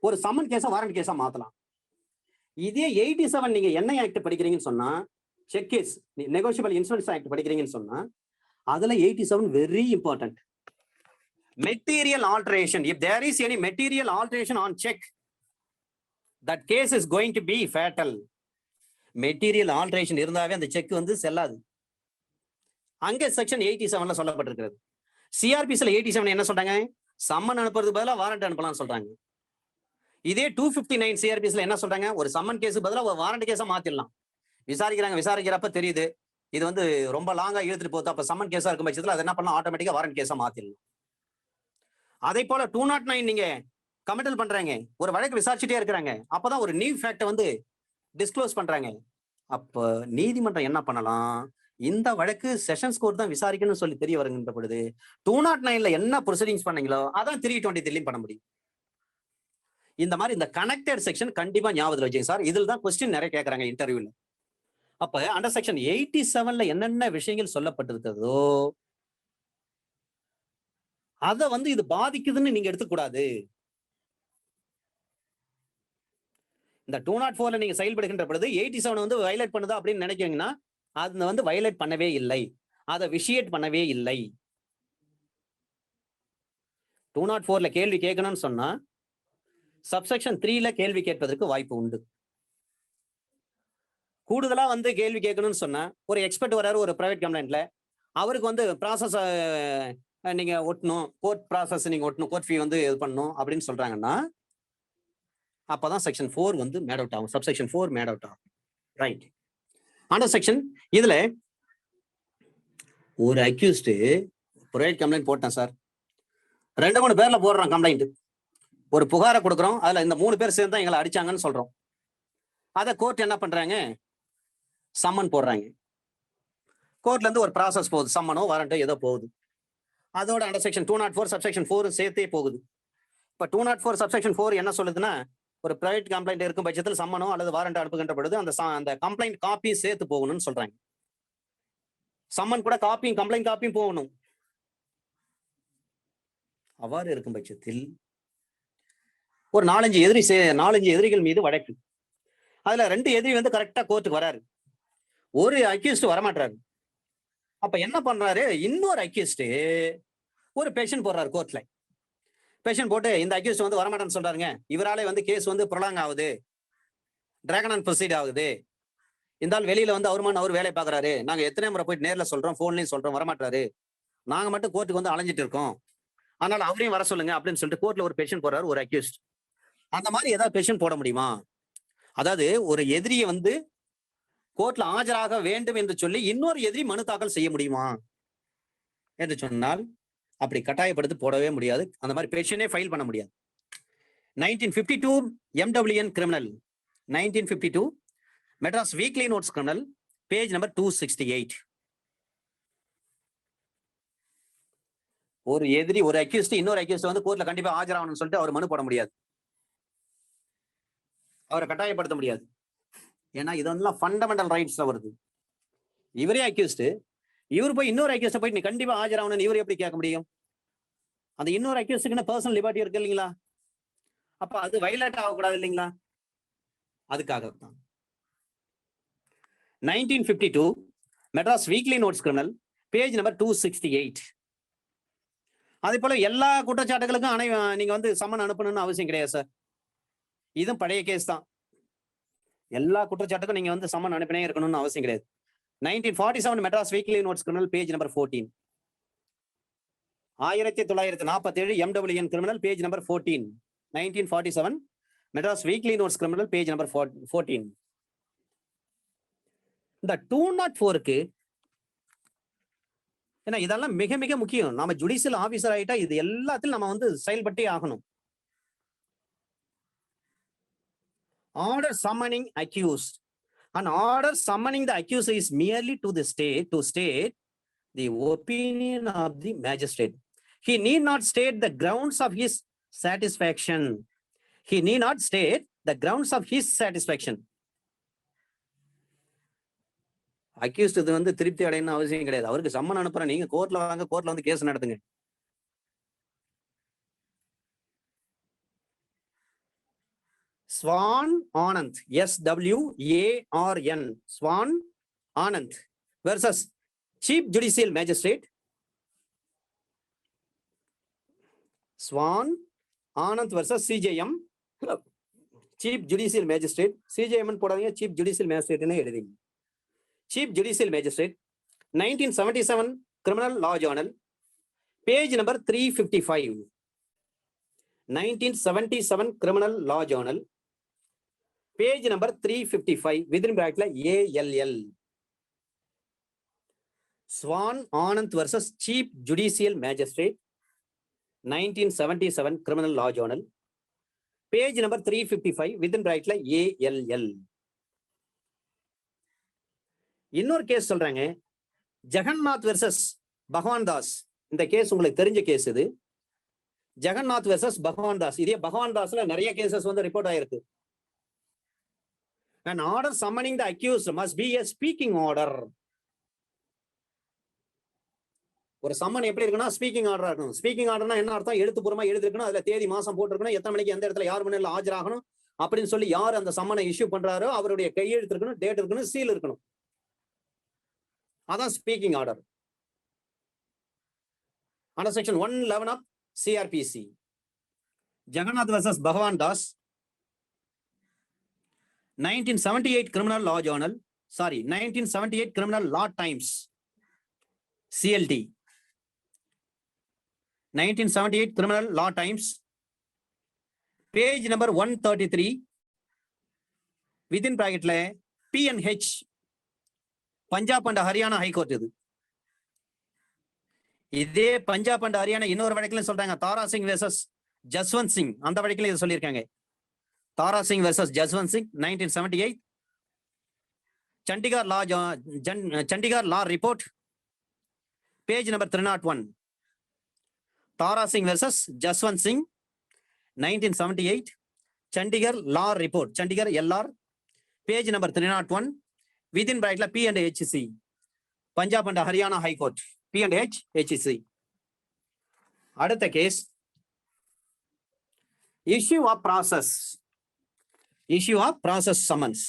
ஒரு சம்மன் கேஸா வாரண்ட் கேஸா மாத்தலாம். இதே 87 நீங்க என்ஐ ஆக்ட் படிக்கிறீங்கன்னு சொன்னா, cheque case negotiable insurance act படிக்கிறீங்கன்னு சொன்னா, அதுல 87 very important. Material alteration, if there is any material alteration on check, that case is going to be fatal. Material alteration இருந்தாவே அந்த செக் வந்து செல்லாது. அங்க செக்ஷன் 87ல சொல்லப்பட்டிருக்கிறது. சிஆர்பிஸ்ல 87 என்ன சொல்றாங்க, சம்மன் அனுப்புறதுக்கு பதிலா வாரண்ட் அனுப்பலாம்னு சொல்றாங்க. இதே 259 சிஆர்பிஸ்ல என்ன சொல்றாங்க, ஒரு சம்மன் கேஸ் பதிலா ஒரு வாரண்ட் கேஸா மாத்திடலாம். விசாரிக்கிறப்ப தெரியுது இது வந்து ரொம்ப லாங்கா இழுத்துட்டு போகுது, அப்ப சம்மன் கேஸா இருக்கும் பட்சத்துல அது என்ன பண்ணலாம், ஆட்டோமேட்டிக்கா வாரண்ட் கேஸா மாத்திடலாம். அதே போல 209 நீங்க கமிட்டல் பண்றாங்க, ஒரு வழக்கு விசாரிச்சுட்டே இருக்கிறாங்க, அப்பதான் ஒரு நியூ ஃபேக்ட் வந்து டிஸ்க்ளோஸ் பண்றாங்க. அப்ப நீதிமன்றம் என்ன பண்ணலாம், இந்த வழக்கு செஷன்ஸ் கோர்ட் தான் விசாரிக்கணும்னு சொல்லி தெரிய வருகின்ற பொழுது 209ல என்ன ப்ரொசீடிங்ஸ் பண்ணீங்களோ அதான் 323 பண்ண முடியும். இந்த மாதிரி இந்த கனெக்டட் செக்ஷன் கண்டிப்பா ஞாபகத்துல வச்சுங்க சார். இதுல தான் கொஸ்டின் நிறைய கேட்கறாங்க இன்டர்வியூல. அப்ப அண்டர் செக்ஷன் 87ல என்னென்ன விஷயங்கள் சொல்லப்பட்டிருக்கிறதோ அத வந்து இது பாதிக்குதுன்னு நீங்க எடுத்துக்கூடாது. இந்த 204ல நீங்க செயல்படுகின்ற பொழுது 87 வந்து வயலேட் பண்ணுதா அப்படின்னு நினைக்கிறீங்கன்னா அது வந்து வயலேட் பண்ணவே இல்லை, அதை விஷியேட் பண்ணவே இல்லை. 204ல கேள்வி கேட்கணும்னு சொன்னா சப்செக்ஷன் 3ல கேள்வி கேட்பதற்கு வாய்ப்பு உண்டு. கூடுதலா வந்து கேள்வி கேட்கணும்னு சொன்னா ஒரு எக்ஸ்பர்ட் வராரு ஒரு பிரைவேட் கம்ப்ளைண்ட்ல, அவருக்கு வந்து ப்ராசஸ் நீங்க ஒட்டணும், கோர்ட் ப்ராசஸ் நீங்க ஒட்டணும், கோர்ட் ஃபீ வந்து இது பண்ணணும் அப்படின்னு சொல்றாங்கன்னா அப்பதான் செக்ஷன் 4 வந்து மேட் அவுட் ஆகும், சப்செக்ஷன் 4 மேட் அவுட் ஆகும். ரைட். அண்டர் செக்ஷன் இதுல ஒரு அக்யூஸ்ட் பிரைவேட் கம்ப்ளைண்ட் போட்டேன் சார், 2-3 பேர்ல போடுறான் கம்ப்ளைண்ட், ஒரு புகாரை கொடுக்குறோம், அதுல இந்த 3 பேர் சேர்ந்து தான் எங்களை அடிச்சாங்கன்னு சொல்றோம். அதை கோர்ட் என்ன பண்றாங்க, சம்மன் போடுறாங்க. கோர்ட்ல இருந்து ஒரு ப்ராசஸ் போகுது, சம்மனோ வாரண்டோ ஏதோ போகுது. அதோட அண்டர் செக்ஷன் 204 சப்செக்ஷன் 4 சேர்த்தே போகுது. இப்ப 204 சப்செக்ஷன் 4 என்ன சொல்லுதுன்னா, ஒரு பிரைவேட் கம்ப்ளைண்ட் இருக்கும் பட்சத்தில் சம்மனோ அல்லது வாரண்டோ அனுப்புகின்ற பொழுது அந்த கம்ப்ளைண்ட் காப்பியும் சேர்த்து போகணும்னு சொல்றாங்க. சம்மன் கூட காப்பியும் கம்ப்ளைண்ட் காப்பியும் போகணும். அவ்வாறு இருக்கும் பட்சத்தில் ஒரு 4-5 எதிரிகள் மீது வழக்கு, அதுல 2 எதிரி வந்து கரெக்டா கோர்ட்டுக்கு வராரு, ஒரு அக்யூஸ்ட் வரமாட்டாரு. அப்ப என்ன பண்றாரு, இன்னொரு அக்யூஸ்ட் ஒரு பெஷன் போடுறாரு கோர்ட்ல. பெஷன் போட்டு இந்த அக்யூஸ்ட் வந்து வரமாட்டேன்னு சொல்றாருங்க, இவராலே வந்து கேஸ் வந்து ப்ரொலாங் ஆகுது, டிராகன் அண்ட் ப்ரொசீட் ஆகுது, இந்த ஆள் வெளியில வந்து அவர் வேலை பாக்குறாரு, நாங்க எத்தனை முறை போயிட்டு நேர்ல சொல்றோம், போன்லயும் சொல்றோம், வரமாட்டாரு, நாங்க மட்டும் கோர்ட்டுக்கு வந்து அலைஞ்சிட்டு இருக்கோம், அதனால அவரையும் வர சொல்லுங்க அப்படின்னு சொல்லிட்டு கோர்ட்ல ஒரு பெஷன் போடுறாரு ஒரு அக்யூஸ்ட். அந்த மாதிரி ஏதாவது பெஷன் போட முடியுமா? அதாவது ஒரு எதிரியை வந்து கோர்ட்ல ஆஜராக வேண்டும் என்று சொல்லி இன்னொரு எதிரி மனு தாக்கல் செய்ய முடியுமா என்று சொன்னால் அப்படி கட்டாயப்படுத்தி போடவே முடியாது. அந்த மாதிரி பெஷனே ஃபைல் பண்ண முடியாது. 1952 MWN criminal, 1952 Madras weekly notes criminal, page number 268. ஒரு எதிரி ஒரு அக்யூஸ்ட் இன்னொரு அக்யூஸ்ட் வந்து கோர்ட்ல கண்டிப்பா ஆஜராகணும்னு சொல்லிட்டு அவர் மனு போட முடியாது, அவரை கட்டாயப்படுத்த முடியாது. ஏன்னா இதெல்லாம் ஃபண்டமெண்டல் ரைட்ஸ்ல வருது. இவரே அக்யூஸ்ட், இவர் போய் இன்னொரு அக்யூஸ்ட் போய் நீ கண்டிப்பா ஆஜராகணும்னு இவர் எப்படி கேட்க முடியும்? அந்த இன்னொரு அக்யூஸ்டுக்கு பர்சனல் லிபர்ட்டி இருக்கு இல்லைங்களா, அப்ப அது வயலேட் ஆகக்கூடாது இல்லைங்களா, அதுக்காகத்தான் 1952 Madras weekly notes criminal, page number 268. அதே போல எல்லா குற்றச்சாட்டுகளுக்கும் நீங்க வந்து சம்மன் அனுப்பணும்னு அவசியம் கிடையாது சார். இதுவும் பழைய கேஸ் தான். எல்லா குற்றச்சாட்டுக்கும் நீங்க வந்து சம்மன் அனுப்பினே இருக்கணும்னு அவசியம் கிடையாது. 1947 Madras weekly notes criminal, page number 14. 1947 MWN criminal, page number 14. 1947 Madras weekly notes criminal, page number 14. இந்த 204க்கு ஏன்னா இதெல்லாம் மிக மிக முக்கியம். நம்ம ஜுடிஷியல் ஆபீசர் ஆயிட்டா இது எல்லாத்திலும் நம்ம வந்து செயல்பட்டே ஆகணும். Order summoning accused. An order summoning the accused is merely to the state to state the opinion of the magistrate. He need not state the grounds of his satisfaction. He need not state the grounds of his satisfaction. Accused இது வந்து திருப்தி அடையணும்னு அவசியம் கிடையாது. அவருக்கு summon அனுப்புறேன், நீங்க கோர்ட்ல வாங்க, கோர்ட்ல வந்து கேஸ் நடத்துங்க. Swan Anand, SWARN, Swan Anand versus Chief Judicial Magistrate. Swan Anand versus CJM, Chief Judicial Magistrate. CJM போடாதீங்க, Chief Judicial Magistrate னே எழுதுங்க. Chief Judicial Magistrate, 1977 Criminal Law Journal, page number 355. 1977 Criminal Law Journal, page number 355, within bracket ALL. Swan Anand versus Chief Judicial Magistrate, 1977 Criminal Law Journal, page number 355, within bracket ALL. இன்னொரு case சொல்றாங்க, Jagannath versus Bhagwan Das. இந்த case உங்களுக்கு தெரிஞ்ச case. இது Jagannath versus Bhagwan Das. இதே பகவான் தாஸ்ல நிறைய cases வந்து ரிப்போர்ட் ஆயிருக்கு. An order summoning the accused must be a speaking order. ஒரு சம்மன் எப்படி இருக்குன்னா ஸ்பீக்கிங் ஆர்டரா இருக்கணும். ஸ்பீக்கிங் ஆர்டர்னா என்ன அர்த்தம்? எழுத்துப்பூர்வமா எழுதிருக்கணும், அதுல தேதி மாசம் போட்டிருக்கணும், எத்தனை மணிக்கு எந்த இடத்துல யார் முன்னிலையில் ஆஜராகணும் அப்படின்னு சொல்லி யார் அந்த சம்மனை இஷ்யூ பண்றாரோ அவருடைய கையெழுத்து இருக்கணும், டேட் இருக்கணும், சீல் இருக்கணும். அதான் speaking order. Under section 111 of CRPC. Jagannath versus Bhagwan Das, 1978 Criminal Law Journal, 1978 Criminal Law Times, CLT. 1978 Criminal Law Times, page number 133, within bracket PNH, Punjab and Haryana high court. இது இதே பஞ்சாப் அண்ட் ஹரியானா இன்னொரு வழக்கிலும் சொல்றாங்க, தாரா சிங் வெர்சஸ் ஜஸ்வந்த் சிங். அந்த வழக்கிலும் இது சொல்லியிருக்காங்க. Dara Singh versus Jaswant Singh, 1978. Chandigarh law report, page number 301. Dara Singh versus Jaswant Singh, 1978. Chandigarh law report, Chandigarh LR, page number 301, within bracket P&HC, Punjab and Haryana high court, P&HC. அடுத்த case, issue of process summons.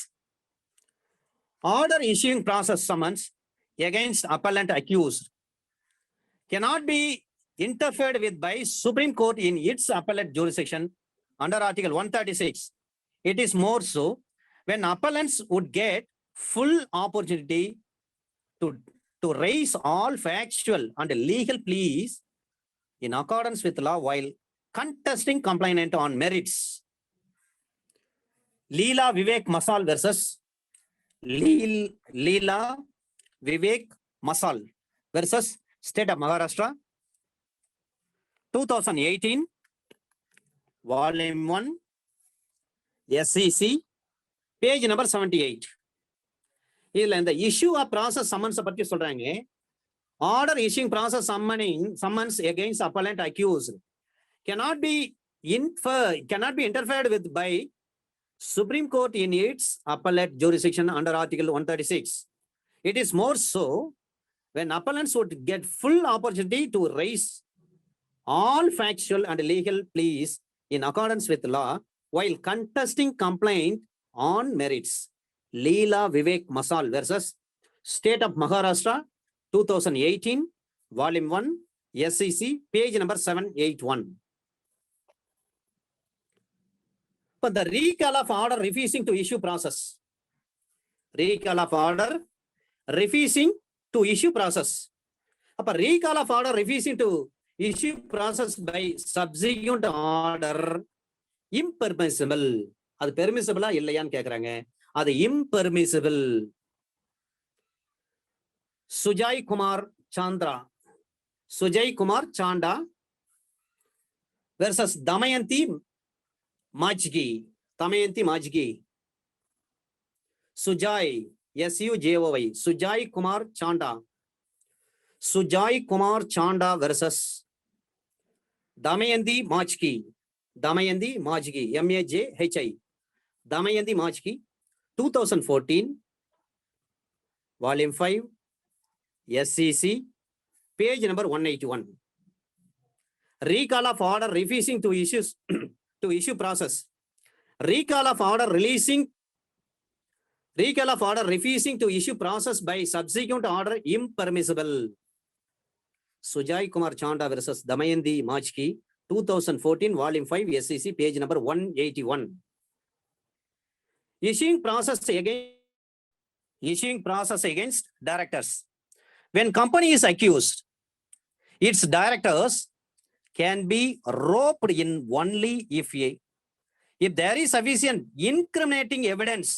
Order issuing process summons against appellant accused cannot be interfered with by Supreme Court in its appellate jurisdiction under Article 136. It is more so when appellants would get full opportunity to raise all factual and legal pleas in accordance with law while contesting complainant on merits. Leela Vivek Masal versus Leela Vivek Masal versus State of Maharashtra, 2018, Volume 1, SEC, page number 78. இதுல இந்த issue of process summons பத்தி சொல்றாங்க. Order issuing process summons against appellant accused cannot be interfered with by Supreme Court in its appellate jurisdiction under Article 136. It is more so when appellants would get full opportunity to raise all factual and legal pleas in accordance with law while contesting complaint on merits. Leela Vivek Masal versus State of Maharashtra, 2018, Volume 1, SEC, page number 781. But the recall of order refusing to issue process. Recall of order refusing to issue process. அப்ப recall of order refusing to issue process by subsequent order impermissible. அது பெர்மிசிபிளா இல்லையான்னு கேக்குறாங்க. அது impermissible. Sujay Kumar Chanda versus Damayanti Majgi. Sujay, SUJOY, Sujay Kumar Chanda, Sujoy Kumar Chanda versus Damayanti Majhi. Damayanti Majhi, MAJHI, Damayanti Majhi, 2014, Volume 5, SEC, page number 181. Recall of order refusing to issue process. Recall of order refusing to issue process by subsequent order impermissible. Sujay Kumar Chanda versus Damayanti Majki, 2014, Volume 5, SEC, page number 181. Issuing process against directors. When company is accused, its directors can be roped in only if there is sufficient incriminating evidence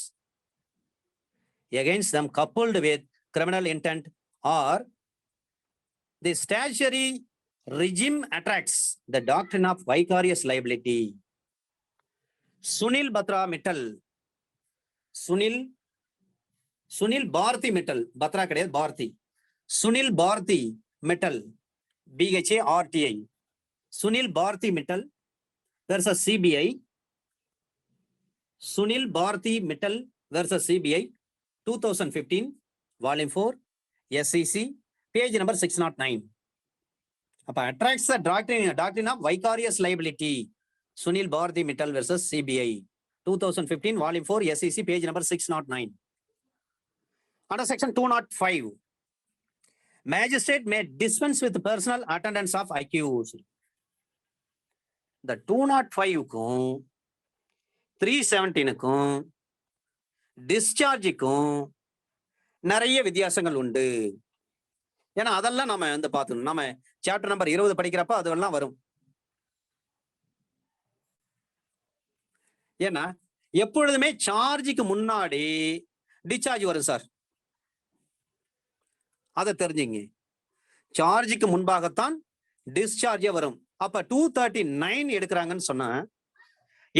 against them coupled with criminal intent, or the statutory regime attracts the doctrine of vicarious liability. Sunil Batra Mittal, Sunil Bharti Mittal, Batra கிடையாது Bharti, Sunil Bharti Mittal, BHA RTI, Sunil Bharti Mittal versus CBI, Sunil Bharti Mittal versus CBI, 2015, Volume 4, SEC, page number 609. அப்ப attracts the doctrine of vicarious liability. Sunil Bharti Mittal versus CBI, 2015, Volume 4, SEC, page number 609. Under section 205, magistrate may dispense with personal attendance of accused. The 205க்கும் 317க்கும் டிஸ்சார்ஜுக்கும் நிறைய வித்தியாசங்கள் உண்டு. ஏன்னா அதெல்லாம் நம்ம வந்து பார்த்துக்கணும். நம்ம சாப்டர் நம்பர் 20 படிக்கிறப்ப அதெல்லாம் வரும். ஏன்னா எப்பொழுதுமே சார்ஜுக்கு முன்னாடி டிஸ்சார்ஜ் வரும் சார், அதை தெரிஞ்சுங்க. சார்ஜுக்கு முன்பாகத்தான் டிஸ்சார்ஜே வரும். அப்ப 239 எடுக்கிறாங்கன்னு சொன்னா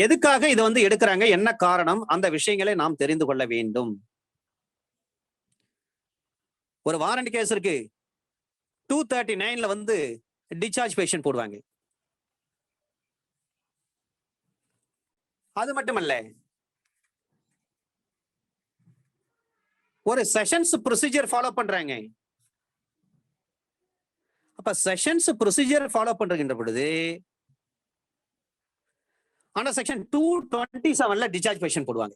எதுக்காக இது வந்து எடுக்கிறாங்க, என்ன காரணம், அந்த விஷயங்களை நாம் தெரிந்து கொள்ள வேண்டும். ஒரு வாரண்ட் கேஸ் இருக்கு, 239ல வந்து டிஸ்சார்ஜ் பேஷன் போடுவாங்க. அது மட்டுமல்ல, ஒரு செஷன்ஸ் ப்ரொசீஜர் ஃபாலோ பண்றாங்க. அப்ப செஷன்ஸ் ப்ரொசீஜர் ஃபாலோ பண்றதுன்ற பொழுது ஆனா செக்ஷன் 227ல டிஸ்சார்ஜ் பெட்டிஷன் போடுவாங்க.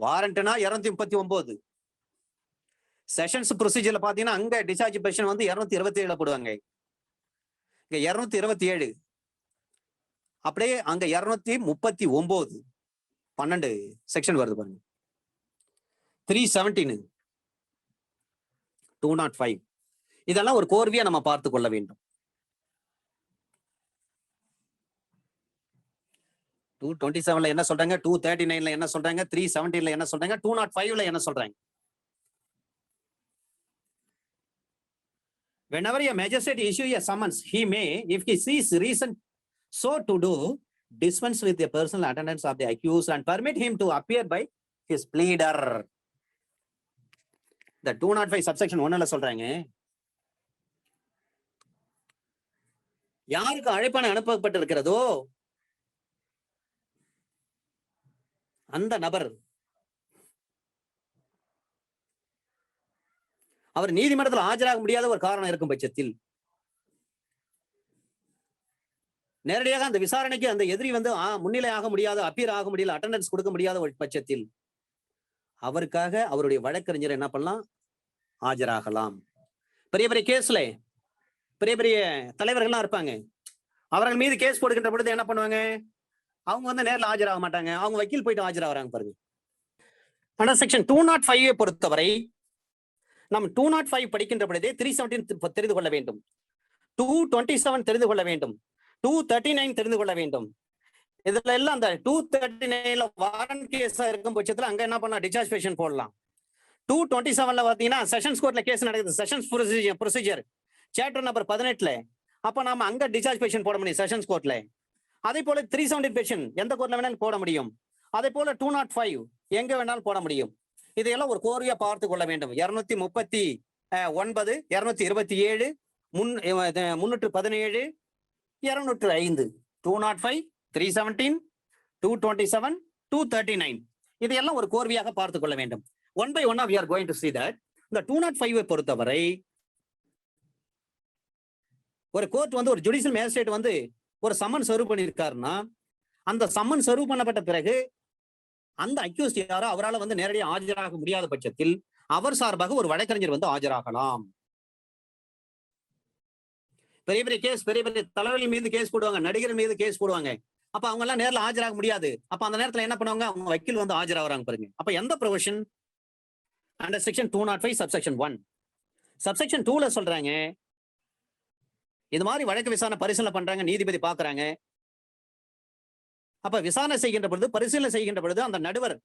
வாரண்ட்னா 239, செஷன்ஸ் ப்ரொசீஜர்ல பாத்தீங்கன்னா அங்க டிஸ்சார்ஜ் பெட்டிஷன் வந்து 227ல போடுவாங்க. இங்க 227, அப்படியே அங்க 239, 12 செக்ஷன் வருது பாருங்க. 317, 205, இதெல்லாம் ஒரு கோர்வையா நம்ம பார்த்து கொள்ள வேண்டும். 227ல என்ன சொல்றாங்க, 239ல என்ன சொல்றாங்க, 317ல என்ன சொல்றாங்க, 205ல என்ன சொல்றாங்க. Whenever a magistrate issue a summons, he may, if he sees reason so to do, dispense with the personal attendance of the accused and permit him to appear by his pleader. The 205 subsection 1ல சொல்றாங்க, யாருக்கு அழைப்பான அனுப்பப்பட்டிருக்கிறதோ அந்த நபர் அவர் நீதிமன்றத்தில் ஆஜராக முடியாத ஒரு காரணம் இருக்கும் பட்சத்தில், நேரடியாக அந்த விசாரணைக்கு அந்த எதிரி வந்து முன்னிலை ஆக முடியாத, அப்பீர் ஆக முடியல, அட்டெண்டன்ஸ் கொடுக்க முடியாத ஒரு பட்சத்தில் அவருக்காக அவருடைய வழக்கறிஞர் என்ன பண்ணலாம், ஆஜராகலாம். பெரிய பெரிய கேஸ்ல பெரிய பெரிய தலைவர்கள்லாம் இருப்பாங்க, அவர்கள் மீது கேஸ் போடுகின்ற பொழுது என்ன பண்ணுவாங்க, அவங்க வந்து நேரில் ஆஜராக மாட்டாங்க, அவங்க வக்கீல் போயிட்டு ஆஜராகிறாங்க பாருங்க. ஆனா செக்ஷன் 205 பொறுத்தவரை நாம் 205 படிக்கின்ற பொழுதே 317 தெரிந்து கொள்ள வேண்டும், 227 தெரிந்து கொள்ள வேண்டும், 239 தெரிந்து கொள்ள வேண்டும். இதுல எல்லாம் அந்த 239ல வாரண்ட் கேஸா இருக்கும் பட்சத்துல அங்க என்ன பண்ணலாம், டிஸ்சார்ஜ் பெட்டிஷன் போடலாம். 227ல பாத்தீங்கன்னா செஷன்ஸ் கோர்ட்ல கேஸ் நடக்குது, செஷன்ஸ் ப்ரொசீஜர் சாப்டர் நம்பர் 18ல, அப்ப நாம அங்க டிஸ்சார்ஜ் பெட்டிஷன் போட முடியும் செஷன்ஸ் கோர்ட்ல. அதே போல 370 பெட்டிஷன் எந்த கோர்ட்ல வேணாலும் போட முடியும். அதே போல 205 எங்க வேணாலும் போட முடியும். இதையெல்லாம் ஒரு கோர்வையா பார்த்து கொள்ள வேண்டும். 230 9 227 317 205 205 317 227 239 இதையெல்லாம் ஒரு கோர்வையாக பார்த்துக் கொள்ள வேண்டும். ஒன் பை ஒன்னா we are going to see that. இந்த 205 பொறுத்தவரை ஒரு கோர்ட் வந்து ஒரு ஜுடிஷியல் மேஜிஸ்ட்ரேட் வந்து ஒரு சம்மன் சர்வ் பண்ணியிருக்காருன்னா அந்த சம்மன் சர்வ் பண்ணப்பட்ட பிறகு அந்த அக்யூஸ்ட் யாரோ அவரால் வந்து நேரடியாக ஆஜராக முடியாத பட்சத்தில் அவர் சார்பாக ஒரு வழக்கறிஞர் வந்து ஆஜராகலாம். பெரிய பெரிய கேஸ், பெரிய பெரிய தலைவர்கள் மீது கேஸ் போடுவாங்க, நடிகர் மீது கேஸ் போடுவாங்க. அப்ப அவங்க எல்லாம் நேரில் ஆஜராக முடியாது. அப்ப அந்த நேரத்துல என்ன பண்ணுவாங்க, அவங்க வக்கீல் வந்து ஆஜராகிறாங்க பாருங்க. அப்ப எந்த provision under section 205 subsection 1 subsection 2ல சொல்றாங்க, இது மாதிரி வழக்கு விசாரணை பரிசீலனை பண்றாங்க, நீதிபதி பாக்குறாங்க. அப்ப விசாரணை செய்கின்ற பொழுது, பரிசீலனை செய்கின்ற பொழுது அந்த நடுவர்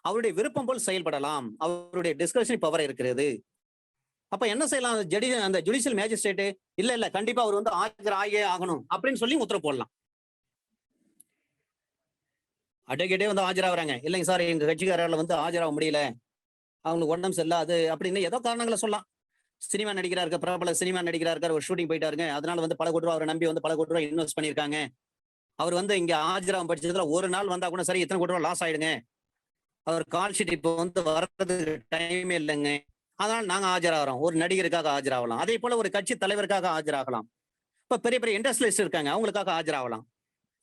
அவருடைய விருப்பம் போல் செயல்படலாம், அவருடைய டிஸ்கஷன் பவர் இருக்கிறது. அப்ப என்ன செய்யலாம், அந்த ஜுடிஷியல் மேஜிஸ்ட்ரேட் இல்ல கண்டிப்பா அவர் வந்து ஆஜராகே ஆகணும் அப்படின்னு சொல்லி உத்தரவு போடலாம். அட்வொகேட்டே வந்து ஆஜராகிறாங்க, இல்லைங்க சார் எங்க கட்சிக்காரர்ல வந்து ஆஜராக முடியல, அவங்களுக்கு உடம்பு செல்லாது அப்படின்னு ஏதோ காரணங்களை சொல்லலாம். சினிமா நடிகரா இருக்க, பிரபல சினிமா நடிகரா இருக்காரு, ஒரு ஷூட்டிங் போயிட்டாருங்க, அதனால வந்து பல கோடி ரூபா அவரை நம்பி வந்து பல கோடி ரூபா இன்வெஸ்ட் பண்ணியிருக்காங்க. அவர் வந்து இங்க ஆஜராக பட்சத்துல ஒரு நாள் வந்தா கூட சரி எத்தனை கோடி ரூபா லாஸ் ஆயிடுங்க, அவர் கால் ஷீட் இப்போ வந்து வர்றதுக்கு டைமே இல்லைங்க, அதனால நாங்க ஆஜராகிறோம். ஒரு நடிகருக்காக ஆஜராகலாம், அதே போல ஒரு கட்சி தலைவருக்காக ஆஜராகலாம். இப்ப பெரிய பெரிய இண்டஸ்ட்ரியலிஸ்ட் இருக்காங்க, அவங்களுக்காக ஆஜராகலாம்.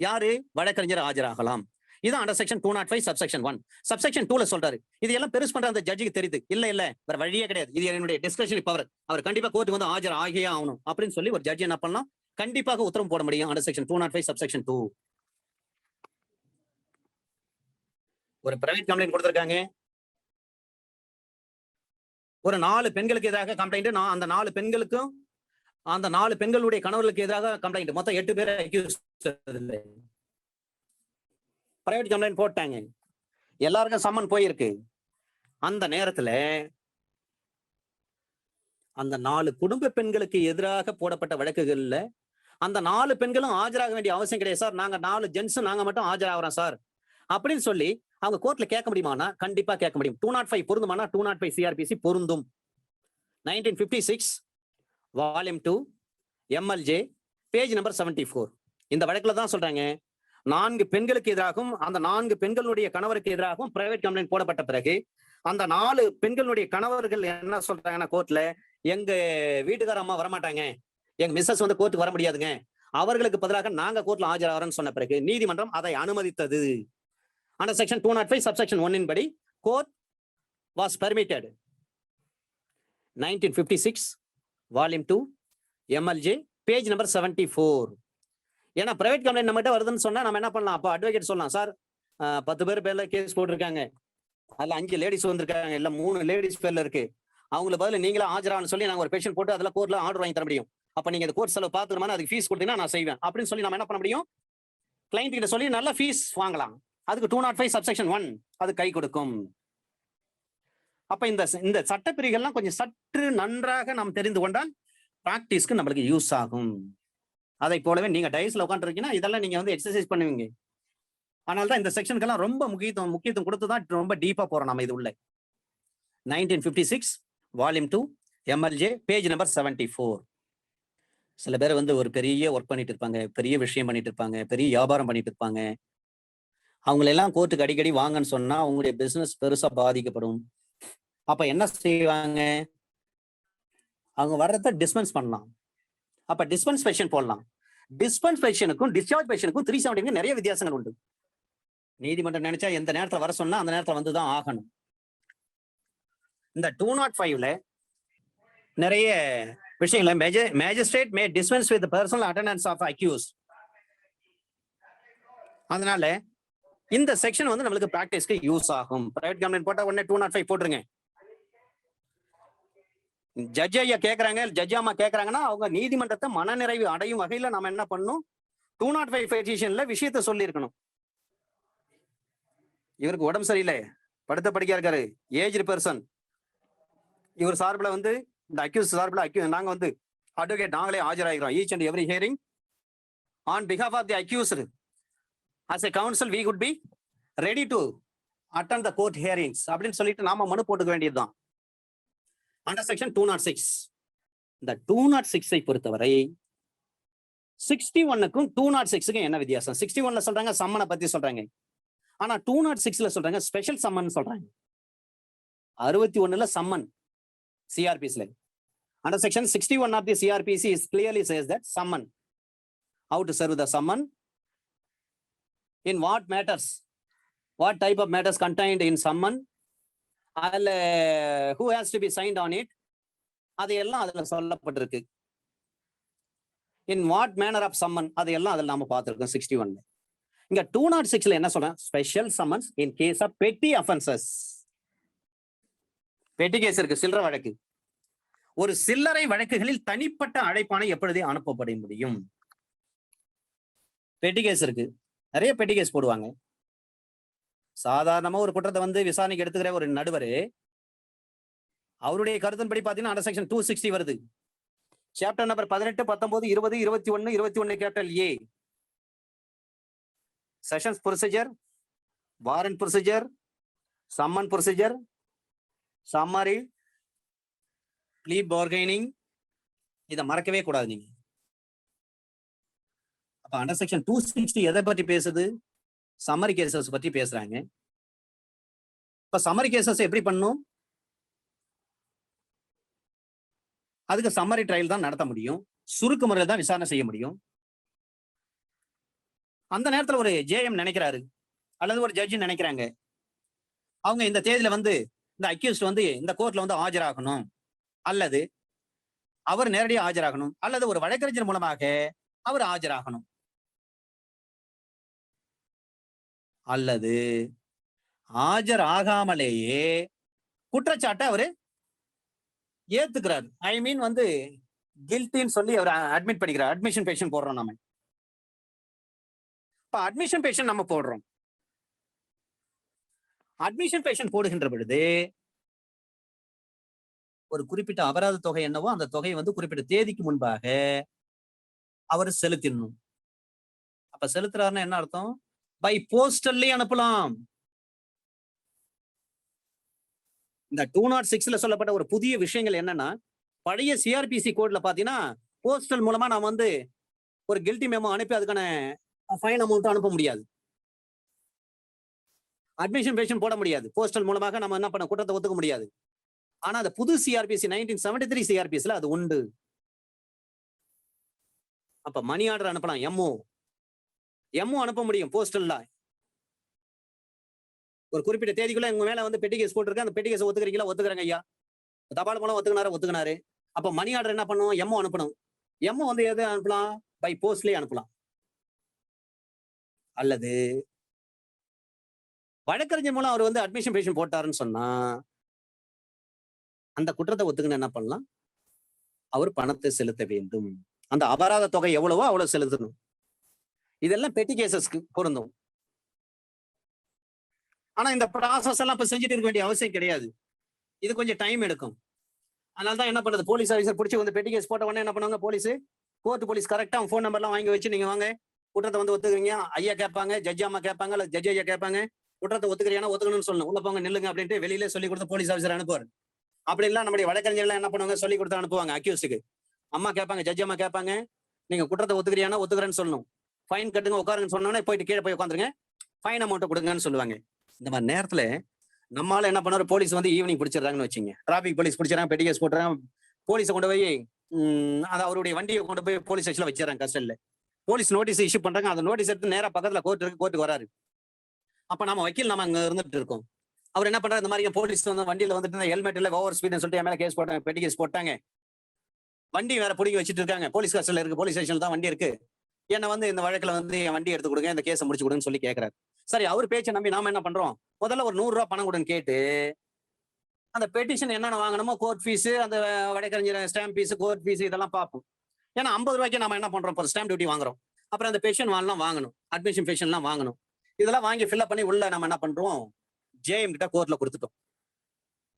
யாரு, வழக்கறிஞர் ஆஜராகலாம். இது அண்டர் செக்ஷன் 205 சப்செக்ஷன் 1. சப்செக்ஷன் 2ல சொல்றாரு, இது எல்லாம் பெருசு பண்ற அந்த ஜட்ஜுக்கு தெரியுது, இல்ல வேற வழியே கிடையாது, இது என்னுடைய டிஸ்கஷன் பவர், அவர் கண்டிப்பா கோர்ட்டுக்கு வந்து ஆஜர் ஆகியே ஆகணும் அப்படின்னு சொல்லி ஒரு ஜட்ஜ் என்ன பண்ணலாம், கண்டிப்பாக உத்தரவு போட முடியும். Under section 205 subsection 2. ஒரு பிரைவேட் கம்ப்ளைண்ட் கொடுத்திருக்காங்க, ஒரு 4 பெண்களுக்கு எதிராக கம்ப்ளைண்ட், அந்த 4 பெண்களுக்கும் அந்த 4 பெண்களுடைய கணவர்களுக்கு எதிராக கம்ப்ளைண்ட், மொத்தம் 8 பேர் அக்யூஸ். பிரைவேட் கம்ப்ளைண்ட் போட்டாங்க, எல்லாருக்கும் சம்மன் போயிருக்கு. அந்த நேரத்துல அந்த 4 குடும்ப பெண்களுக்கு எதிராக போடப்பட்ட வழக்குகள்ல அந்த 4 பெண்களும் ஆஜராக வேண்டிய அவசியம் கிடையாது சார், நாங்க 4 ஜென்ஸ் நாங்க மட்டும் ஆஜராகிறோம் சார் அப்படின்னு சொல்லி அவங்க கோர்ட்ல கேட்க முடியுமானா கண்டிப்பா கேட்க முடியும். 205 பொருந்துமானா 205 சிஆர்பிசி பொருந்தும். 1956 வால்யூம் 2 MLJ பேஜ் நம்பர் 74 இந்த வழக்குல தான் சொல்றாங்க, 4 பெண்களுக்கு எதிராகவும் அந்த 4 பெண்களுடைய கணவருக்கு எதிராகவும் பிரைவேட் கம்ப்ளைண்ட் போடப்பட்ட பிறகு அந்த 4 பெண்களுடைய கணவர்கள் என்ன சொல்றாங்கன்னா கோர்ட்ல, எங்க வீட்டுக்கார அம்மா வரமாட்டாங்க, எங்க மிஸ்ஸஸ் வந்து கோர்ட்டுக்கு வர முடியாதுங்க, அவர்களுக்கு பதிலாக நாங்க கோர்ட்ல ஆஜராகிறோம்னு சொன்ன பிறகு நீதிமன்றம் அதை அனுமதித்தது. Under section 205 subsection 1 படி court was permitted. 1956 volume 2 MLJ page number 74. ஏன்னா பிரைவேட் கம்ப்ளைண்ட் நம்மகிட்ட வருதுன்னு சொன்னா நம்ம என்ன பண்ணலாம், அப்ப அட்வொகேட் சொல்லலாம், சார் 10 பேர் பேர்ல கேஸ் போட்டிருக்காங்க, அதுல 5 லேடிஸ் வந்திருக்காங்க, இல்ல 3 லேடிஸ் பேர்ல இருக்கு, அவங்களுக்கு பதில் நீங்களா ஆஜரான்னு சொல்லி நாங்க ஒரு பெட்டிஷன் போட்டு அதுல கோர்ட்ல ஆர்டர் வாங்கி தர முடியும். அப்ப நீங்க இந்த கோர்ட் செலவு பார்த்துக்கணுமா, அதுக்கு ஃபீஸ் கொடுத்தீங்கன்னா நான் செய்வேன் அப்படின்னு சொல்லி நம்ம என்ன பண்ண முடியும், கிளைண்ட் கிட்ட சொல்லி நல்ல ஃபீஸ் வாங்கலாம். அதுக்கு 205 சப்செக்ஷன் 1 அது கை கொடுக்கும். அப்ப இந்த சட்டப்பிரிவுகள்லாம் கொஞ்சம் சற்று நன்றாக நாம் தெரிந்து கொண்டால் பிராக்டிஸ்க்கு நம்மளுக்கு யூஸ் ஆகும். அதை போலவே நீங்க டைஸ்ல உட்காந்துருக்கீங்கன்னா இதெல்லாம் நீங்க வந்து எக்ஸசைஸ் பண்ணுவீங்க. அதனால்தான் இந்த செக்ஷனுக்கெல்லாம் ரொம்ப முக்கியத்துவம் கொடுத்துதான் ரொம்ப டீப்பா போறோம் நம்ம இது உள்ள. 1956 வால்யூம் 2 MLJ பேஜ் நம்பர் 74. சில பேர் வந்து ஒரு பெரிய ஒர்க் பண்ணிட்டு இருப்பாங்க, பெரிய விஷயம் பண்ணிட்டு இருப்பாங்க, பெரிய வியாபாரம் பண்ணிட்டு இருப்பாங்க, அவங்களெல்லாம் கோர்ட்டுக்கு அடிக்கடி வாங்கன்னு சொன்னா அவங்களுடைய பிசினஸ் பெருசா பாதிக்கப்படும். அப்ப என்ன செய்வாங்க, அவங்க வர்றத டிஸ்பென்ஸ் பண்ணலாம். அப்ப டிஸ்பென்சேஷன் போடலாம். டிஸ்பென்சேஷனுக்கும் டிஸ்சார்ஜ் பேஷனுக்கும் 370 நிறைய வித்தியாசங்கள் உண்டு. நீதிமன்றம் நினைச்சா எந்த நேரத்துல வர சொன்னா அந்த நேரத்துல வந்துதான் ஆகணும். இந்த 205ல நிறைய விஷயங்களை magistrate may dispense with personal attendance of accused. அதனால இந்த செக்ஷன் வந்து நம்மளுக்கு பிராக்டிஸ்க்கு யூஸ் ஆகும். பிரைவேட் கம்ப்ளைண்ட் போட்டா உடனே 205 போட்டுருங்க. ஜட்ஜ் ஐயா கேட்கறாங்க, ஜட்ஜ் அம்மா கேட்கறாங்கன்னா அவங்க நீதிமன்றத்தை மனநிறைவு அடையும் வகையில நம்ம என்ன பண்ணணும், 205 பெட்டிஷன்ல விஷயத்த சொல்லி இருக்கணும். இவருக்கு உடம்பு சரியில்லை, படுத்த படிக்க இருக்காரு, ஏஜ்டு பர்சன், இவர் சார்பில் வந்து இந்த அக்யூஸ் சார்பில் நாங்க வந்து அட்வொகேட் நாங்களே ஆஜராகிறோம். Each and every hearing on behalf of the accused as a counsel we would be ready to attend the court hearings அப்படின்னு சொல்லிட்டு நாம மனு போட்டுக்க வேண்டியதுதான். Under section 206. இந்த 206 பொறுத்தவரை 61க்கும் 206க்கும் என்ன வித்தியாசம்? 61ல சொல்றாங்க சம்மனை பத்தி சொல்றாங்க, ஆனா 206ல சொல்றாங்க ஸ்பெஷல் சம்மன் சொல்றாங்க. 61ல சம்மன் சிஆர்பிஸ்ல. Under section 61 of the CRPC is clearly says that summon, how to serve the summon, in what matters, what type of matters contained in summon, who has to be signed on it, அதையெல்லாம் அதுல சொல்லப்பட்டிருக்கு. in what manner of summon, அதையெல்லாம் அதுல நாம பார்த்திருக்கோம் 61ல. இங்க 206ல என்ன சொல்றேன்? Special summons in case of petty offences. Petty case இருக்கு, சில்லறை வழக்கு. ஒரு சில்லறை வழக்குகளில் தனிப்பட்ட அழைப்பானை எப்பொழுதே அனுப்பப்பட முடியும். பெட்டி கேஸ் இருக்கு, நிறைய பெட்டி கேஸ் போடுவாங்க. சாதாரணமா ஒரு குற்றத்தை வந்து விசாரணைக்கு எடுத்துக்கிற ஒரு நடுவர் அவருடைய கருத்தின்படி பாத்தீங்கன்னா அண்டர் செக்ஷன் 260 வருது. Chapter number 18, 19, 20, 21, 21 capital A. Sessions procedure, warrant procedure, summon procedure, summary, plea bargaining, இதை மறக்கவே கூடாது நீங்க. அப்ப அண்டர் செக்ஷன் 260 எதை பற்றி பேசுது? சம்மரி கேசஸ் பற்றி பேசுறாங்க. இப்ப சம்மரி கேசஸ் எப்படி பண்ணும்? அதுக்கு சம்மரி ட்ரையல் தான் நடத்த முடியும், சுருக்கு முறையில் தான் விசாரணை செய்ய முடியும். அந்த நேரத்தில் ஒரு ஜேஎம் நினைக்கிறாரு அல்லது ஒரு ஜட்ஜி நினைக்கிறாங்க, அவங்க இந்த தேதியில வந்து இந்த அக்யூஸ்ட் வந்து இந்த கோர்ட்ல வந்து ஆஜராகணும், அல்லது அவர் நேரடியாக ஆஜராகணும், அல்லது ஒரு வழக்கறிஞர் மூலமாக அவர் ஆஜராகணும், அல்லது ஆஜர் ஆகாமலேயே குற்றச்சாட்டை அவரு ஏத்துக்கிறாரு. ஐ மீன் வந்து கில்ட்டின்னு சொல்லி அவர் அட்மிட் பண்ணிக்கிறார். அட்மிஷன் பெட்டிஷன் போடுறோம் நாம. இப்ப அட்மிஷன் பெட்டிஷன் நம்ம போடுறோம். அட்மிஷன் பெட்டிஷன் போடுகின்ற பொழுது ஒரு குறிப்பிட்ட அபராத தொகை என்னவோ அந்த தொகையை வந்து குறிப்பிட்ட தேதிக்கு முன்பாக அவர் செலுத்திடணும். அப்ப செலுத்துறாருன்னா என்ன அர்த்தம்? பை போஸ்டல்லே அனுப்பலாம். இந்த 206ல சொல்லப்பட்ட ஒரு புதிய விஷயங்கள் என்னன்னா, பழைய சிஆர்பிசி கோட்ல பாத்தீங்கன்னா போஸ்டல் மூலமா நாம வந்து ஒரு கில்ட்டி மெமோ அனுப்பி அதுக்கான ஃபைன் அமௌண்ட் அனுப்ப முடியாது, அட்மிஷன் பெட்டிஷன் போட முடியாது, போஸ்டல் மூலமாக நம்ம என்ன பண்ண குற்றத்தை ஒத்துக்க முடியாது. ஆனா அந்த புது சிஆர்பிசி 1973 சிஆர்பிசில அது உண்டு. அப்ப மணி ஆர்டர் அனுப்பலாம், எம்ஓ அனுப்ப முடியும் போஸ்டல்ல. ஒரு குறிப்பிட்ட தேதிக்குள்ள உங்க மேல வந்து பெட்டி கேஸ் போட்டுருக்கு, அந்த பெட்டி கேஸ் ஒத்துக்கிறீங்களா? ஒத்துக்கிறேங்க ஐயா. தபால் மூலம் ஒத்துக்கினாரு. அப்ப மணி ஆர்டர் என்ன பண்ணும்? எம்ஓ அனுப்பணும். எம்ஓ வந்து எது அனுப்பலாம்? பை போஸ்ட்லயே அனுப்பலாம். அல்லது வழக்கறிஞர் மூலம் அவர் வந்து அட்மிஷன் பெட்டிஷன் போட்டாருன்னு சொன்னா அந்த குற்றத்தை ஒத்துக்கின என்ன பண்ணலாம்? அவர் பணத்தை செலுத்த வேண்டும். அந்த அபராத தொகை எவ்வளவோ அவ்வளவு செலுத்தணும். இதெல்லாம் பெட்டி கேசஸ்க்கு பொருந்தும். ஆனா இந்த ப்ராசஸ் எல்லாம் இப்ப செஞ்சுட்டு இருக்க வேண்டிய அவசியம் கிடையாது. இது கொஞ்சம் டைம் எடுக்கும். அதனாலதான் என்ன பண்றது, போலீஸ் ஆஃபீஸர் பிடிச்சி வந்து பெட்டி கேஸ் போட்ட உடனே என்ன பண்ணுவாங்க, கோர்ட் போலீஸ் கரெக்டா ஃபோன் நம்பர்லாம் வாங்கி வச்சு நீங்க வாங்க குற்றத்தை வந்து ஒத்துக்கிறீங்க ஐயா கேட்பாங்க, ஜட்ஜ் அம்மா கேட்பாங்க, இல்ல ஜட்ஜ் ஐயா கேட்பாங்க, குற்றத்தை ஒத்துக்கிறீங்கன்னா ஒத்துக்கணும்னு சொல்லணும், உள்ள போங்க நில்லுங்க அப்படின்ட்டு வெளியில சொல்லி கொடுத்த போலீஸ் ஆஃபீஸர் அனுப்புவார். அப்படி எல்லாம் நம்முடைய வழக்கறிஞர்கள் என்ன பண்ணுவாங்க, சொல்லி கொடுத்து அனுப்புவாங்க. அக்யூஸ்டுக்கு அம்மா கேட்பாங்க, ஜட்ஜ் அம்மா கேட்பாங்க, நீங்க குற்றத்தை ஒத்துக்கிறீங்கன்னா ஒத்துக்கிறேன்னு சொல்லணும், ஃபைன் கட்டுங்க உட்காருன்னு சொன்னோன்னே போயிட்டு கீழே போய் உட்காந்துருங்க, ஃபைன் அமௌண்ட் கொடுங்கன்னு சொல்லுவாங்க. இந்த மாதிரி நேரத்துல நம்மளால என்ன பண்ணாரு, போலீஸ் வந்து ஈவினிங் பிடிச்சிடறாங்கன்னு வச்சுங்க, டிராபிக் போலீஸ் பிடிச்சிடறாங்க, பெட்டி கேஸ் போட்டுறாங்க, போலீஸை கொண்டு போய் அது அவருடைய வண்டியை கொண்டு போய் போலீஸ் ஸ்டேஷன்ல வச்சிடறாங்க கஸ்டடியில. போலீஸ் நோட்டீஸ் இஷ்யூ பண்றாங்க, அந்த நோட்டீஸ் எடுத்து நேரா பக்கத்துல கோர்ட்டுக்கு வராரு. அப்ப நம்ம வக்கீல் நம்ம அங்க இருந்துட்டு இருக்கோம். அவர் என்ன பண்றாரு, இந்த மாதிரி போலீஸ் வந்து வண்டியில வந்துட்டு ஹெல்மெட் இல்ல ஓவர் ஸ்பீட்னு சொல்லிட்டு என் மேல கேஸ் போட்டாங்க, பெட்டி கேஸ் போட்டாங்க, வண்டி வேற பிடிக்க வச்சுட்டு இருக்காங்க, போலீஸ் கஸ்டடியில இருக்கு, போலீஸ் ஸ்டேஷன்ல தான் வண்டி இருக்கு, என்ன வந்து இந்த வழக்குல வந்து என் வண்டி எடுத்து கொடுங்க, இந்த கேஸை முடிச்சு கொடுங்கன்னு சொல்லி கேட்கறாரு. சரி, அவர் பேச்சை நம்பி நாம என்ன பண்றோம், முதல்ல ஒரு 100 ரூபாய் பணம் கொடுன்னு கேட்டு அந்த பெட்டிஷன் என்னென்ன வாங்கணுமோ கோர்ட் ஃபீஸ், அந்த வழக்கறிஞர் ஸ்டாம்ப் ஃபீஸ், கோர்ட் ஃபீஸ் இதெல்லாம் பார்ப்போம். ஏன்னா 50 ரூபாய்க்கு நம்ம என்ன பண்றோம், ஒரு ஸ்டாம்ப் டியூட்டி வாங்குறோம், அப்புறம் அந்த பெட்டிஷன் வாங்கலாம் வாங்கணும், அட்மிஷன் பெட்டிஷன்லாம் வாங்கணும், இதெல்லாம் வாங்கி ஃபில்அப் பண்ணி உள்ள நம்ம என்ன பண்றோம், ஜேஎம் கிட்ட கோர்ட்ல கொடுத்துட்டோம்.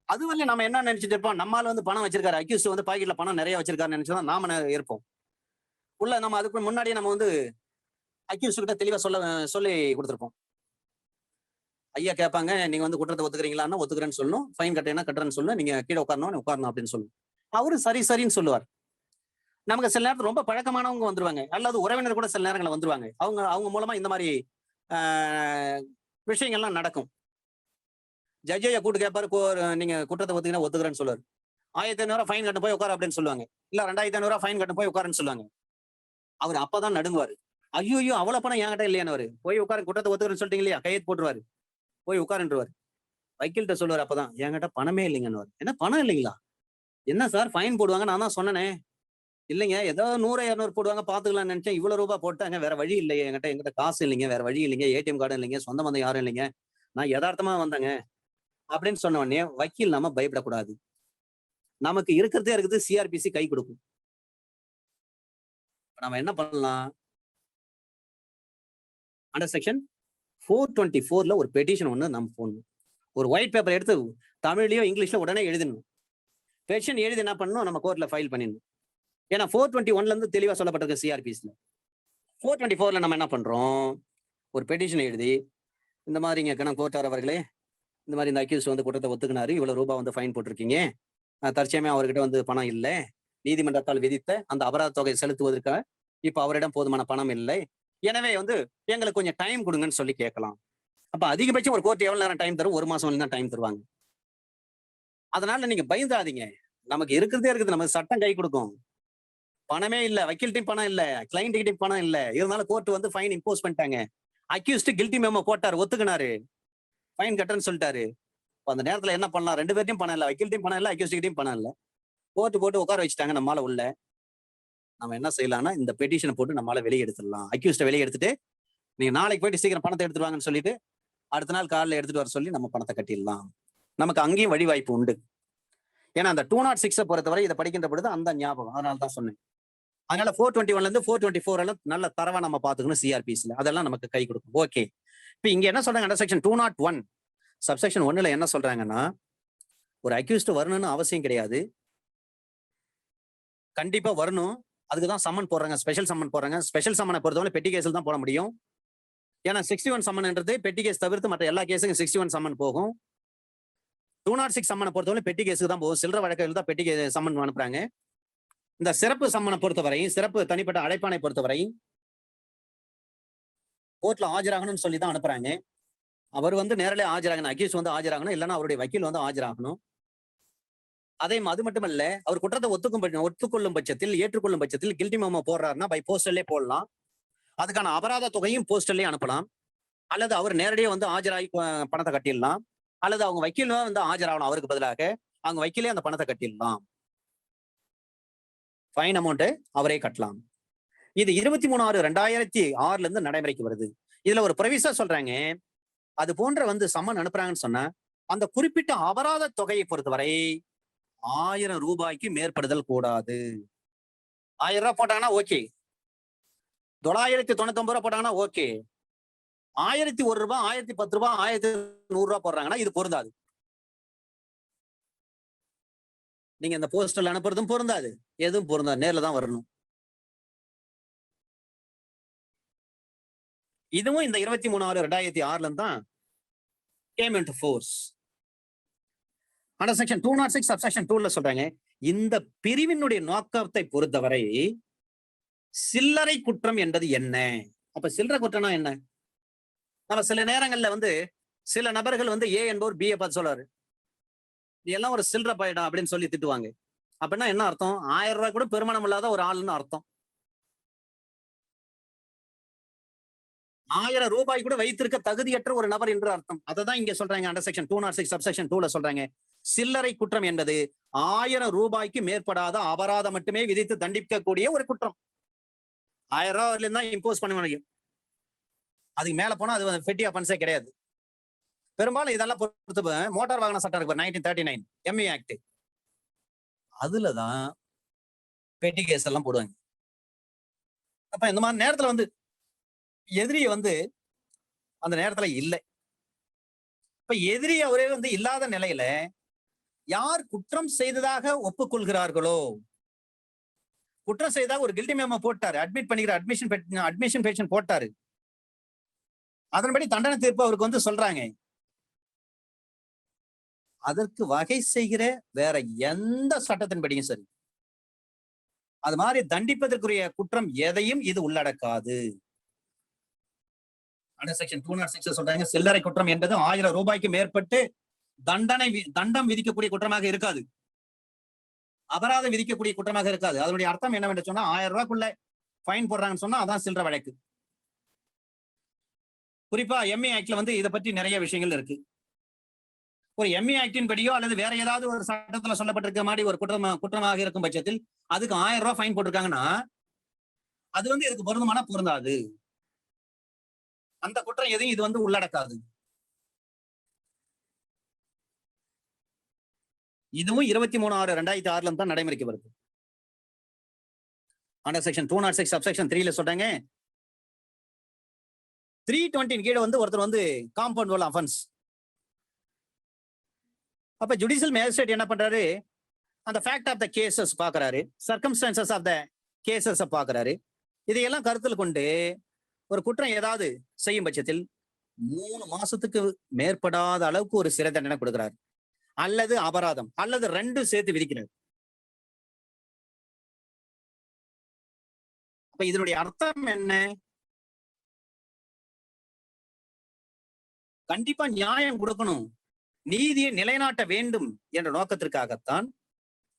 அது வந்து நம்ம என்ன நினைச்சிட்டு இருப்போம், நம்மால வந்து பணம் வச்சிருக்காரு, அக்யூஸ்ட் வந்து பாக்கெட்ல பணம் நிறைய வச்சிருக்காருன்னு நினைச்சுதான் நாம இருப்போம். உள்ள நம்ம அதுக்கு முன்னாடியே நம்ம வந்து அக்யூஸ்ட் கிட்ட தெளிவா சொல்லி கொடுத்துருப்போம். ஐயா கேட்பாங்க, நீங்க வந்து குற்றத்தை ஒத்துக்கிறீங்களான்னா ஒத்துக்கிறேன்னு சொல்லணும், ஃபைன் கட்டுறேன்னா கட்டுறேன்னு சொல்லணும், நீங்க கீழே உட்காரணும் உட்காரணும் அப்படின்னு சொல்லணும். அவரு சரி சரின்னு சொல்லுவார். நமக்கு சில நேரத்துல ரொம்ப பழக்கமானவங்க வந்துருவாங்க, அல்லது உறவினர் கூட சில நேரங்கள்ல வந்துருவாங்க. அவங்க அவங்க மூலமா இந்த மாதிரி விஷயங்கள்லாம் நடக்கும். ஜட்ஜைய கூட்டு கேட்பாரு, நீங்க குற்றத்தை ஒத்துக்கினா ஒத்துக்கிறேன்னு சொல்லுவாரு. 1500 ஃபைன் கட்டு போய் உட்கார அப்படின்னு சொல்லுவாங்க. இல்ல 2500 ஃபைன் கட்டு போய் உட்காருன்னு சொல்லுவாங்க. அவர் அப்பதான் நடுங்குவாரு. ஐயோ அவ்வளவு பணம் என்கிட்ட இல்லையானவரு. போய் உட்காரு, குற்றத்தை ஒத்துக்கிறேன்னு சொல்லிட்டீங்க இல்லையா, கையெழுத்து போட்டுருவாரு. போய் உட்காருன்றவாரு. வக்கீல்கிட்ட சொல்லுவாரு அப்பதான், என்கிட்ட பணமே இல்லைங்கன்னு. என்ன பணம் இல்லைங்களா? என்ன சார் ஃபைன் போடுவாங்க, நான் தான் சொன்னனே. இல்லைங்க ஏதோ 100 200 போடுவாங்க பாத்துக்கலாம்னு நினைச்சேன், இவ்வளவு ரூபாய் போட்டாங்க, வேற வழி இல்லையே, என்கிட்ட காசு இல்லைங்க, வேற வழி இல்லைங்க, ஏடிஎம் கார்டும் இல்லைங்க, சொந்த பந்தம் யாரும் இல்லைங்க, நான் யதார்த்தமா வந்தேங்க அப்படின்னு சொன்ன உடனே வக்கீல் நாம பயப்படக்கூடாது. நமக்கு இருக்கிறதே இருக்குது, சிஆர்பிசி கை கொடுக்கும். நம்ம என்ன பண்ணலாம்? அண்டர் செக்ஷன் 424ல ஒரு பெட்டிஷன் ஒண்ணு நம்ம போடணும். ஒரு ஒயிட் பேப்பர் எடுத்து தமிழ்லயோ இங்கிலீஷ்ல உடனே எழுதணும். பெட்டிஷன் எழுதி என்ன பண்ணணும், நம்ம கோர்ட்ல ஃபைல் பண்ணிடணும். ஏன்னா 421ல இருந்து தெளிவா சொல்லப்பட்டிருக்கு சிஆர்பிஸ்ல. 424ல நம்ம என்ன பண்றோம், ஒரு பெட்டிஷன் எழுதி, இந்த மாதிரிங்க கணம் கோர்ட்டார் அவர்களே, இந்த மாதிரி இந்த அக்யூஸ் வந்து குற்றத்தை ஒத்துக்கினாரு, இவ்வளவு ரூபாய் வந்து ஃபைன் போட்டிருக்கீங்க, தற்சயமே அவர்கிட்ட வந்து பணம் இல்லை, நீதிமன்றத்தால் விதித்த அந்த அபராத தொகை செலுத்துவதற்காக இப்ப அவரிடம் போதுமான பணம் இல்லை, எனவே வந்து எங்களுக்கு கொஞ்சம் டைம் கொடுங்கன்னு சொல்லி கேட்கலாம். அப்ப அதிகபட்சம் ஒரு கோர்ட் எவ்வளவு நேரம் டைம் தரும்? 1 மாசம் தான் டைம் தருவாங்க. அதனால நீங்க பயந்தாதீங்க. நமக்கு இருக்கிறதே இருக்குது, நமக்கு சட்டம் கை கொடுக்கும். பணமே இல்ல, வக்கீல்ட்டையும் பணம் இல்ல, கிளைண்ட் கிட்டையும் பணம் இல்ல, இருந்தாலும் கோர்ட் வந்து ஃபைன் இம்போஸ் பண்ணிட்டாங்க. அக்யூஸ்ட் கில்ட்டி மெமோ போட்டாரு, ஒத்துக்கினாரு, ஃபைன் கட்டுறேன்னு சொல்லிட்டாரு. அந்த நேரத்துல என்ன பண்ணலாம்? 2 பேர்ட்டையும் பணம் இல்ல, வக்கீல்ட்டையும் பணம் இல்ல, அக்யூஸ்ட் கிட்டையும் பணம் இல்ல. கோர்ட் போட்டு உட்கார வச்சுட்டாங்க நம்மால உள்ள. நம்ம என்ன செய்யலாம்னா, இந்த பெட்டிஷனை போட்டு நம்மால வெளியே எடுத்துடலாம். அக்யூஸ்ட வெளியே எடுத்துட்டு, நீங்க நாளைக்கு போயிட்டு சீக்கிரம் பணத்தை எடுத்துட்டு வாங்கன்னு சொல்லிட்டு, அடுத்த நாள் காலையில எடுத்துட்டு வர சொல்லி நம்ம பணத்தை கட்டிடலாம். நமக்கு அங்கேயும் வழி வாய்ப்பு உண்டு. ஏன்னா அந்த 206 பொறுத்தவரை இதை படிக்கின்ற பொழுது அந்த ஞாபகம், அதனால தான் சொன்னேன். அதனால 421ல இருந்து 424 நல்ல தரவா நம்ம பாத்துக்கணும் சிஆர்பிஸ்ல. அதெல்லாம் நமக்கு கை கொடுக்கும். ஓகே, இப்ப இங்க என்ன சொல்றாங்க, அண்டர் செக்ஷன் 201 சப்செக்ஷன் 1ல என்ன சொல்றாங்கன்னா, ஒரு அக்யூஸ்ட் வரணும்னு அவசியம் கிடையாது, கண்டிப்பா வரணும். அதுக்குதான் சம்மன் போடுறாங்க, ஸ்பெஷல் சம்மன் போடுறாங்க. ஸ்பெஷல் சம்மனை பொறுத்தவரை பெட்டி கேஸில் தான் போட முடியும். ஏன்னா 61 சம்மன்ன்றது பெட்டி கேஸ் தவிர்த்து மற்ற எல்லா கேஸுக்கும் 61 சம்மன் போகும். 206 சம்மனை பொறுத்தவரை பெட்டி கேஸுக்கு தான் போகும். சில்லற வழக்குகள் தான் பெட்டி சம்மன் அனுப்புறாங்க. இந்த சிறப்பு சம்மனை பொறுத்தவரை, சிறப்பு தனிப்பட்ட அழைப்பானை பொறுத்தவரை கோர்ட்ல ஆஜராகணும்னு சொல்லி தான் அனுப்புறாங்க. அவர் வந்து நேரடியாக ஆஜராகணும், அக்யூஸ் வந்து ஆஜராகணும், இல்லைன்னா அவருடைய வக்கீல் வந்து ஆஜராகணும். அது மட்டுமல்ல, அவர் குற்றத்தை ஒத்துக்கொள்ளும் பட்சத்தில், ஏற்றுக்கொள்ளும் பட்சத்தில் கில்ட்டி மெமோ போடுறாருன்னா பை போஸ்டல்லே போடலாம். அதுக்கான அபராத தொகையும் போஸ்டல்லே அனுப்பலாம். அல்லது அவர் நேரடியாக வந்து ஆஜராகி பணத்தை கட்டிடலாம். அல்லது அவங்க வக்கீல் வந்து ஆஜராகணும், அவருக்கு பதிலாக அவங்க வக்கீலே அந்த பணத்தை கட்டிடலாம். ஃபைன் அமௌண்ட் அவரே கட்டலாம். இது 23/6/2006 இருந்து நடைமுறைக்கு வருது. இதுல ஒரு ப்ரொவிஸா சொல்றாங்க, அது போன்ற வந்து சம்மன் அனுப்புறாங்கன்னு சொன்னா அந்த குறிப்பிட்ட அபராத தொகையை பொறுத்தவரை 1000 ரூபாய்க்கு மேற்படுதல் கூடாது. 1000 ரூபாய் போட்டாங்கன்னா ஓகே, 999 ரூபாய் போட்டாங்கன்னா ஓகே, 1001 ரூபாய், 1010 ரூபாய், 1100 ரூபாய் போடுறாங்கன்னா இது பொருந்தாது. நீங்க இந்த போஸ்டல் அனுப்புறதும் பொருந்தாது, எதுவும் பொருந்தாது, நேர்ல தான் வரணும். இதுவும் இந்த 23/6/2006 தான் came into force. Under section 206 subsection 2ல சொல்றாங்க, இந்த பிரிவினுடைய நோக்கத்தை பொறுத்தவரை சில்லறை குற்றம் என்பது என்ன? அப்ப சில்லறை குற்றம்னா என்ன? நம்ம சில நேரங்கள்ல வந்து சில நபர்கள் வந்து ஏ என்பவர் பி பார்த்து சொல்றாரு, நீ எல்லாம் ஒரு சில்லறை பையடா அப்படின்னு சொல்லி திட்டுவாங்க. அப்படின்னா என்ன அர்த்தம்? 1000 ரூபாய் கூட பெருமானம் இல்லாத ஒரு ஆளுன்னு அர்த்தம். 1000 ரூபாய் கூட வைத்திருக்க தகுதியற்ற ஒரு நபர் என்று அர்த்தம். அததான் இங்க சொல்றாங்க, அண்டர் செக்ஷன் 206 சப்செக்ஷன் 2ல சொல்றாங்க, சில்லறை குற்றம் என்பது 1000 ரூபாய்க்கு மேற்படாத அபராதம் மட்டுமே விதித்து தண்டிக்கக்கூடிய ஒரு குற்றம். 1000 ரூபாயில இருந்தா இம்போஸ் பண்ண முடியும், அதுக்கு மேல போனா அது பெட்டி ஆஃபென்ஸே கிடையாது. பெரும்பாலும் இதெல்லாம் பொறுத்து மோட்டார் வாகன சட்டம் இருக்கு 1939 எம்ஏ ஆக்ட், அதுலதான் பெட்டி கேஸ் எல்லாம் போடுவாங்க. அப்ப இந்த மாதிரி நேரத்துல வந்து எதிரிய வந்து அந்த நேரத்துல இல்லை. இப்ப எதிரி அவரே வந்து இல்லாத நிலையில யார் குற்றம் செய்ததாக ஒப்புக்கொள்கிறார்களோ, குற்றம் செய்தாக ஒரு கில்ட்டி மெமோ போட்டாரு, அட்மிட் பண்ணிக்கிற அட்மிஷன் பெட்டிஷன் போட்டாரு, அதன்படி தண்டனை தீர்ப்பு அவருக்கு வந்து சொல்றாங்க, அதற்கு வகை செய்கிற வேற எந்த சட்டத்தின்படியும் சரி, அது மாதிரி தண்டிப்பதற்குரிய குற்றம் எதையும் இது உள்ளடக்காது. செக்ஷன் 206 சொல்றாங்க, சில்லறை குற்றம் என்பது 1000 ரூபாய்க்கு மேற்பட்டு தண்டம் விதிக்கக்கூடிய குற்றமாக இருக்காது, அபராதம் விதிக்கக்கூடிய குற்றமாக இருக்காது. அதனுடைய அர்த்தம் என்னவென்று சொன்னா, 1000 ரூபாய்க்குள்ள ஃபைன் போடுறாங்கன்னு சொன்னா அதான் சில்லறை வழக்கு. குறிப்பா எம்ஏ ஆக்ட்ல வந்து இதை பற்றி நிறைய விஷயங்கள் இருக்கு. ஒரு எம்ஏ ஆக்டின் படியோ அல்லது வேற ஏதாவது ஒரு சட்டத்துல சொல்லப்பட்டிருக்க மாதிரி ஒரு குற்றமாக இருக்கும் பட்சத்தில் அதுக்கு 1000 ரூபாய் ஃபைன் போட்டிருக்காங்கன்னா அது வந்து இதுக்கு பொருந்தாது. அந்த குற்றம் எதையும் இது வந்து உள்ளடக்காது. இதுவும் 23/6/2006 தான் நடைமுறைக்கு வருது. அண்டர் செக்ஷன் 206 சப்செக்ஷன் 3 சொல்றாங்க, 320 கீழே வந்து ஒருத்தர் வந்து காம்பவுண்ட் வால் அஃபென்ஸ். அப்ப ஜுடிஷியல் மேஜிஸ்ட்ரேட் என்ன பண்றாரு, அந்த ஃபேக்ட் ஆஃப் த கேசஸ் பாக்குறாரு, சர்க்கம்ஸ்டான்சஸ் ஆஃப் த கேசஸ் பாக்குறாரு. இதையெல்லாம் கருத்தில் கொண்டு ஒரு குற்றம் ஏதாவது செய்யும் பட்சத்தில் 3 மாசத்துக்கு மேற்படாத அளவுக்கு ஒரு சிறை தண்டனை கொடுக்கிறார், அல்லது அபராதம், அல்லது 2 சேர்த்து விதிக்கிறார். அப்ப இதனுடைய அர்த்தம் என்ன? கண்டிப்பா நியாயம் கொடுக்கணும், நீதியை நிலைநாட்ட வேண்டும் என்ற நோக்கத்திற்காகத்தான்,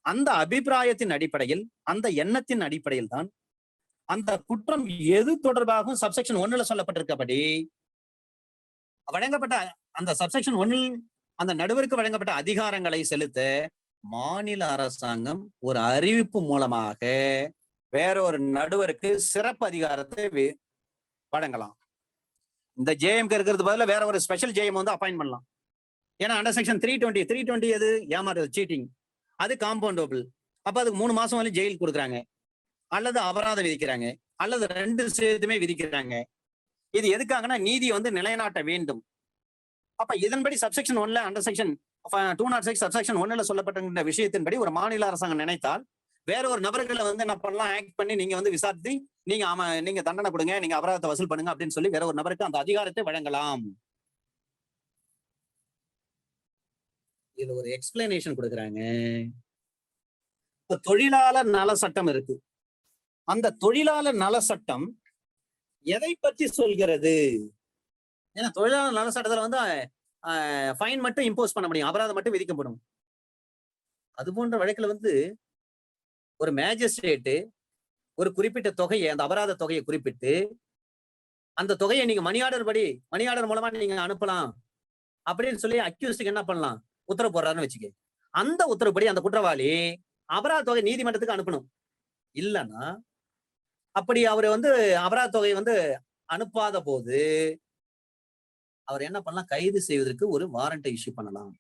அந்த அபிப்பிராயத்தின் அடிப்படையில், அந்த எண்ணத்தின் அடிப்படையில் தான் அந்த குற்றம் எது தொடர்பாகவும் சப்செக்ஷன் 1 சொல்லப்பட்டிருக்கபடி வழங்கப்பட்ட அந்த சப்செக்ஷன் 1 அந்த நடுவருக்கு வழங்கப்பட்ட அதிகாரங்களை செலுத்த மாநில அரசாங்கம் ஒரு அறிவிப்பு மூலமாக வேற ஒரு நடுவருக்கு சிறப்பு அதிகாரத்தை வழங்கலாம். இந்த ஜேஎம்க்கு இருக்கிறது பதில வேற ஒரு ஸ்பெஷல் ஜேஎம் வந்து அப்பாயிண்ட் பண்ணலாம். ஏன்னா அண்டர் செக்ஷன் 320 எது ஏமாறுது, சீட்டிங், அது காம்பவுண்டபிள். அப்ப அதுக்கு 3 மாசம் வரை ஜெயில் கொடுக்குறாங்க, அல்லது அபராதம் விதிக்கிறாங்க, அல்லது 2 சேர்த்துமே விதிக்கிறாங்க. இது எதுக்காகனா நீதியை வந்து நிலைநாட்ட வேண்டும். அப்ப இதன்படி சப்செக்ஷன் 1 அண்டர் செக்ஷன் 206 சப்செக்ஷன் 1 சொல்லப்பட்ட விஷயத்தின்படி ஒரு மாநில அரசாங்கம் நினைத்தால் வேற ஒரு நபர்களை வந்து என்ன பண்ணலாம், ஆக்ட் பண்ணி நீங்க வந்து விசாரித்து நீங்க தண்டனை கொடுங்க, நீங்க அபராதத்தை வசூல் பண்ணுங்க அப்படின்னு சொல்லி வேற ஒரு நபருக்கு அந்த அதிகாரத்தை வழங்கலாம். இது ஒரு எக்ஸ்பிளனேஷன் கொடுக்குறாங்க. தொழிலாளர் நல சட்டம் இருக்கு, அந்த தொழிலாளர் நல சட்டம் எதை பற்றி சொல்கிறது? ஏன்னா தொழிலாளர் நல சட்டத்துல வந்து ஃபைன் மட்டும் இம்போஸ் பண்ண முடியும், அபராதம் மட்டும் விதிக்கப்படும். அது போன்ற வழக்குல வந்து ஒரு மேஜிஸ்ட்ரேட் ஒரு குறிப்பிட்ட தொகையை, அந்த அபராத தொகையை குறிப்பிட்டு அந்த தொகையை நீங்க மணி ஆர்டர் மூலமா நீங்க அனுப்பலாம் அப்படின்னு சொல்லி அக்யூஸ்டுக்கு என்ன பண்ணலாம், உத்தரவு போடுறாருன்னு வச்சுக்க. அந்த உத்தரவுப்படி அந்த குற்றவாளி அபராத தொகை நீதிமன்றத்துக்கு அனுப்பணும். இல்லைன்னா அப்படி அவர் வந்து அபராத தொகை வந்து அனுப்பாத போது அவர் என்ன பண்ணலாம், கைது செய்வதற்கு ஒரு வாரண்டை இஷ்யூ பண்ணலாம்.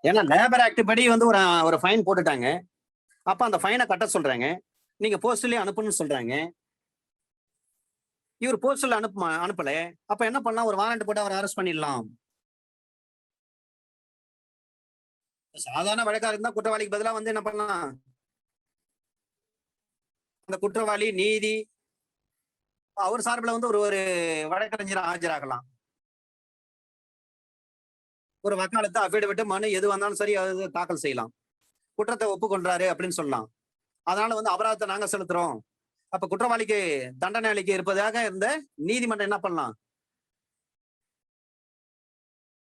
ஏன்னா லேபர் ஆக்ட் படி வந்து ஒரு ஃபைன் போட்டுட்டாங்க, அப்ப அந்த ஃபைனை கட்ட சொல்றாங்க, நீங்க போஸ்ட்லயே அனுப்புன்னு சொல்றாங்க. இவர் போஸ்டல் அனுப்பல, அப்ப என்ன பண்ணலாம், ஒரு வாரண்ட் போட்டு அவர் அரெஸ்ட் பண்ணிடலாம். சாதாரண வழக்கா இருந்தா குற்றவாளிக்கு பதிலா வந்து என்ன பண்ணலாம், அந்த குற்றவாளி நீதி அவர் சார்பில் வந்து ஒரு வழக்கறிஞர் ஆஜராகலாம், ஒரு வக்காலத்து அஃபிடவிட் மனு எது வந்தாலும் சரி அது தாக்கல் செய்யலாம், குற்றத்தை ஒப்புக்கொள்றாரு அப்படின்னு சொல்லலாம். அதனால வந்து அபராதத்தை நாங்க செலுத்துறோம், அப்ப குற்றவாளிக்கு தண்டனை அளிக்க இருப்பதாக இருந்த நீதிமன்றம் என்ன பண்ணலாம்,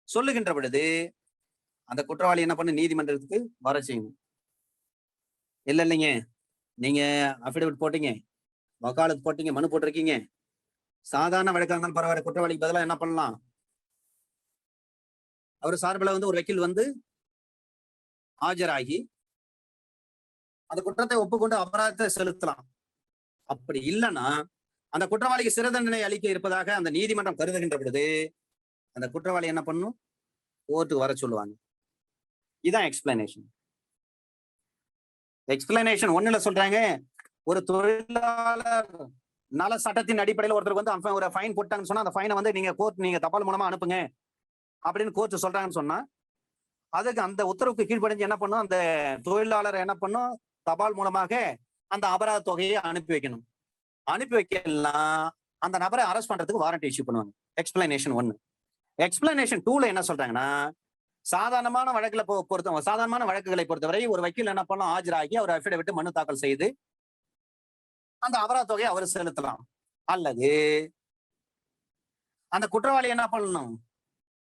சொல்லுகின்ற பொழுது அந்த குற்றவாளி என்ன பண்ண நீதிமன்றத்துக்கு வர செய்யணும். இல்லைங்க, நீங்க அஃபிடவிட் போட்டீங்க, வக்காலத்து போட்டீங்க, மனு போட்டிருக்கீங்க, சாதாரண வழக்கா இருந்தாலும் பரவாயில்ல, குற்றவாளிக்கு பதிலாக என்ன பண்ணலாம், அவர் சார்பில் வந்து ஒரு வக்கீல் வந்து ஆஜராகி அந்த குற்றத்தை ஒப்புக்கொண்டு அபராதத்தை செலுத்தலாம். அப்படி இல்லைன்னா அந்த குற்றவாளிக்கு சிறை தண்டனை அளிக்க இருப்பதாக அந்த நீதிமன்றம் கருதுகின்ற பொழுது அந்த குற்றவாளி என்ன பண்ணும், கோர்ட்டுக்கு வர சொல்லுவாங்க. இதுதான் எக்ஸ்பிளனேஷன். எக்ஸ்பிளனேஷன் 1 சொல்றாங்க, ஒரு தொழிலாளர் நல சட்டத்தின் அடிப்படையில் ஒருத்தருக்கு வந்து ஒரு ஃபைன் போட்டாங்கன்னு சொன்னா அந்த ஃபைனை வந்து நீங்க தபால் மூலமா அனுப்புங்க அப்படின்னு கோர்ட் சொல்றாங்கன்னு சொன்னா அதுக்கு அந்த உத்தரவுக்கு கீழ்ப்படிஞ்சு என்ன பண்ணும், அந்த தொழிலாளர் என்ன பண்ணும், தபால் மூலமாக அந்த அபராத தொகையை அனுப்பி வைக்கணும். அனுப்பி வைக்கலாம் அந்த நபரை அரெஸ்ட் பண்றதுக்கு வாரண்ட் இஷ்யூ பண்ணுவாங்க. எக்ஸ்பிளனேஷன் 1. எக்ஸ்பிளனேஷன் 2ல என்ன சொல்றாங்கன்னா, சாதாரணமான வழக்குகளை பொறுத்தவரை ஒரு வக்கீல் என்ன பண்ணலாம், ஆஜராகி அவர் அஃபிடவிட் மனு தாக்கல் செய்து அந்த அபராத தொகையை அவர் செலுத்தலாம். அல்லது அந்த குற்றவாளி என்ன பண்ணணும்,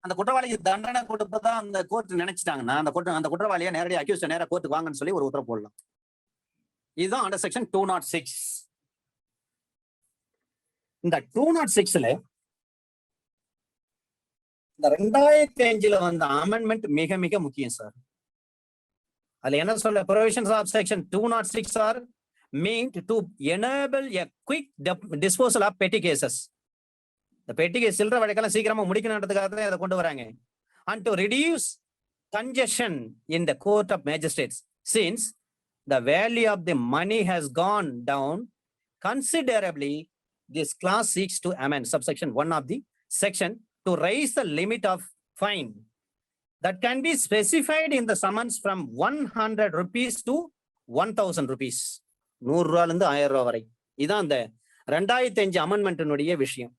அந்த குற்றவாளிக்கு தண்டனை கொடுப்பதா அந்த கோர்ட் நினைச்சிட்டாங்கன்னா அந்த குற்றவாளியை நேரடியாக அக்யூஸ்ட் நேரா கோர்ட்டுக்கு வாங்கன்னு சொல்லி ஒரு உத்தரவு போடலாம். இதுதான் அண்டர் செக்ஷன் 206. இந்த 206ல இந்த 2005ல வந்த அமெண்ட்மெண்ட் மிக மிக முக்கியம் சார். அதுல என்ன சொல்ல, provisions of section 206 are meant to enable a quick disposal of petty cases. இந்த பெட்டி கேஸ் சில்லற வழக்கெல்லாம் சீக்கிரமா முடிக்கணுன்றதுக்காக தான் இதை கொண்டு வராங்க. And to reduce congestion in the court of magistrates, since the value of the money has gone down considerably, this clause seeks to amend subsection 1 of the section to raise the limit of fine that can be specified in the summons from 100 rupees to 1000 rupees. 100 ரூபாயிலிருந்து 1000 ரூபாய் வரை. இதான் அந்த 2005 அமெண்ட்மெண்ட்டினுடைய விஷயம்.